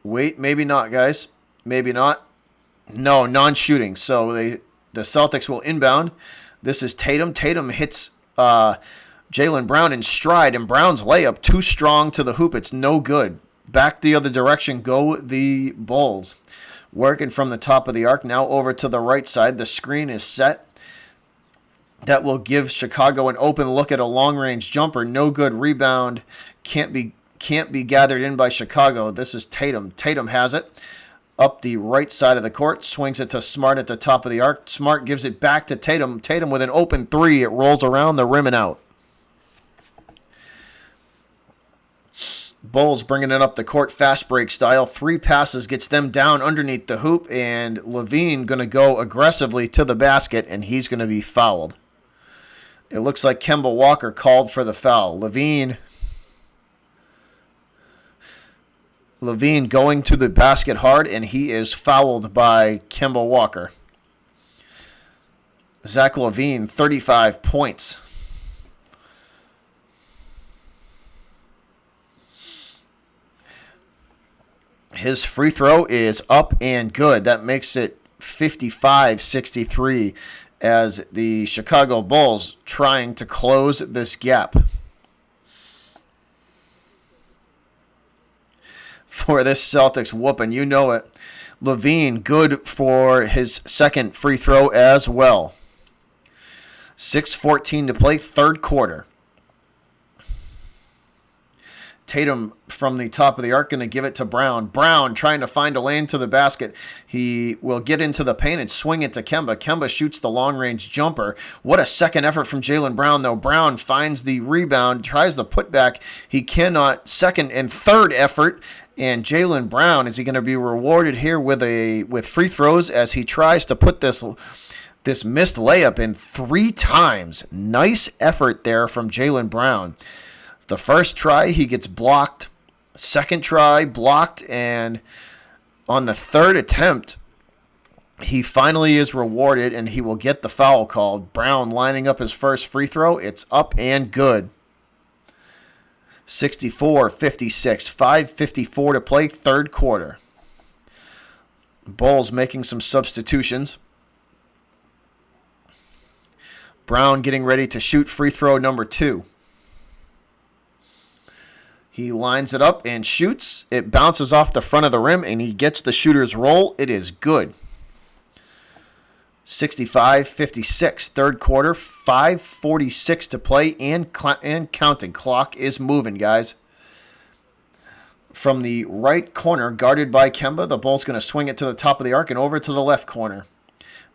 Wait, maybe not, guys. Maybe not. No, non-shooting. So the Celtics will inbound. This is Tatum. Tatum hits Jaylen Brown in stride, and Brown's layup too strong to the hoop. It's no good. Back the other direction go the Bulls. Working from the top of the arc. Now over to the right side. The screen is set. That will give Chicago an open look at a long-range jumper. No good. Rebound. Can't be gathered in by Chicago. This is Tatum. Tatum has it up the right side of the court. Swings it to Smart at the top of the arc. Smart gives it back to Tatum. Tatum with an open three. It rolls around the rim and out. Bulls bringing it up the court fast break style. 3 passes gets them down underneath the hoop, and Levine going to go aggressively to the basket, and he's going to be fouled. It looks like Kemba Walker called for the foul. Levine going to the basket hard, and he is fouled by Kemba Walker. Zach LaVine, 35 points. His free throw is up and good. That makes it 55-63 as the Chicago Bulls trying to close this gap. For this Celtics whooping, you know it. Levine good for his second free throw as well. 6:14 to play, third quarter. Tatum from the top of the arc going to give it to Brown. Brown trying to find a lane to the basket. He will get into the paint and swing it to Kemba. Kemba shoots the long-range jumper. What a second effort from Jaylen Brown, though. Brown finds the rebound, tries the putback. He cannot. Second and third effort. And Jaylen Brown, is he going to be rewarded here with free throws as he tries to put this missed layup in 3 times? Nice effort there from Jaylen Brown. The first try, he gets blocked. Second try, blocked. And on the third attempt, he finally is rewarded, and he will get the foul called. Brown lining up his first free throw. It's up and good. 64-56. 5:54 to play, third quarter. Bulls making some substitutions. Brown getting ready to shoot free throw number 2. He lines it up and shoots. It bounces off the front of the rim, and he gets the shooter's roll. It is good. 65-56, third quarter, 5:46 to play, and counting. Clock is moving, guys. From the right corner, guarded by Kemba, the Bulls going to swing it to the top of the arc and over to the left corner.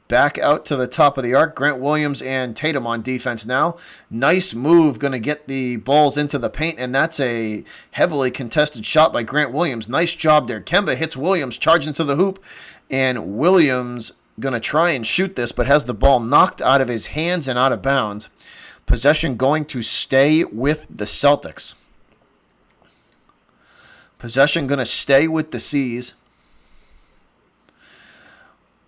Back out to the top of the arc. Grant Williams and Tatum on defense now. Nice move, going to get the Bulls into the paint, and that's a heavily contested shot by Grant Williams. Nice job there. Kemba hits Williams, charging to the hoop, and Williams going to try and shoot this, but has the ball knocked out of his hands and out of bounds. Possession going to stay with the Celtics. Possession going to stay with the C's.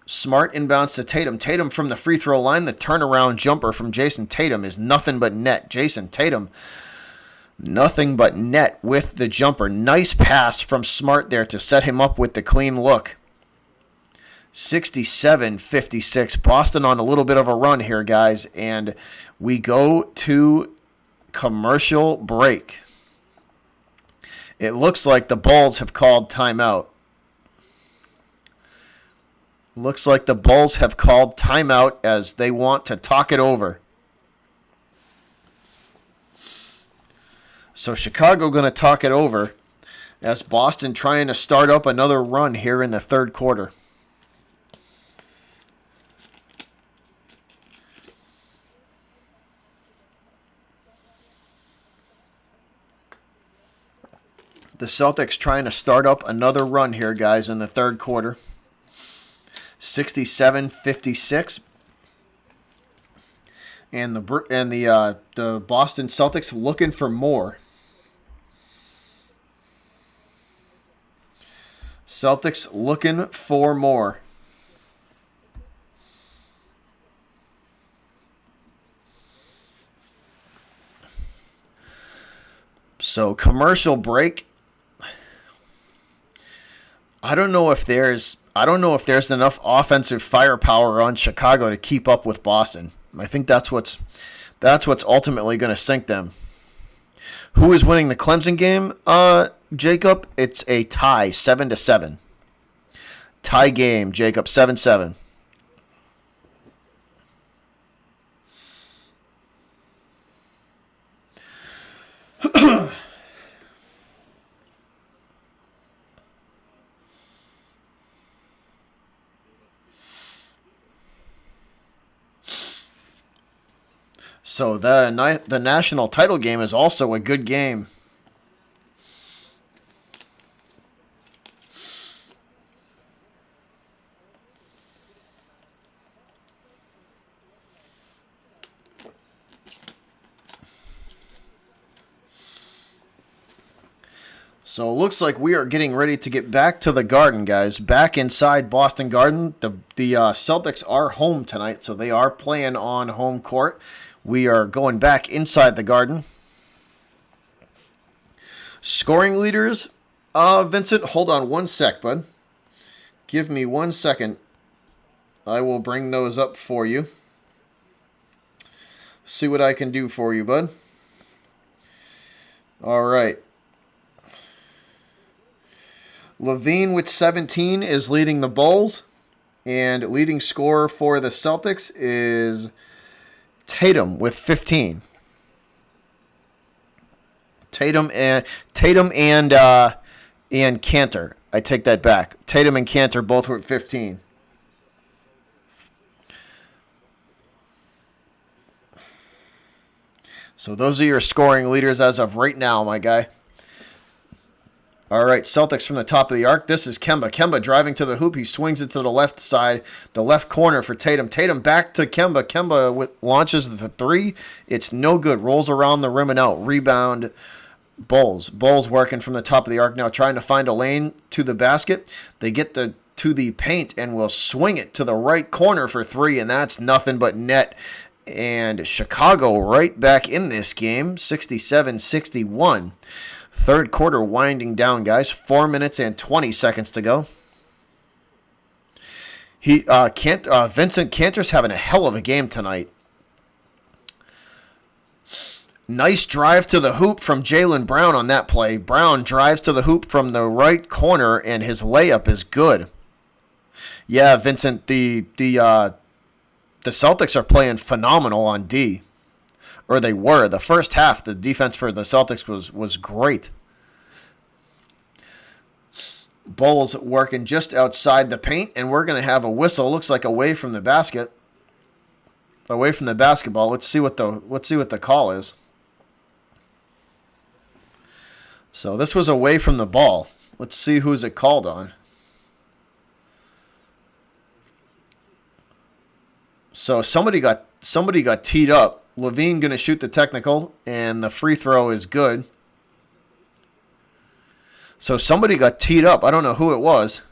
Smart inbounds to Tatum. Tatum from the free throw line. The turnaround jumper from Jason Tatum is nothing but net. Jason Tatum, nothing but net with the jumper. Nice pass from Smart there to set him up with the clean look. 67-56. Boston on a little bit of a run here, guys. And we go to commercial break. It looks like the Bulls have called timeout. Looks like the Bulls have called timeout as they want to talk it over. So Chicago going to talk it over as Boston trying to start up another run here in the third quarter. The Celtics trying to start up another run here, guys, in the third quarter. 67-56. And the Boston Celtics looking for more. Celtics looking for more. So commercial break. I don't know if there's enough offensive firepower on Chicago to keep up with Boston. I think that's what's ultimately going to sink them. Who is winning the Clemson game, Jacob? It's a tie, 7-7. Tie game, Jacob, 7-7. So the national title game is also a good game. So it looks like we are getting ready to get back to the Garden, guys. Back inside Boston Garden. The Celtics are home tonight, so they are playing on home court. We are going back inside the Garden. Scoring leaders, Vincent, hold on one sec, bud. Give me 1 second. I will bring those up for you. See what I can do for you, bud. All right. Levine with 17 is leading the Bulls. And leading scorer for the Celtics is Tatum with 15. Tatum and Cantor. I take that back. Tatum and Cantor both were at 15. So those are your scoring leaders as of right now, my guy. All right, Celtics from the top of the arc. This is Kemba. Kemba driving to the hoop. He swings it to the left side, the left corner for Tatum. Tatum back to Kemba. Kemba launches the three. It's no good. Rolls around the rim and out. Rebound, Bulls. Bulls working from the top of the arc now, trying to find a lane to the basket. They get to the paint and will swing it to the right corner for three, and that's nothing but net. And Chicago right back in this game, 67-61. Third quarter winding down, guys. 4 minutes and 20 seconds to go. Vincent Cantor's having a hell of a game tonight. Nice drive to the hoop from Jaylen Brown on that play. Brown drives to the hoop from the right corner, and his layup is good. Yeah, Vincent, the Celtics are playing phenomenal on D. Or they were. The first half, the defense for the Celtics was great. Bulls working just outside the paint, and we're going to have a whistle. Looks like away from the basket. Away from the basketball. Let's see what the call is. So this was away from the ball. Let's see who's it called on. So somebody got teed up. Levine going to shoot the technical, and the free throw is good. So somebody got teed up. I don't know who it was.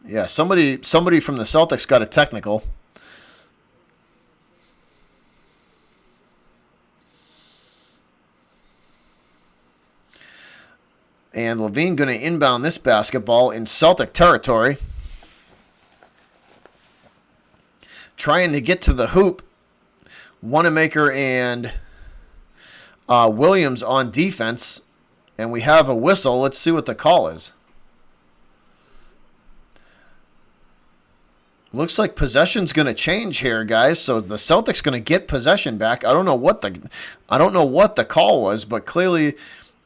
Yeah, somebody from the Celtics got a technical. And Levine going to inbound this basketball in Celtic territory. Trying to get to the hoop. Wanamaker and Williams on defense. And we have a whistle. Let's see what the call is. Looks like possession's going to change here, guys. So the Celtics going to get possession back. I don't know what the call was, but clearly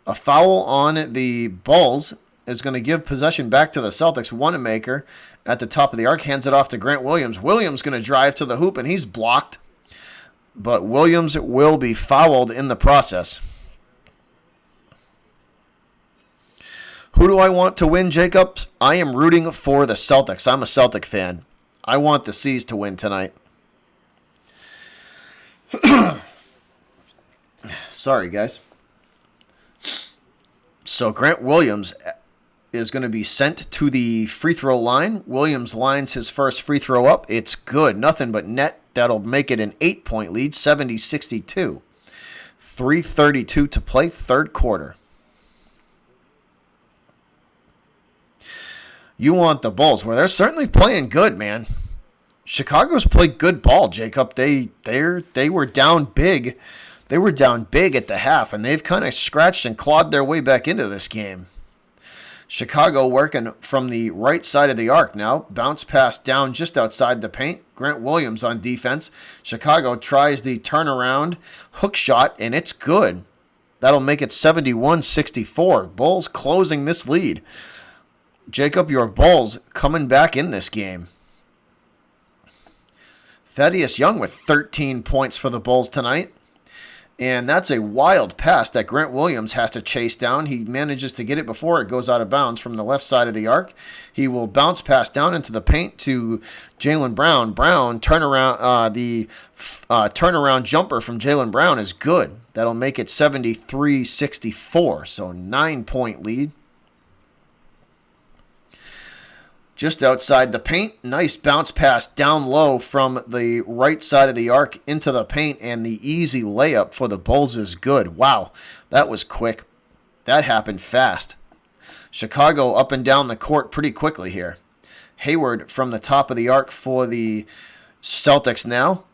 a foul on the Bulls is going to give possession back to the Celtics. Wanamaker at the top of the arc hands it off to Grant Williams. Williams going to drive to the hoop, and he's blocked. But Williams will be fouled in the process. Who do I want to win, Jacobs? I am rooting for the Celtics. I'm a Celtic fan. I want the C's to win tonight. Sorry, guys. So Grant Williams is going to be sent to the free throw line. Williams lines his first free throw up. It's good. Nothing but net. That'll make it an 8-point lead, 70-62. 3:32 to play, third quarter. You want the Bulls. Well, they're certainly playing good, man. Chicago's played good ball, Jacob. They were down big. They were down big at the half, and they've kind of scratched and clawed their way back into this game. Chicago working from the right side of the arc now. Bounce pass down just outside the paint. Grant Williams on defense. Chicago tries the turnaround hook shot, and it's good. That'll make it 71-64. Bulls closing this lead. Jacob, your Bulls coming back in this game. Thaddeus Young with 13 points for the Bulls tonight. And that's a wild pass that Grant Williams has to chase down. He manages to get it before it goes out of bounds from the left side of the arc. He will bounce pass down into the paint to Jaylen Brown. Brown, turnaround, the turnaround jumper from Jaylen Brown is good. That'll make it 73-64, so 9-point lead. Just outside the paint, nice bounce pass down low from the right side of the arc into the paint, and the easy layup for the Bulls is good. Wow, that was quick. That happened fast. Chicago up and down the court pretty quickly here. Hayward from the top of the arc for the Celtics now.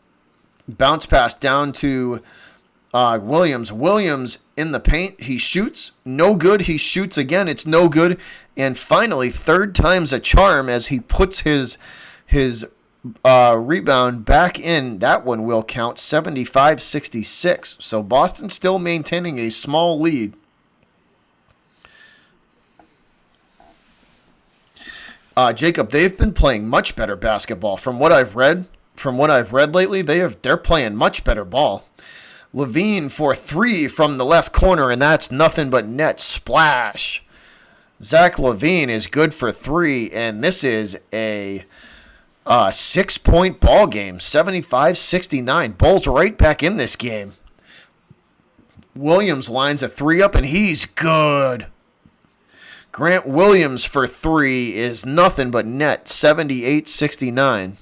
Bounce pass down to Williams. Williams in the paint. He shoots. No good. He shoots again. It's no good. And finally, third time's a charm as he puts his rebound back in. That one will count. 75-66. So Boston still maintaining a small lead. Jacob, they've been playing much better basketball. From what I've read lately, they're playing much better ball. Levine for three from the left corner, and that's nothing but net. Splash. Zach Levine is good for three, and this is a 6-point ball game, 75-69. Bulls right back in this game. Williams lines a three up, and he's good. Grant Williams for three is nothing but net, 78-69.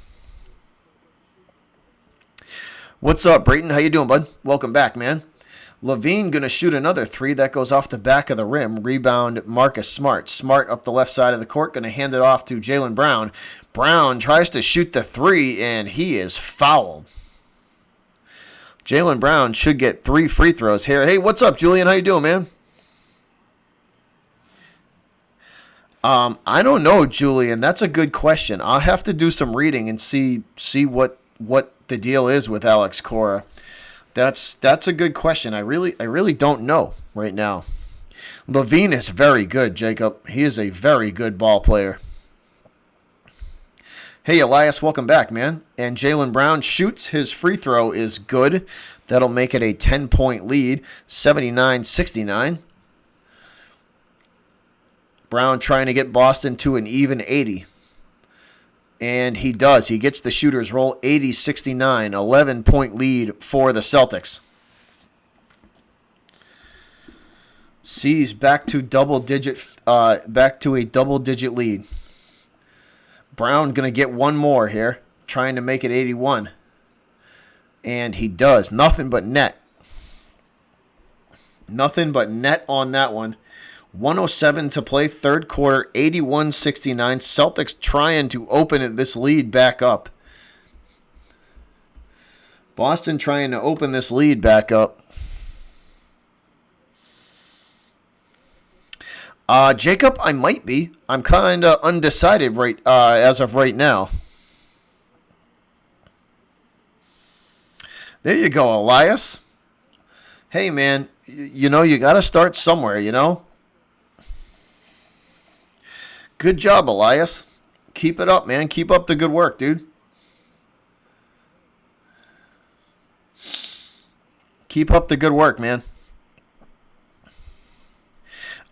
What's up, Brayton? How you doing, bud? Welcome back, man. Levine going to shoot another three. That goes off the back of the rim. Rebound, Marcus Smart. Smart up the left side of the court. Going to hand it off to Jaylen Brown. Brown tries to shoot the three, and he is fouled. Jaylen Brown should get 3 free throws here. Hey, what's up, Julian? How you doing, man? I don't know, Julian. That's a good question. I'll have to do some reading and see what the deal is with Alex Cora. That's a good question. I really don't know right now. Levine is very good, Jacob. He is a very good ball player. Hey, Elias, welcome back, man. And Jaylen Brown shoots. His free throw is good. That'll make it a 10-point lead, 79-69. Brown trying to get Boston to an even 80. And he does. He gets the shooter's roll, 80-69, 11-point lead for the Celtics. C's back to back to a double-digit lead. Brown gonna get one more here, trying to make it 81, and he does. Nothing but net. Nothing but net on that one. 107 to play, third quarter, 81-69. Celtics trying to open this lead back up. Boston trying to open this lead back up. Jacob, I might be. I'm kind of undecided as of right now. There you go, Elias. Hey, man, you got to start somewhere, Good job, Elias. Keep it up, man. Keep up the good work, dude. Keep up the good work, man.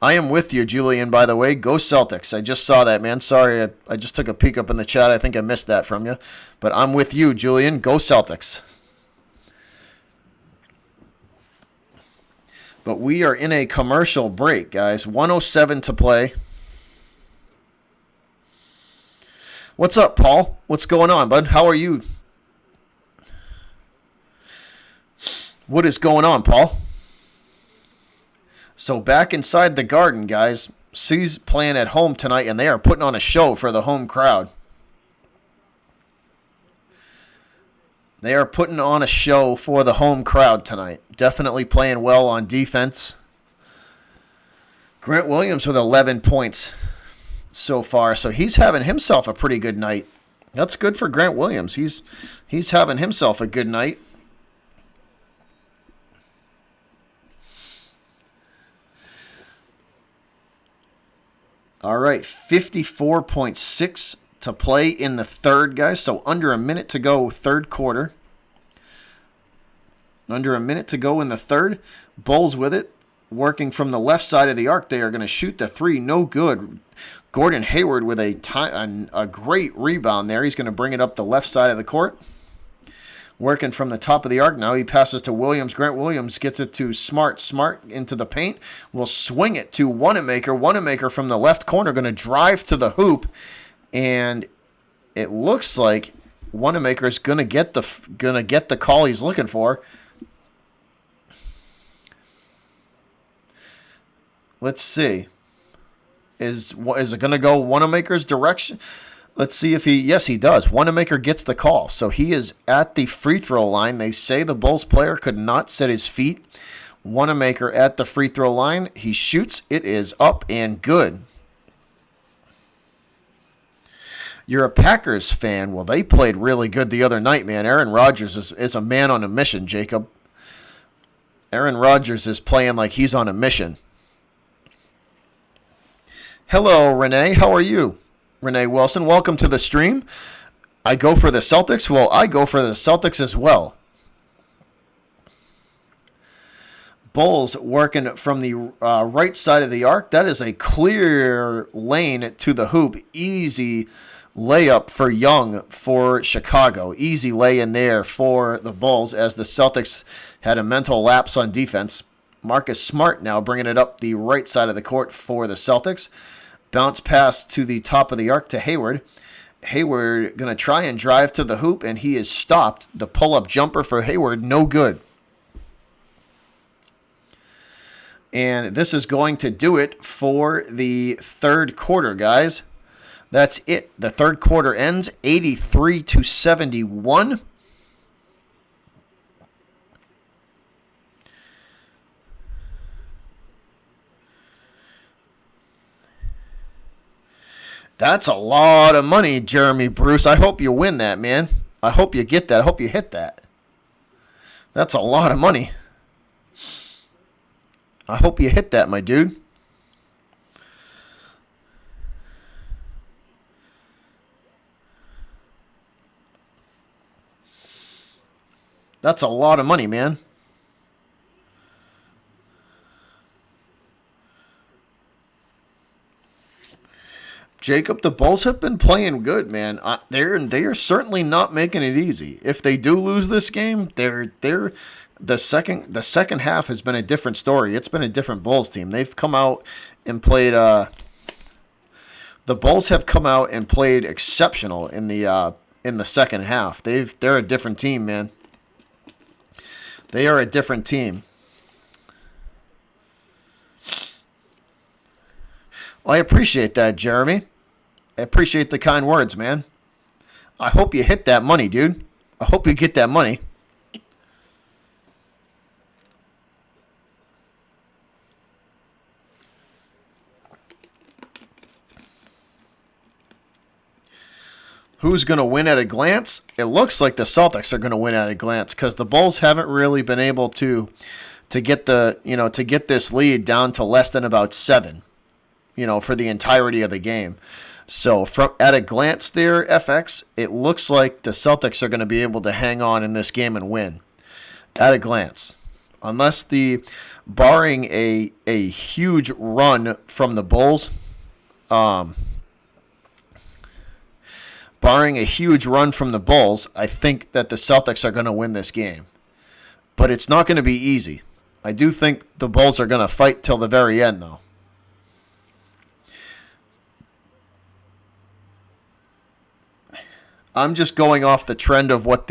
I am with you, Julian, by the way. Go Celtics. I just saw that, man. Sorry, I just took a peek up in the chat. I think I missed that from you. But I'm with you, Julian. Go Celtics. But we are in a commercial break, guys. 107 to play. What's up, Paul? What's going on, bud? How are you? What is going on, Paul? So back inside the Garden, guys. C's playing at home tonight, and they are putting on a show for the home crowd. They are putting on a show for the home crowd tonight. Definitely playing well on defense. Grant Williams with 11 points so far, so he's having himself a pretty good night. That's good for Grant Williams. He's having himself a good night. All right, 54.6 to play in the third, guys. So under a minute to go, third quarter. Under a minute to go in the third. Bulls with it. Working from the left side of the arc. They are going to shoot the three. No good. Gordon Hayward with a great rebound there. He's going to bring it up the left side of the court. Working from the top of the arc now. He passes to Williams. Grant Williams gets it to Smart. Smart into the paint. Will swing it to Wanamaker. Wanamaker from the left corner going to drive to the hoop. And it looks like Wanamaker is going to get the call he's looking for. Let's see. Is it going to go Wanamaker's direction? Let's see if he does. Wanamaker gets the call. So he is at the free throw line. They say the Bulls player could not set his feet. Wanamaker at the free throw line. He shoots. It is up and good. You're a Packers fan. Well, they played really good the other night, man. Aaron Rodgers is a man on a mission, Jacob. Aaron Rodgers is playing like he's on a mission. Hello, Renee. How are you? Renee Wilson, welcome to the stream. I go for the Celtics. Well, I go for the Celtics as well. Bulls working from the right side of the arc. That is a clear lane to the hoop. Easy layup for Young for Chicago. Easy lay in there for the Bulls as the Celtics had a mental lapse on defense. Marcus Smart now bringing it up the right side of the court for the Celtics. Bounce pass to the top of the arc to Hayward. Hayward going to try and drive to the hoop, and he is stopped. The pull-up jumper for Hayward, no good. And this is going to do it for the third quarter, guys. That's it. The third quarter ends 83-71. That's a lot of money, Jeremy Bruce. I hope you win that, man. I hope you get that. I hope you hit that. That's a lot of money. I hope you hit that, my dude. That's a lot of money, man. Jacob, the Bulls have been playing good, man. They are certainly not making it easy. If they do lose this game, they're the second half has been a different story. It's been a different Bulls team. They've come out and played. The Bulls have come out and played exceptional in the second half. They're a different team, man. They are a different team. Well, I appreciate that, Jeremy. I appreciate the kind words, man. I hope you hit that money, dude. I hope you get that money. Who's going to win at a glance? It looks like the Celtics are going to win at a glance because the Bulls haven't really been able to get this lead down to less than about 7, for the entirety of the game. So at a glance there, FX, it looks like the Celtics are going to be able to hang on in this game and win. At a glance. Unless barring a huge run from the Bulls, barring a huge run from the Bulls, I think that the Celtics are going to win this game. But it's not going to be easy. I do think the Bulls are going to fight till the very end, though. I'm just going off the trend of what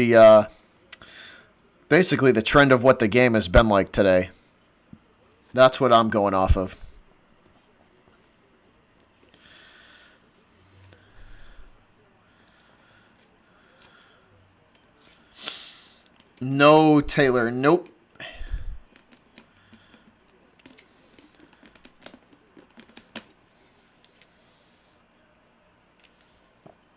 basically the trend of what the game has been like today. That's what I'm going off of. No, Taylor, nope.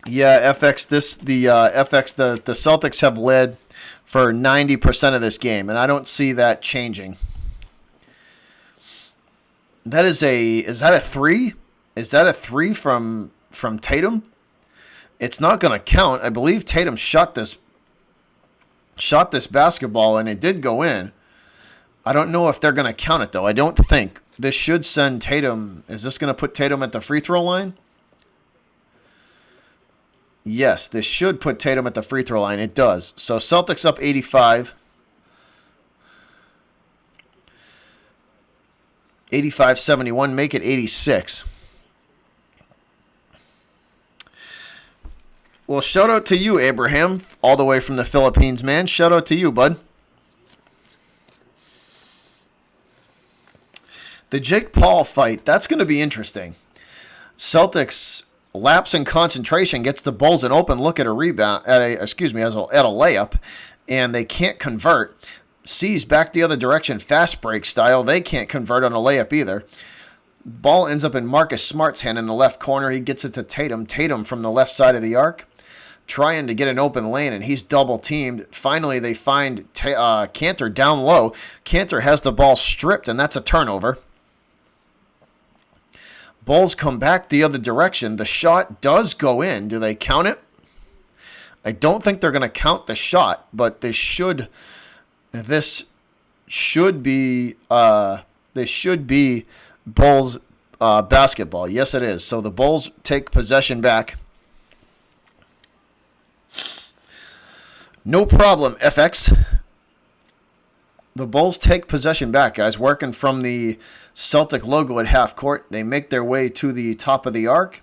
Yeah, FX. The Celtics have led for 90% of this game, and I don't see that changing. Is that a 3? Is that a 3 from Tatum? It's not going to count. I believe Tatum shot this basketball, and it did go in. I don't know if they're going to count it, though. I don't think. This should send Tatum. Is this going to put Tatum at the free throw line? Yes, this should put Tatum at the free throw line. It does. So Celtics up 85. 85-71. Make it 86. Well, shout out to you, Abraham, all the way from the Philippines, man. Shout out to you, bud. The Jake Paul fight, that's going to be interesting. Celtics lapse in concentration gets the Bulls an open look at a rebound, at a layup, and they can't convert. C's back the other direction, fast break style. They can't convert on a layup either. Ball ends up in Marcus Smart's hand in the left corner. He gets it to Tatum. Tatum from the left side of the arc, trying to get an open lane, and he's double teamed. Finally, they find Cantor down low. Cantor has the ball stripped, and that's a turnover. Bulls come back the other direction. The shot does go in. Do they count it? I don't think they're going to count the shot, but this should be Bulls basketball. Yes, it is. So the Bulls take possession back. No problem, FX. The Bulls take possession back, guys. Working from the Celtic logo at half court. They make their way to the top of the arc.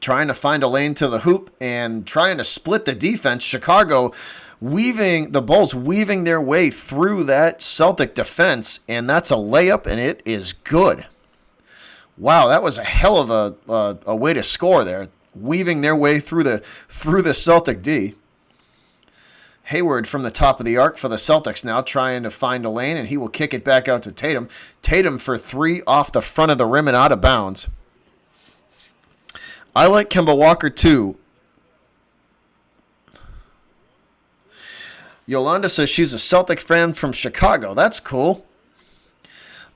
Trying to find a lane to the hoop and trying to split the defense. Chicago the Bulls weaving their way through that Celtic defense. And that's a layup, and it is good. Wow, that was a hell of a way to score there. Weaving their way through the Celtic D. Hayward from the top of the arc for the Celtics now, trying to find a lane, and he will kick it back out to Tatum. Tatum for 3 off the front of the rim and out of bounds. I like Kemba Walker too. Yolanda says she's a Celtic fan from Chicago. That's cool.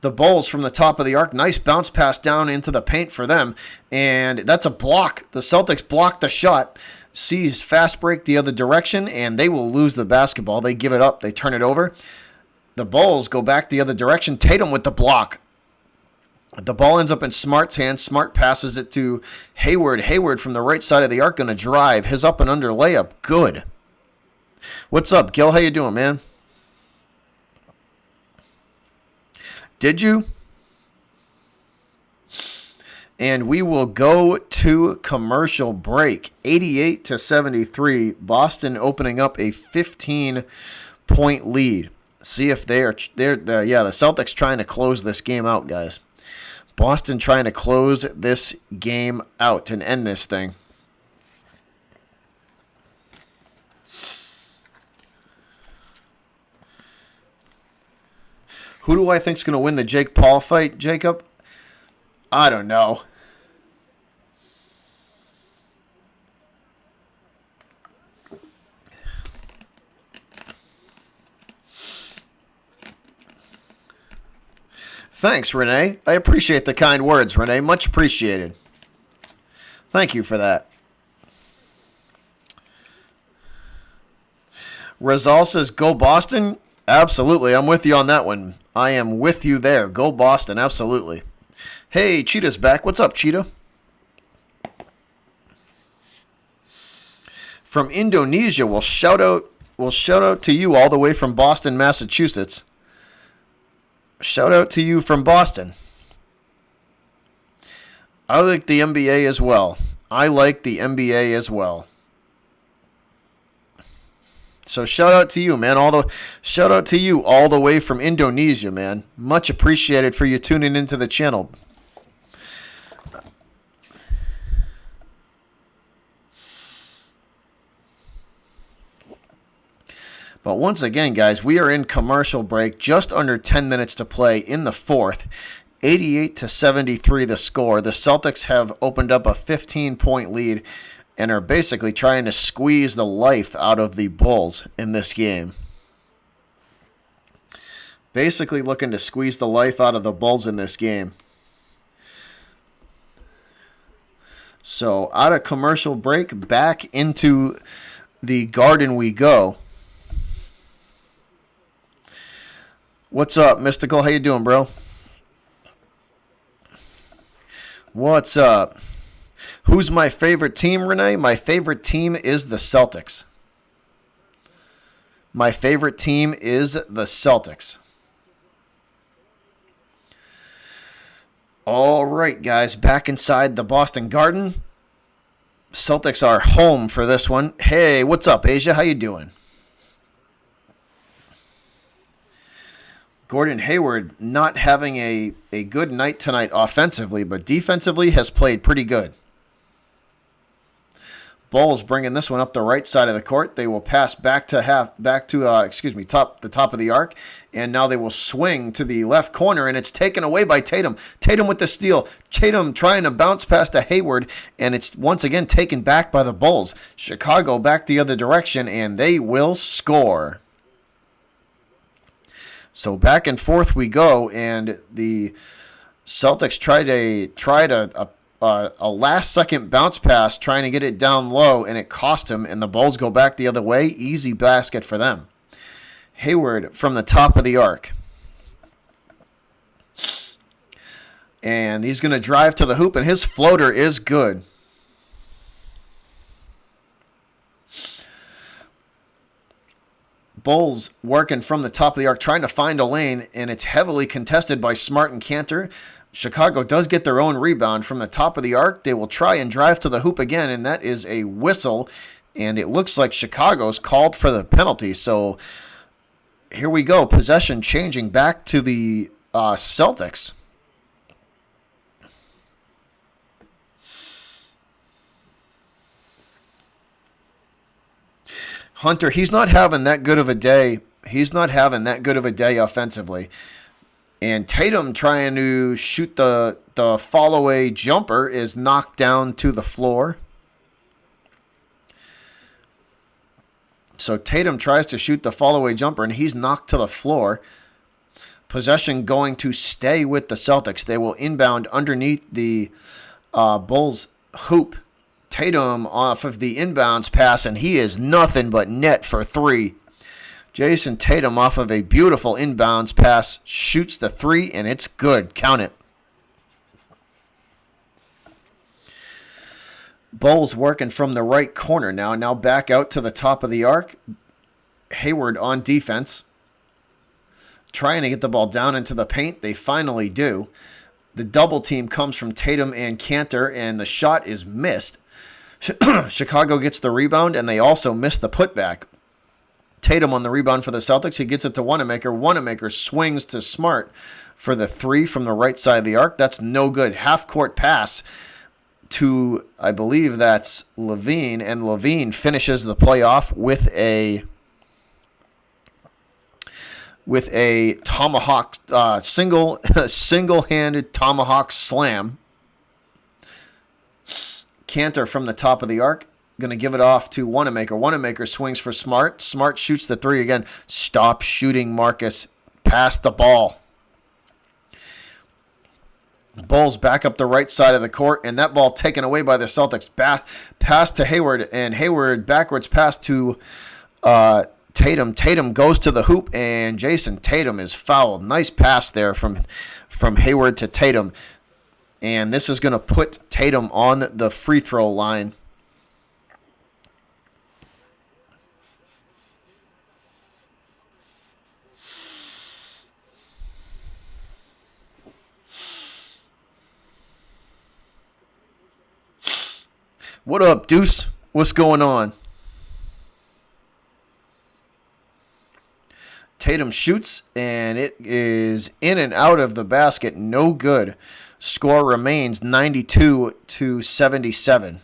The Bulls from the top of the arc. Nice bounce pass down into the paint for them. And that's a block. The Celtics block the shot. Sees fast break the other direction, and they will lose the basketball. They give it up. They turn it over. The Bulls go back the other direction. Tatum with the block. The ball ends up in Smart's hand. Smart passes it to Hayward. Hayward from the right side of the arc going to drive. His up and under layup. Good. What's up, Gil? How you doing, man? Did you? And we will go to commercial break. 88-73. Boston opening up a 15-point lead. See if they're the Celtics trying to close this game out, guys. Boston trying to close this game out and end this thing. Who do I think is going to win the Jake Paul fight, Jacob? I don't know. Thanks, Renee. I appreciate the kind words, Renee. Much appreciated. Thank you for that. Rizal says, go Boston. Absolutely. I'm with you on that one. I am with you there. Go Boston. Absolutely. Hey, Cheetah's back. What's up, Cheetah? From Indonesia, we'll shout out to you all the way from Boston, Massachusetts. Shout out to you from Boston. I like the NBA as well. So shout out to you, man. Shout out to you all the way from Indonesia, man. Much appreciated for you tuning into the channel. But once again, guys, we are in commercial break. Just under 10 minutes to play in the fourth. 88-73 the score. The Celtics have opened up a 15-point lead and are basically trying to squeeze the life out of the Bulls in this game. Basically looking to squeeze the life out of the Bulls in this game. So out of commercial break, back into the Garden we go. What's up, Mystical? How you doing, bro? What's up? Who's my favorite team, Renee? My favorite team is the Celtics. My favorite team is the Celtics. All right, guys, back inside the Boston Garden. Celtics are home for this one. Hey, what's up, Asia? How you doing? Gordon Hayward not having a good night tonight offensively, but defensively has played pretty good. Bulls bringing this one up the right side of the court. They will pass the top of the arc, and now they will swing to the left corner, and it's taken away by Tatum. Tatum with the steal. Tatum trying to bounce past to Hayward, and it's once again taken back by the Bulls. Chicago back the other direction, and they will score. So back and forth we go, and the Celtics tried a last-second bounce pass, trying to get it down low, and it cost him, and the Bulls go back the other way. Easy basket for them. Hayward from the top of the arc. And he's going to drive to the hoop, and his floater is good. Bulls working from the top of the arc, trying to find a lane, and it's heavily contested by Smart and Cantor. Chicago does get their own rebound from the top of the arc. They will try and drive to the hoop again, and that is a whistle, and it looks like Chicago's called for the penalty. So here we go, possession changing back to the Celtics. Hunter, he's not having that good of a day. He's not having that good of a day offensively. And Tatum trying to shoot the fall-away jumper is knocked down to the floor. So Tatum tries to shoot the fall-away jumper, and he's knocked to the floor. Possession going to stay with the Celtics. They will inbound underneath the Bulls' hoop. Tatum off of the inbounds pass, and he is nothing but net for three. Jason Tatum off of a beautiful inbounds pass shoots the three, and it's good. Count it. Bulls working from the right corner now. Now back out to the top of the arc. Hayward on defense, trying to get the ball down into the paint. They finally do. The double team comes from Tatum and Cantor, and the shot is missed. Chicago gets the rebound, and they also miss the putback. Tatum on the rebound for the Celtics. He gets it to Wanamaker. Wanamaker swings to Smart for the three from the right side of the arc. That's no good. Half-court pass to, I believe that's Levine, and Levine finishes the play off with a tomahawk, single-handed tomahawk slam. Cantor from the top of the arc, going to give it off to Wanamaker. Wanamaker swings for Smart. Smart shoots the three again. Stop shooting, Marcus. Pass the ball. Bulls back up the right side of the court, and that ball taken away by the Celtics. Pass to Hayward, and Hayward backwards pass to Tatum. Tatum goes to the hoop, and Jason Tatum is fouled. Nice pass there from Hayward to Tatum. And this is going to put Tatum on the free throw line. What up, Deuce? What's going on? Tatum shoots, and it is in and out of the basket. No good. Score remains 92-77.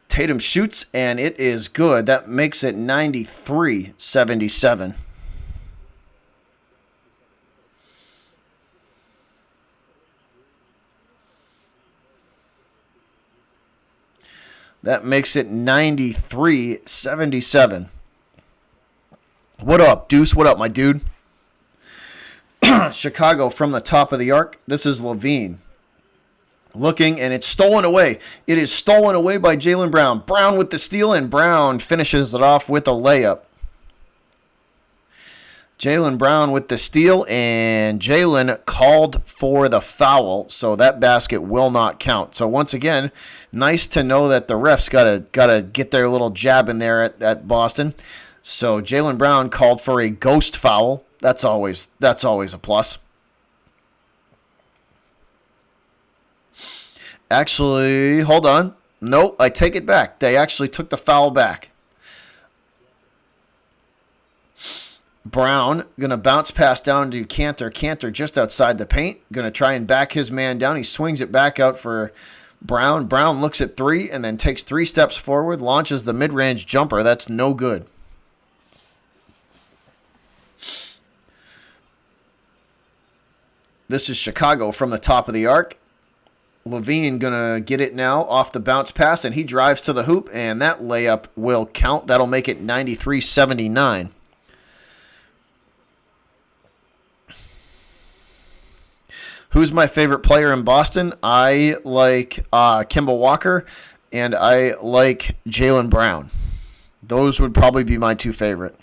Tatum shoots, and it is good. That makes it 93-77. That makes it 93-77. What up, Deuce? What up, my dude? Chicago from the top of the arc. This is Levine. Looking, and it's stolen away. It is stolen away by Jaylen Brown. Brown with the steal, and Brown finishes it off with a layup. Jaylen Brown with the steal, and Jaylen called for the foul, so that basket will not count. So once again, nice to know that the refs gotta get their little jab in there at Boston. So Jaylen Brown called for a ghost foul. That's always a plus. Actually, hold on. No, I take it back. They actually took the foul back. Brown going to bounce pass down to Cantor. Cantor just outside the paint. Going to try and back his man down. He swings it back out for Brown. Brown looks at three and then takes 3 steps forward. Launches the mid-range jumper. That's no good. This is Chicago from the top of the arc. Levine going to get it now off the bounce pass, and he drives to the hoop, and that layup will count. That'll make it 93-79. Who's my favorite player in Boston? I like Kemba Walker, and I like Jaylen Brown. Those would probably be my 2 favorite.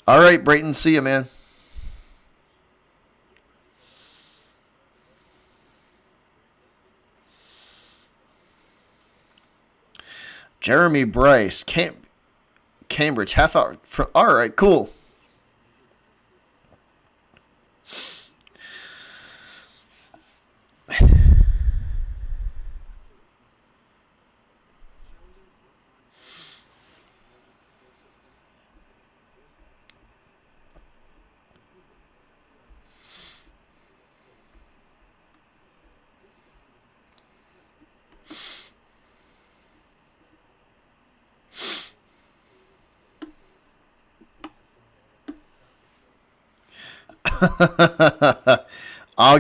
All right, Brayton, see you, man. Jeremy Bryce, Cambridge, half hour. All right, cool. I'll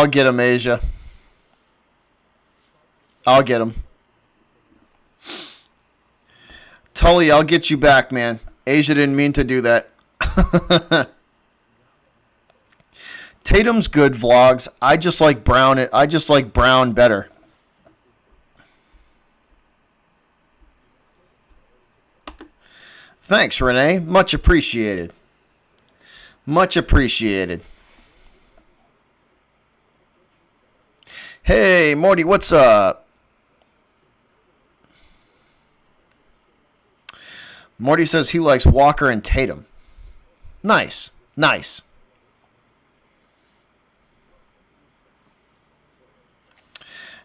get him, Asia. I'll get him. Tully, I'll get you back, man. Asia didn't mean to do that. Tatum's good vlogs. I just like Brown better. Thanks, Renee. Much appreciated. Much appreciated. Hey, Morty, what's up? Morty says he likes Walker and Tatum. Nice. Nice.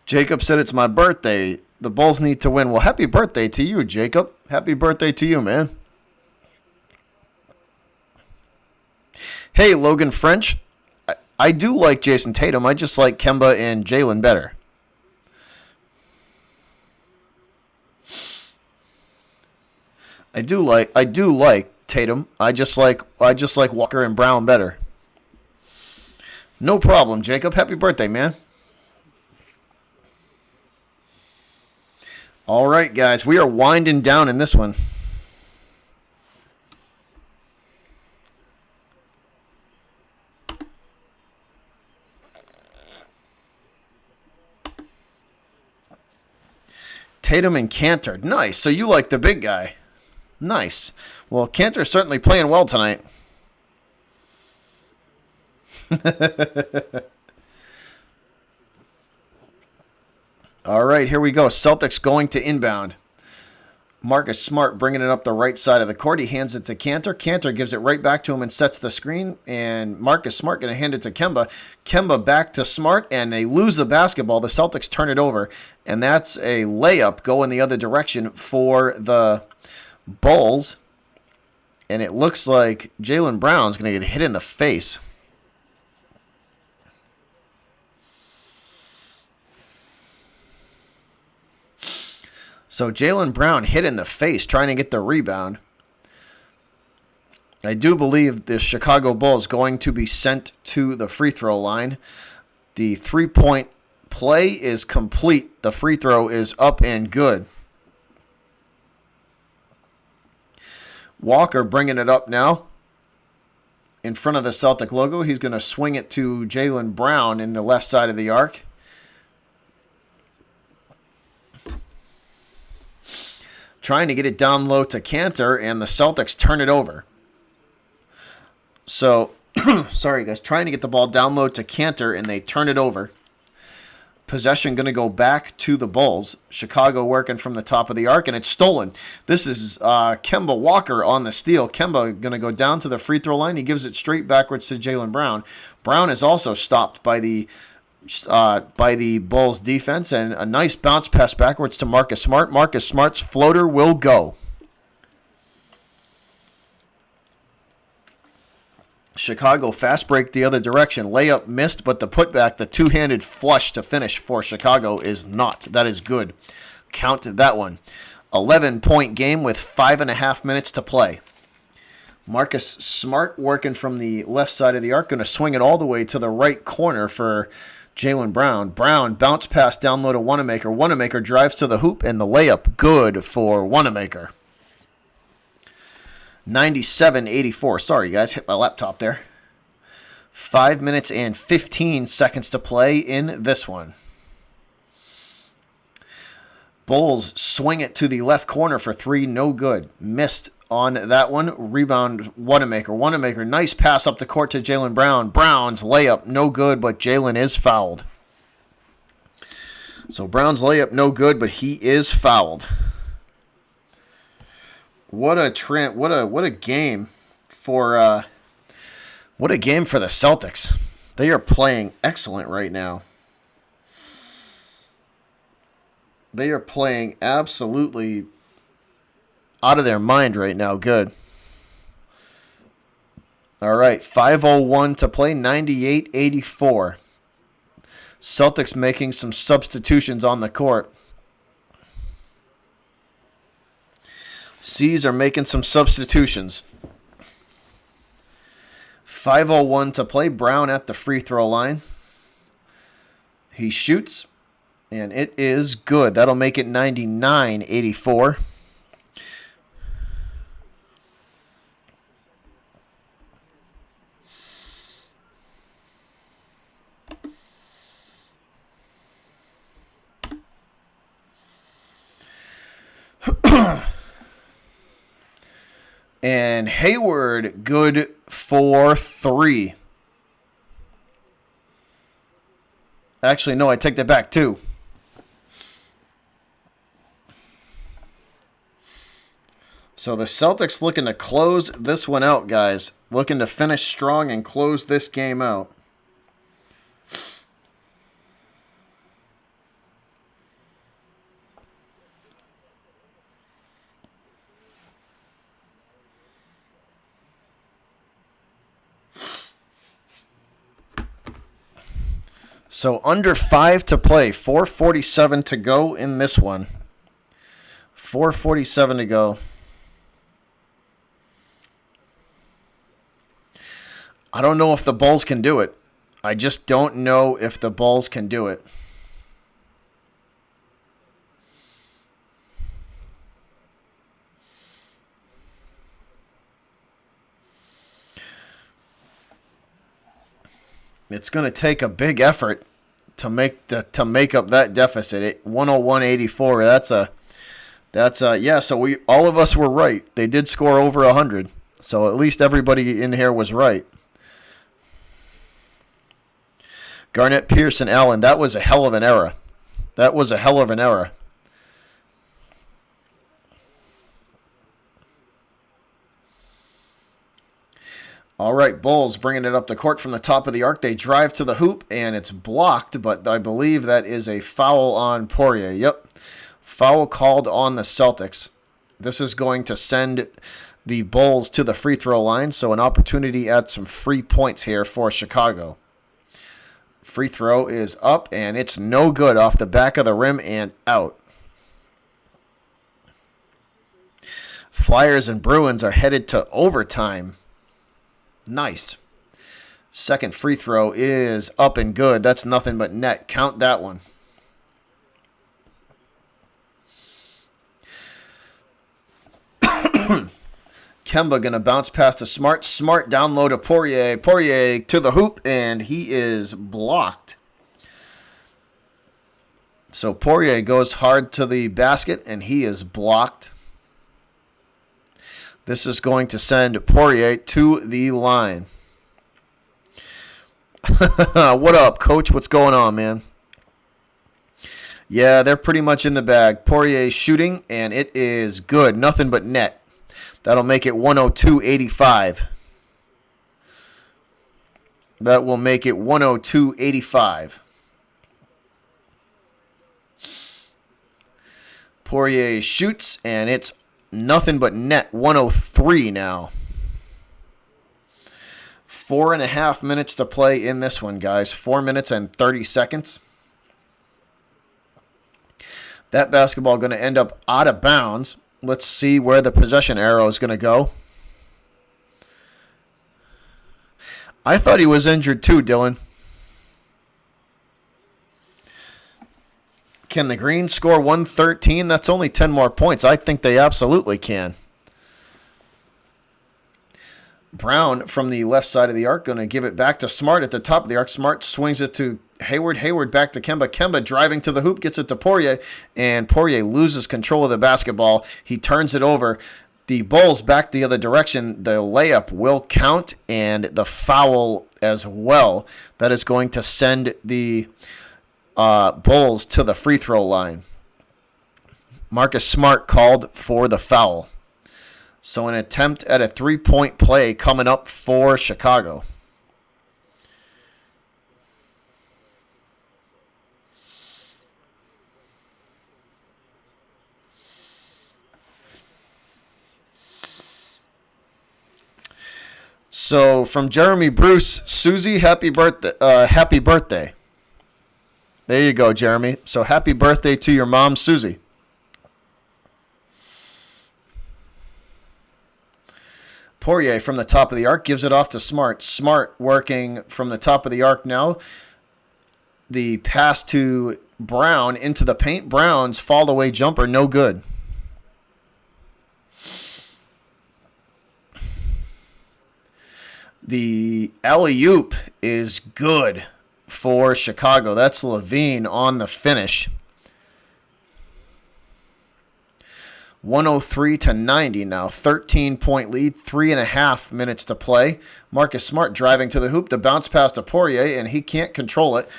Jacob said it's my birthday. The Bulls need to win. Well, happy birthday to you, Jacob. Happy birthday to you, man. Hey, Logan French. I do like Jason Tatum. I just like Kemba and Jalen better. I do like Tatum. I just like Walker and Brown better. No problem, Jacob. Happy birthday, man. All right, guys. We are winding down in this one. Tatum and Cantor. Nice. So you like the big guy. Nice. Well, Cantor's certainly playing well tonight. All right, here we go. Celtics going to inbound. Marcus Smart bringing it up the right side of the court. He hands it to Cantor. Cantor gives it right back to him and sets the screen. And Marcus Smart going to hand it to Kemba. Kemba back to Smart, and they lose the basketball. The Celtics turn it over, and that's a layup going the other direction for the Bulls. And it looks like Jaylen Brown's going to get hit in the face. So Jaylen Brown hit in the face trying to get the rebound. I do believe the Chicago Bulls going to be sent to the free throw line. The three-point play is complete. The free throw is up and good. Walker bringing it up now in front of the Celtic logo. He's going to swing it to Jaylen Brown in the left side of the arc. Trying to get it down low to Cantor, and the Celtics turn it over. So, sorry guys, trying to get the ball down low to Cantor, and they turn it over. Possession going to go back to the Bulls. Chicago working from the top of the arc, and it's stolen. This is Kemba Walker on the steal. Kemba going to go down to the free throw line. He gives it straight backwards to Jaylen Brown. Brown is also stopped by the Bulls defense, and a nice bounce pass backwards to Marcus Smart. Marcus Smart's floater will go. Chicago fast break the other direction. Layup missed, but the putback, the two-handed flush to finish for Chicago is not. That is good. Count that one. 11-point game with 5.5 minutes to play. Marcus Smart working from the left side of the arc, going to swing it all the way to the right corner for Jaylen Brown. Brown bounce pass down low to Wanamaker. Wanamaker drives to the hoop, and the layup good for Wanamaker. 97-84. Sorry, guys. Hit my laptop there. 5 minutes and 15 seconds to play in this one. Bulls swing it to the left corner for three. No good. Missed on that one. Rebound Wanamaker. Wanamaker, nice pass up the court to Jaylen Brown. Brown's layup, no good, but Jaylen is fouled. So Brown's layup, no good, but he is fouled. What a game for the Celtics. They are playing excellent right now. They are playing absolutely out of their mind right now. Good. All right, 5:01 to play, 98-84. Celtics making some substitutions on the court. C's are making some substitutions. 5:01 to play. Brown at the free throw line. He shoots, and it is good. That'll make it 99-84. And Hayward, good for 3. Actually, no, I take that back, 2. So the Celtics looking to close this one out, guys. Looking to finish strong and close this game out. So under 5 to play, 4:47 to go in this one. 4:47 to go. I don't know if the Bulls can do it. I just don't know if the Bulls can do it. It's going to take a big effort to make up that deficit. 101-84. Yeah. So all of us were right. They did score over 100. So at least everybody in here was right. Garnett, Pearson, Allen. That was a hell of an error. All right, Bulls bringing it up the court from the top of the arc. They drive to the hoop, and it's blocked, but I believe that is a foul on Poirier. Yep, foul called on the Celtics. This is going to send the Bulls to the free throw line, so an opportunity at some free points here for Chicago. Free throw is up, and it's no good, off the back of the rim and out. Flyers and Bruins are headed to overtime. Nice. Second free throw is up and good. That's nothing but net. Count that one. Kemba going to bounce past to Smart. Smart down low to Poirier. Poirier to the hoop, and he is blocked. So Poirier goes hard to the basket, and he is blocked. This is going to send Poirier to the line. What up, Coach? What's going on, man? Yeah, they're pretty much in the bag. Poirier shooting, and it is good. Nothing but net. That'll make it 102-85. That will make it 102-85. Poirier shoots, and it's nothing but net. 103 now. 4.5 minutes to play in this one, guys. 4 minutes and 30 seconds. That basketball going to end up out of bounds. Let's see where the possession arrow is going to go. I thought he was injured too, Dylan. Can the Greens score 113? That's only 10 more points. I think they absolutely can. Brown from the left side of the arc going to give it back to Smart at the top of the arc. Smart swings it to Hayward. Hayward back to Kemba. Kemba driving to the hoop, gets it to Poirier, and Poirier loses control of the basketball. He turns it over. The Bulls back the other direction. The layup will count, and the foul as well. That is going to send the Bulls to the free throw line. Marcus Smart called for the foul. So an attempt at a three-point play coming up for Chicago. So from Jeremy Bruce, Susie, happy birthday! Happy birthday! There you go, Jeremy. So happy birthday to your mom, Susie. Poirier from the top of the arc gives it off to Smart. Smart working from the top of the arc now. The pass to Brown into the paint. Brown's fall away jumper, no good. The alley-oop is good for Chicago. That's Levine on the finish. 103-90 now. 13-point lead, 3.5 minutes to play. Marcus Smart driving to the hoop. The bounce pass to Poirier, and he can't control it.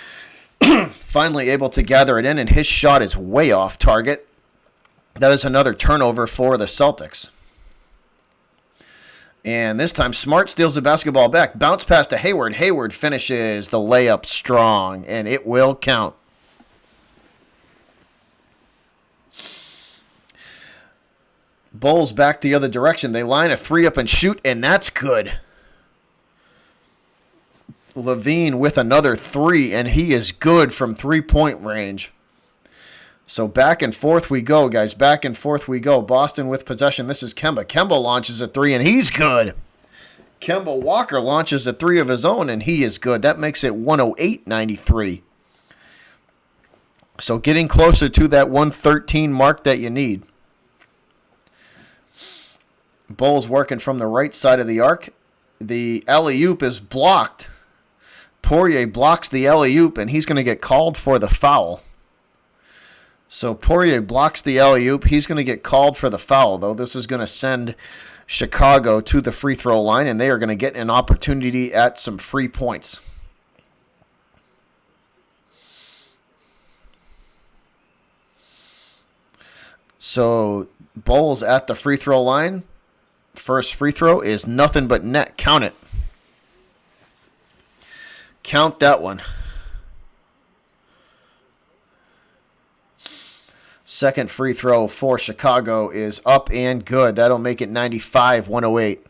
Finally able to gather it in, and his shot is way off target. That is another turnover for the Celtics. And this time, Smart steals the basketball back. Bounce pass to Hayward. Hayward finishes the layup strong, and it will count. Bulls back the other direction. They line a 3 up and shoot, and that's good. Levine with another 3, and he is good from 3-point range. So back and forth we go, guys. Back and forth we go. Boston with possession. This is Kemba. Kemba launches a 3, and he's good. Kemba Walker launches a 3 of his own, and he is good. That makes it 108-93. So getting closer to that 113 mark that you need. Bulls working from the right side of the arc. The alley-oop is blocked. Poirier blocks the alley-oop, and he's going to get called for the foul. So Poirier blocks the alley-oop. He's going to get called for the foul, though. This is going to send Chicago to the free throw line, and they are going to get an opportunity at some free points. So Bulls at the free throw line. First free throw is nothing but net. Count it. Count that one. Second free throw for Chicago is up and good. That'll make it 95-108.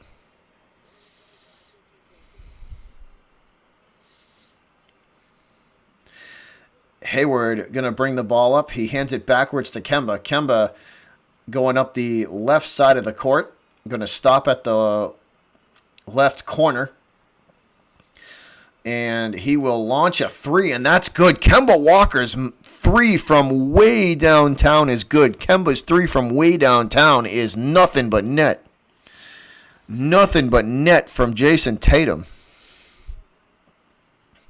Hayward going to bring the ball up. He hands it backwards to Kemba. Kemba going up the left side of the court. Going to stop at the left corner. And he will launch a 3, and that's good. Kemba Walker's 3 from way downtown is good. Kemba's 3 from way downtown is nothing but net. Nothing but net from Jason Tatum.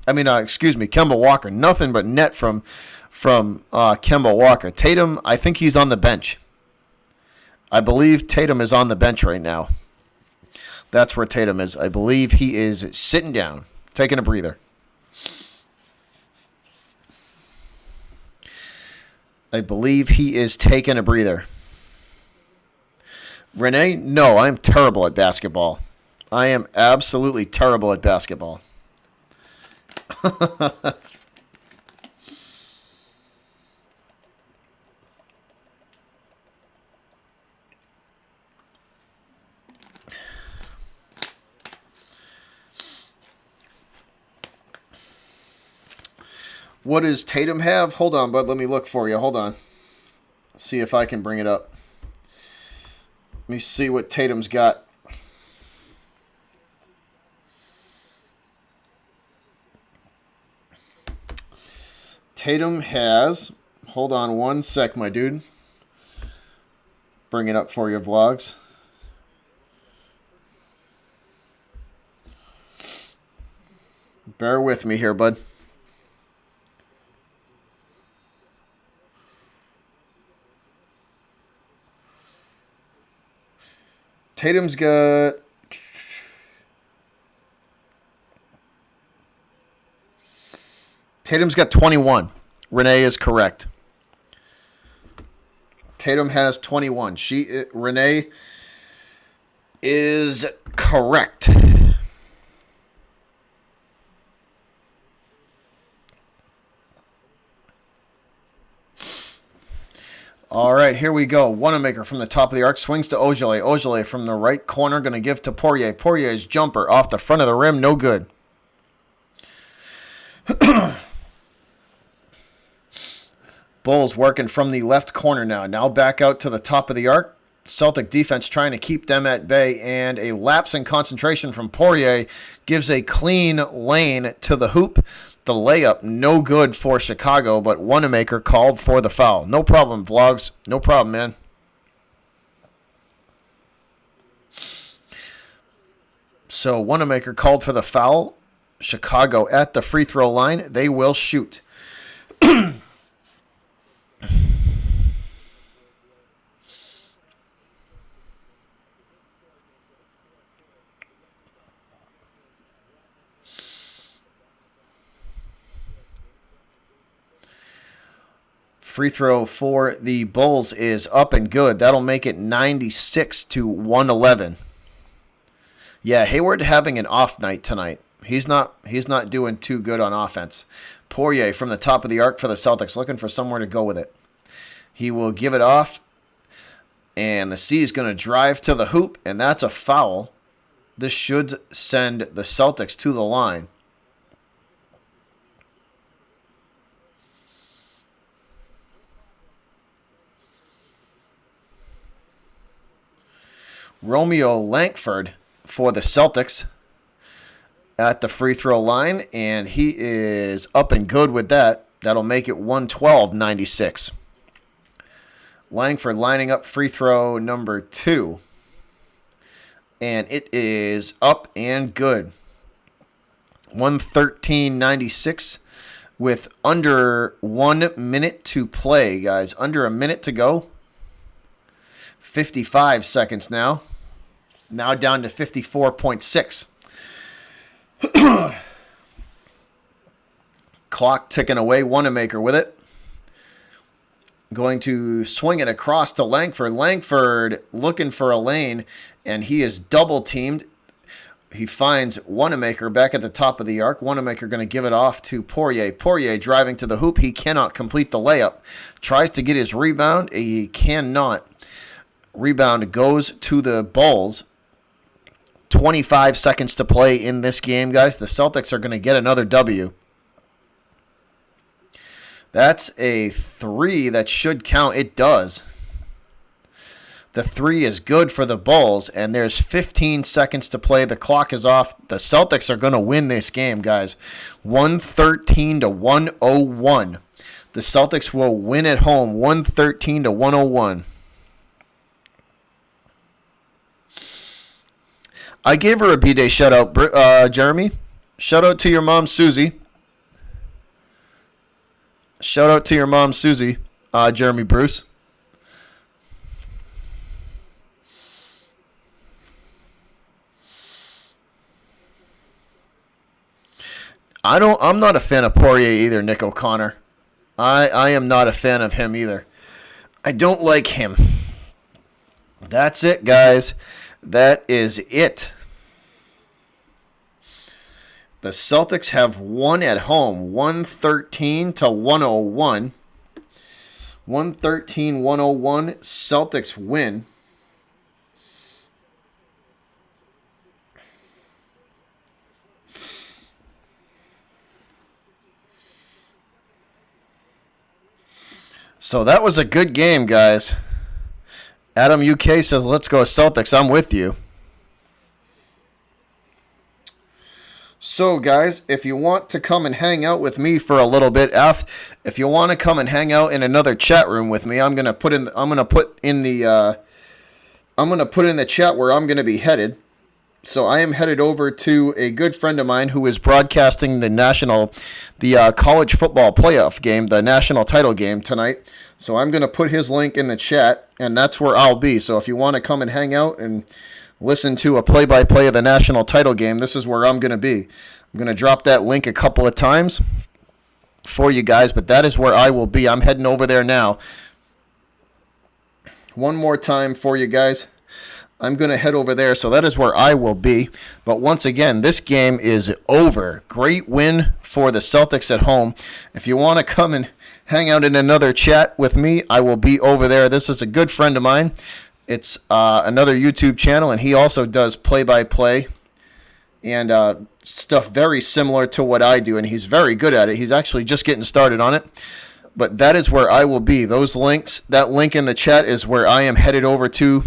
Kemba Walker. Nothing but net from Kemba Walker. Tatum, I think he's on the bench. I believe Tatum is on the bench right now. That's where Tatum is. I believe he is sitting down, taking a breather. I believe he is taking a breather. Renee? No, I'm terrible at basketball. I am absolutely terrible at basketball. What does Tatum have? Hold on, bud. Let me look for you. Hold on. See if I can bring it up. Let me see what Tatum's got. Tatum has... Hold on one sec, my dude. Bring it up for you, vlogs. Bear with me here, bud. Tatum's got 21. Renee is correct. Tatum has 21. Renee is correct. All right, here we go. Wanamaker from the top of the arc swings to Ojale. Ojale from the right corner going to give to Poirier. Poirier's jumper off the front of the rim, no good. Bulls working from the left corner now. Now back out to the top of the arc. Celtic defense trying to keep them at bay, and a lapse in concentration from Poirier gives a clean lane to the hoop. The layup, no good for Chicago, but Wanamaker called for the foul. No problem, vlogs. No problem, man. So Wanamaker called for the foul. Chicago at the free throw line. They will shoot. Free throw for the Bulls is up and good. That'll make it 96-111. Yeah, Hayward having an off night tonight. He's not doing too good on offense. Poirier from the top of the arc for the Celtics, looking for somewhere to go with it. He will give it off, and the C is going to drive to the hoop, and that's a foul. This should send the Celtics to the line. Romeo Langford for the Celtics at the free throw line, and he is up and good with that. That'll make it 112-96. Langford lining up free throw number 2, and it is up and good. 113-96 with under 1 minute to play, guys. Under a minute to go. 55 seconds now. Now down to 54.6. Clock ticking away. Wanamaker with it. Going to swing it across to Langford. Langford looking for a lane, and he is double teamed. He finds Wanamaker back at the top of the arc. Wanamaker going to give it off to Poirier. Poirier driving to the hoop. He cannot complete the layup. Tries to get his rebound. He cannot. Rebound goes to the Bulls. 25 seconds to play in this game, guys. The Celtics are going to get another W. That's a 3 that should count. It does. The 3 is good for the Bulls, and there's 15 seconds to play. The clock is off. The Celtics are going to win this game, guys. 113-101. The Celtics will win at home, 113-101. I gave her a B-Day shout-out, Jeremy. Shout-out to your mom, Susie. Shout-out to your mom, Susie, Jeremy Bruce. I'm not a fan of Poirier either, Nick O'Connor. I am not a fan of him either. I don't like him. That's it, guys. That is it. The Celtics have won at home, 113-101. 113-101, Celtics win. So that was a good game, guys. Adam UK says, let's go Celtics. I'm with you. So, guys, if you want to come and hang out with me for a little bit, if you want to come and hang out in another chat room with me, I'm gonna put in the chat where I'm gonna be headed. So I am headed over to a good friend of mine who is broadcasting the college football playoff game, the national title game tonight. So I'm gonna put his link in the chat, and that's where I'll be. So if you want to come and hang out and listen to a play-by-play of the national title game, this is where I'm going to be. I'm going to drop that link a couple of times for you guys, but that is where I will be. I'm heading over there now. One more time for you guys. I'm going to head over there, so that is where I will be. But once again, this game is over. Great win for the Celtics at home. If you want to come and hang out in another chat with me, I will be over there. This is a good friend of mine. It's another YouTube channel, and he also does play-by-play and stuff very similar to what I do, and he's very good at it. He's actually just getting started on it, but that is where I will be. Those links, that link in the chat is where I am headed over to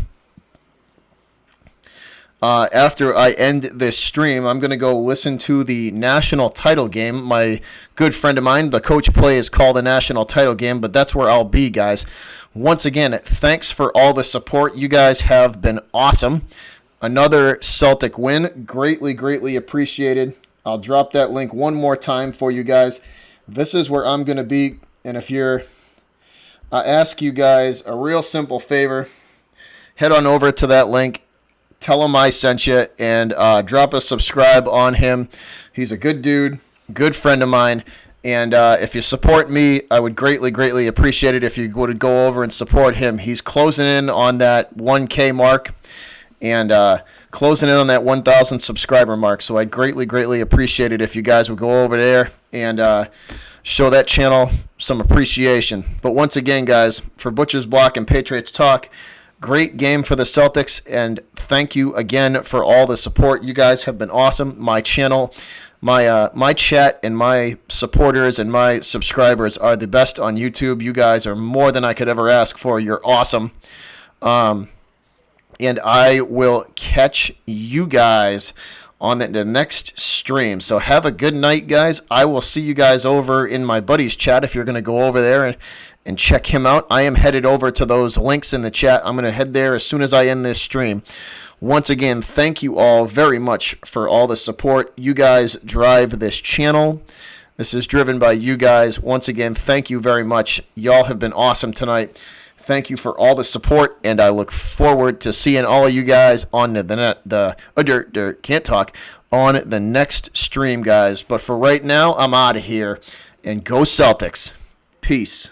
after I end this stream. I'm going to go listen to the national title game. My good friend of mine, the coach play is called a national title game, but that's where I'll be, guys. Once again, thanks for all the support. You guys have been awesome. Another Celtic win. Greatly, greatly appreciated. I'll drop that link one more time for you guys. This is where I'm going to be. And I ask you guys a real simple favor. Head on over to that link. Tell him I sent you. And drop a subscribe on him. He's a good dude. Good friend of mine. And if you support me, I would greatly, greatly appreciate it if you would go over and support him. He's closing in on that 1K mark and closing in on that 1,000 subscriber mark. So I'd greatly, greatly appreciate it if you guys would go over there and show that channel some appreciation. But once again, guys, for Butcher's Block and Patriots Talk, great game for the Celtics, and thank you again for all the support. You guys have been awesome. My channel, my chat, and my supporters and my subscribers are the best on YouTube. You guys are more than I could ever ask for. You're awesome. And I will catch you guys on the next stream. So have a good night, guys. I will see you guys over in my buddy's chat if you're going to go over there and check him out. I am headed over to those links in the chat. I'm going to head there as soon as I end this stream. Once again, thank you all very much for all the support. You guys drive this channel. This is driven by you guys. Once again, thank you very much. Y'all have been awesome tonight. Thank you for all the support, and I look forward to seeing all of you guys on can't talk on the next stream, guys. But for right now, I'm out of here, and go Celtics. Peace.